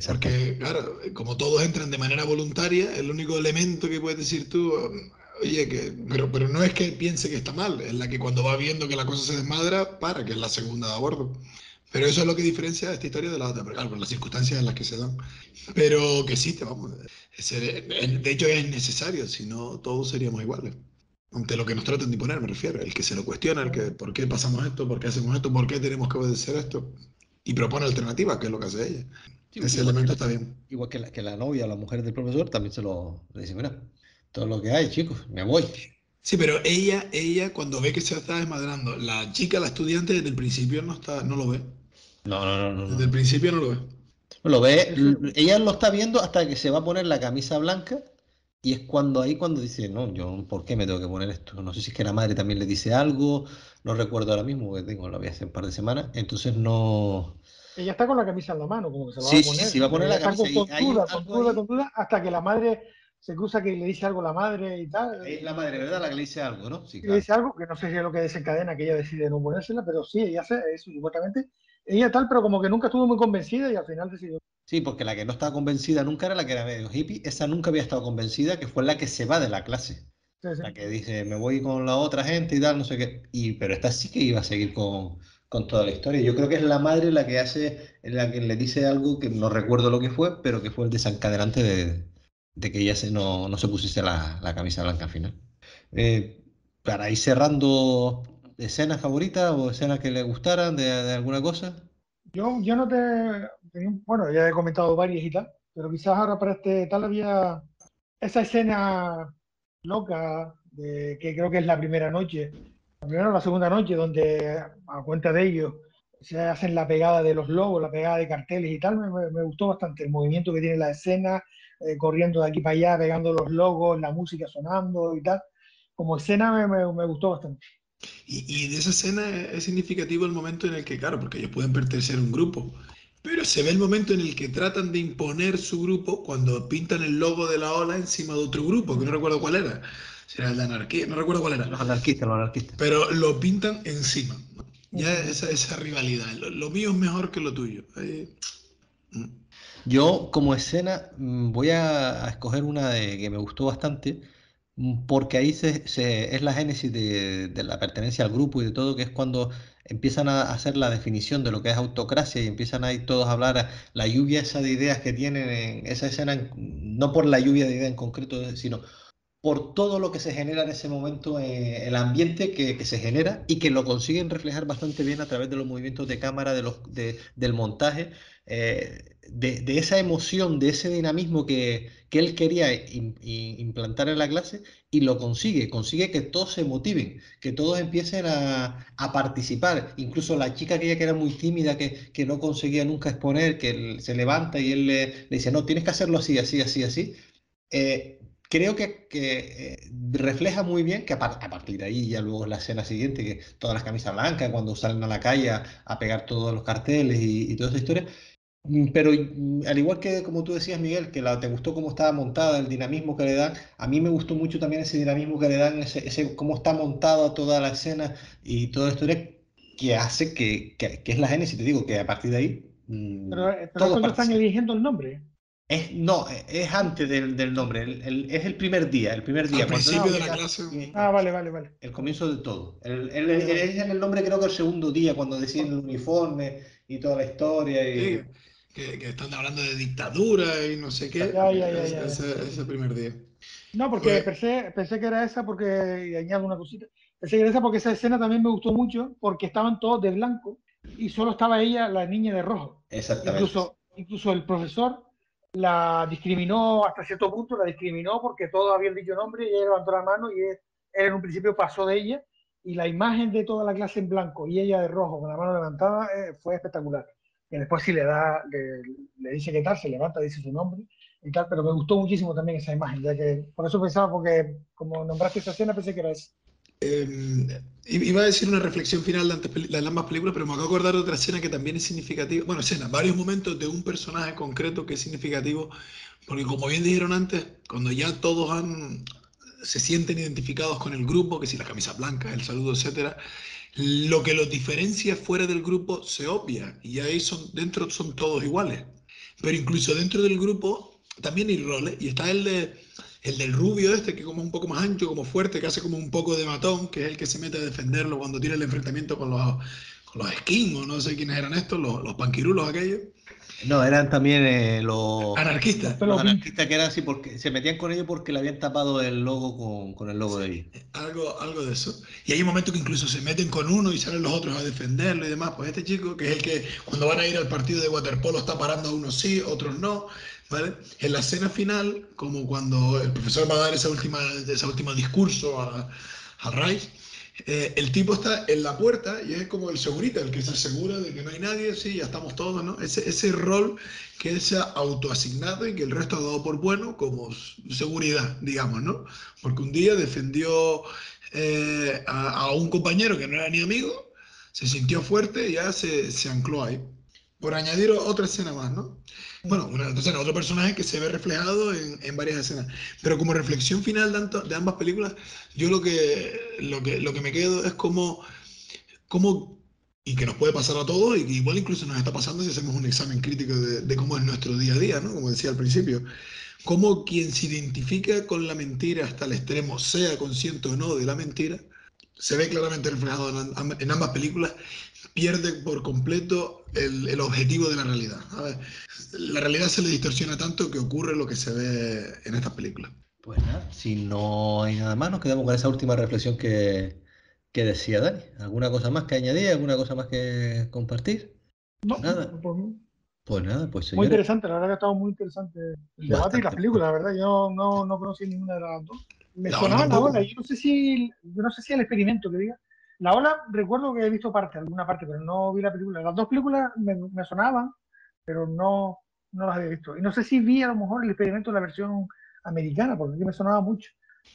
Porque, claro, como todos entran de manera voluntaria, el único elemento que puedes decir tú, Oye, pero no es que piense que está mal, es la que cuando va viendo que la cosa se desmadra, que es la segunda de aborto. Pero eso es lo que diferencia esta historia de la otra, porque, claro, por las circunstancias en las que se dan. Pero que existe, vamos. De hecho, es necesario, si no, todos seríamos iguales. Ante lo que nos tratan de imponer, me refiero. El que se lo cuestiona, el que por qué pasamos esto, por qué hacemos esto, por qué tenemos que obedecer esto. Y propone alternativas, que es lo que hace ella. Sí, Ese igual elemento está bien. igual que la novia, la mujer del profesor, también le dice, mira, todo lo que hay, chicos, me voy. Sí, pero ella cuando ve que se está desmadrando, la chica, la estudiante, desde el principio no lo ve. No. Desde el principio no lo ve. Lo ve, ella lo está viendo hasta que se va a poner la camisa blanca y es cuando dice, no, yo, ¿por qué me tengo que poner esto? No sé si es que la madre también le dice algo, no recuerdo ahora mismo, porque lo vi hace un par de semanas, entonces no... Ella está con la camisa en la mano, como que se la va Sí, a sí, poner. sí, va a poner Ella la está camisa y hay con duda, hasta que la madre se cruza, que le dice algo a la madre y tal. Es la madre, ¿verdad? La que le dice algo, ¿no? Sí, Y le claro. dice algo que no sé si es lo que desencadena que ella decide no ponérsela, pero sí, ella hace eso, supuestamente. Ella tal, pero como que nunca estuvo muy convencida y al final decidió. Sí, porque la que no estaba convencida nunca era la que era medio hippie, esa nunca había estado convencida, que fue la que se va de la clase. Sí, sí. La que dice, me voy con la otra gente y tal, no sé qué. Pero esta sí que iba a seguir con toda la historia. Yo creo que es la madre la que la que le dice algo que no recuerdo lo que fue, pero que fue el desencadenante de que ella no se pusiese la camisa blanca al final. Para ir cerrando, ¿escenas favoritas o escenas que le gustaran de alguna cosa? Yo no bueno, ya he comentado varias y tal, pero quizás ahora para este tal había esa escena loca que creo que es la primera noche, la primera o la segunda noche, donde a cuenta de ellos se hacen la pegada de los logos, la pegada de carteles y tal, me gustó bastante el movimiento que tiene la escena, corriendo de aquí para allá, pegando los logos, la música sonando y tal. Como escena me gustó bastante. Y de esa escena es significativo el momento en el que, claro, porque ellos pueden pertenecer a un grupo, pero se ve el momento en el que tratan de imponer su grupo cuando pintan el logo de la ola encima de otro grupo, que no recuerdo cuál era. Si era el de anarquía, no recuerdo cuál era. Los anarquistas. Pero lo pintan encima. Ya esa rivalidad. Lo mío es mejor que lo tuyo. Yo como escena voy a escoger una que me gustó bastante, porque ahí es la génesis de la pertenencia al grupo y de todo, que es cuando empiezan a hacer la definición de lo que es autocracia y empiezan ahí todos a hablar la lluvia esa de ideas que tienen en esa escena, no por la lluvia de ideas en concreto, sino por todo lo que se genera en ese momento, el ambiente que se genera y que lo consiguen reflejar bastante bien a través de los movimientos de cámara, del montaje, de esa emoción, de ese dinamismo que él quería implantar en la clase y lo consigue que todos se motiven, que todos empiecen a participar, incluso la chica aquella que era muy tímida, que no conseguía nunca exponer, que él se levanta y él le dice, no, tienes que hacerlo así, así, así, así. Creo que refleja muy bien que a partir de ahí ya luego es la escena siguiente, que todas las camisas blancas, cuando salen a la calle a pegar todos los carteles y toda esa historia. Pero al igual que como tú decías, Miguel, que te gustó cómo estaba montada, el dinamismo que le dan, a mí me gustó mucho también ese dinamismo que le dan, cómo está montada toda la escena y toda la historia que hace que es la génesis, te digo, que a partir de ahí Pero todos cuando están participan. eligiendo el nombre. No, es antes del nombre, es el primer día, Al cuando principio él de la llega, clase. Vale. el comienzo de todo. Él es en el nombre creo que el segundo día, cuando deciden el uniforme y toda la historia. Sí, que están hablando de dictadura y no sé qué. Ya. Ese primer día. No, porque Pues, pensé que era esa, porque, y añado una cosita, pensé que era esa porque esa escena también me gustó mucho, porque estaban todos de blanco y solo estaba ella, la niña de rojo. Exactamente. Incluso el profesor la discriminó hasta cierto punto, la discriminó porque todos habían dicho nombre y ella levantó la mano y él en un principio pasó de ella y la imagen de toda la clase en blanco y ella de rojo con la mano levantada fue espectacular. Y después sí le dice qué tal, se levanta, dice su nombre y tal, pero me gustó muchísimo también esa imagen, ya que por eso pensaba, porque como nombraste esa escena pensé que era esa. Iba a decir una reflexión final de ambas películas, pero me acabo de acordar de otra escena que también es significativa. Bueno, varios momentos de un personaje concreto que es significativo, porque como bien dijeron antes, cuando ya todos se sienten identificados con el grupo, que si la camisa blanca, el saludo, etcétera, lo que los diferencia fuera del grupo se obvia, y ahí dentro son todos iguales. Pero incluso dentro del grupo también hay roles, y está el el del rubio este, que como es un poco más ancho, como fuerte, que hace como un poco de matón, que es el que se mete a defenderlo cuando tiene el enfrentamiento con los esquimos, no sé quiénes eran estos, los panquirulos aquellos. No, eran también los anarquistas. Los anarquistas que eran así porque se metían con ellos porque le habían tapado el logo con el logo de ellos. Algo de eso. Y hay un momento que incluso se meten con uno y salen los otros a defenderlo y demás. Pues este chico, que es el que cuando van a ir al partido de waterpolo está parando a unos sí, otros no, ¿vale? En la escena final, como cuando el profesor va a dar ese último discurso al Reich, el tipo está en la puerta y es como el segurita, el que se asegura de que no hay nadie, sí, ya estamos todos, ¿no? Ese rol que él se ha autoasignado y que el resto ha dado por bueno como seguridad, digamos, ¿no? Porque un día defendió a un compañero que no era ni amigo, se sintió fuerte y ya se ancló ahí. Por añadir otra escena más, ¿no? Bueno, otro personaje que se ve reflejado en varias escenas. Pero como reflexión final de ambas películas, yo lo que me quedo es como, y que nos puede pasar a todos, y que igual incluso nos está pasando si hacemos un examen crítico de cómo es nuestro día a día, ¿no? Como decía al principio. Cómo quien se identifica con la mentira hasta el extremo, sea consciente o no de la mentira, se ve claramente reflejado en ambas películas, pierde por completo el objetivo de la realidad. A ver, la realidad se le distorsiona tanto que ocurre lo que se ve en estas películas. Pues nada, si no hay nada más, nos quedamos con esa última reflexión que decía Dani. ¿Alguna cosa más que añadir? ¿Alguna cosa más que compartir? No, nada. Pues nada, pues señores. Muy interesante, la verdad que ha estado muy interesante el debate y las películas, la verdad. Yo no conocí ninguna de las dos. Me sonaba la ola, yo no sé si el experimento que diga. La ola, recuerdo que he visto alguna parte, pero no vi la película. Las dos películas me sonaban, pero no las había visto. Y no sé si vi a lo mejor el experimento de la versión americana, porque aquí me sonaba mucho.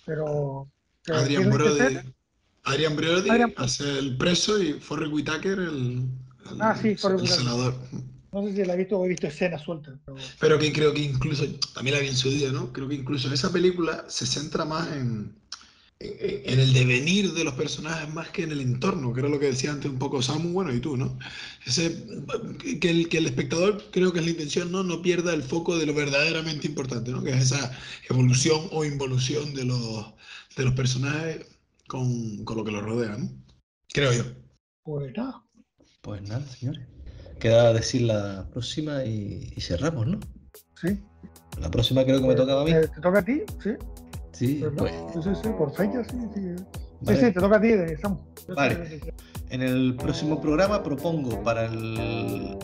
Pero Adrian Brody hace el preso y Forrest Whitaker el senador. No sé si la he visto o he visto escenas sueltas. Pero que creo que incluso, también la vi en su día, ¿no? Creo que incluso esa película se centra más en el devenir de los personajes más que en el entorno, que era lo que decía antes un poco Samu, bueno, y tú, ¿no? Que el espectador, creo que es la intención, no pierda el foco de lo verdaderamente importante, ¿no? Que es esa evolución o involución de los personajes con lo que los rodea, ¿no? Creo yo. Pues nada, señores. Queda decir la próxima y cerramos, ¿no? Sí. La próxima creo que me tocaba a mí. ¿Te toca a ti? Sí. Sí, pues. Sí, por fecha, sí. Vale. Sí, te toca a ti, Samu. Vale. En el próximo programa propongo para el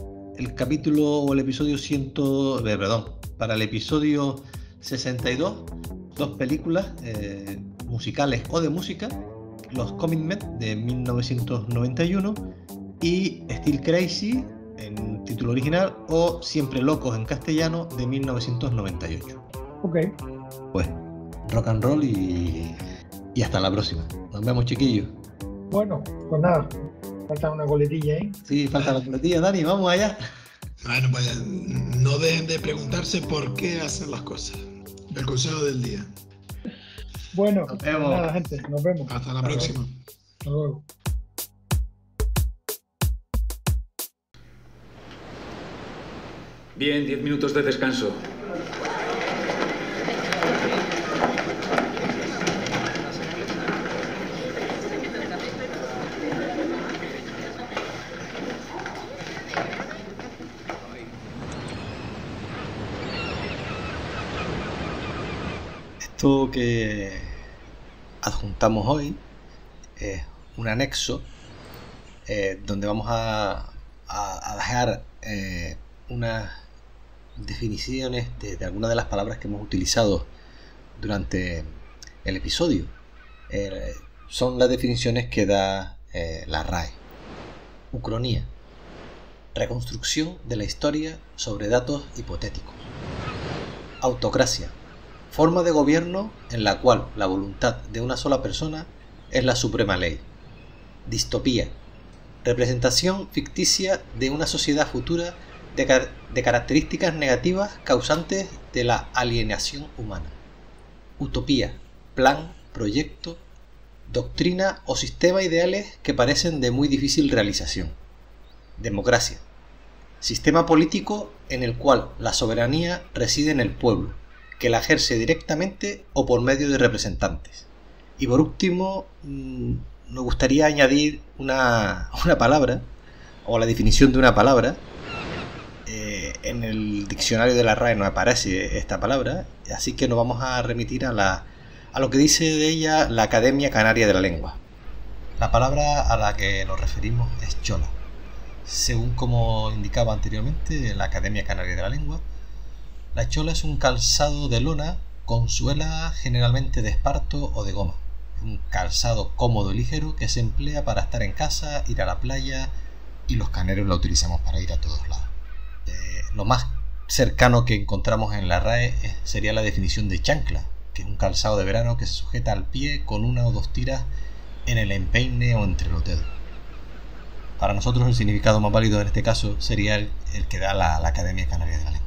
capítulo o el episodio para el episodio 62, dos películas musicales o de música, Los Commitments de 1991 y Still Crazy en título original o Siempre Locos en castellano de 1998. Ok. Pues rock and roll y hasta la próxima. Nos vemos, chiquillos. Bueno, pues nada, falta una coletilla, ¿eh? Sí, falta la coletilla, Dani, vamos allá. Bueno, pues no dejen de preguntarse por qué hacen las cosas. El consejo del día. Bueno, nos vemos. Nada, gente, nos vemos. Hasta la próxima. Hasta luego. Bien, 10 minutos de descanso. Esto que adjuntamos hoy es un anexo donde vamos a dejar unas definiciones de algunas de las palabras que hemos utilizado durante el episodio. Son las definiciones que da la RAE. Ucronía: reconstrucción de la historia sobre datos hipotéticos. Autocracia: forma de gobierno en la cual la voluntad de una sola persona es la suprema ley. Distopía: representación ficticia de una sociedad futura de características negativas causantes de la alienación humana. Utopía: plan, proyecto, doctrina o sistema ideales que parecen de muy difícil realización. Democracia: sistema político en el cual la soberanía reside en el pueblo, que la ejerce directamente o por medio de representantes. Y por último, nos gustaría añadir una palabra, o la definición de una palabra. En el diccionario de la RAE no aparece esta palabra, así que nos vamos a remitir a lo que dice de ella la Academia Canaria de la Lengua. La palabra a la que nos referimos es chola. Según como indicaba anteriormente la Academia Canaria de la Lengua, la chola es un calzado de lona con suela generalmente de esparto o de goma. Un calzado cómodo y ligero que se emplea para estar en casa, ir a la playa, y los caneros la utilizamos para ir a todos lados. Lo más cercano que encontramos en la RAE sería la definición de chancla, que es un calzado de verano que se sujeta al pie con una o dos tiras en el empeine o entre los dedos. Para nosotros el significado más válido en este caso sería el que da la Academia Canaria de la Lengua.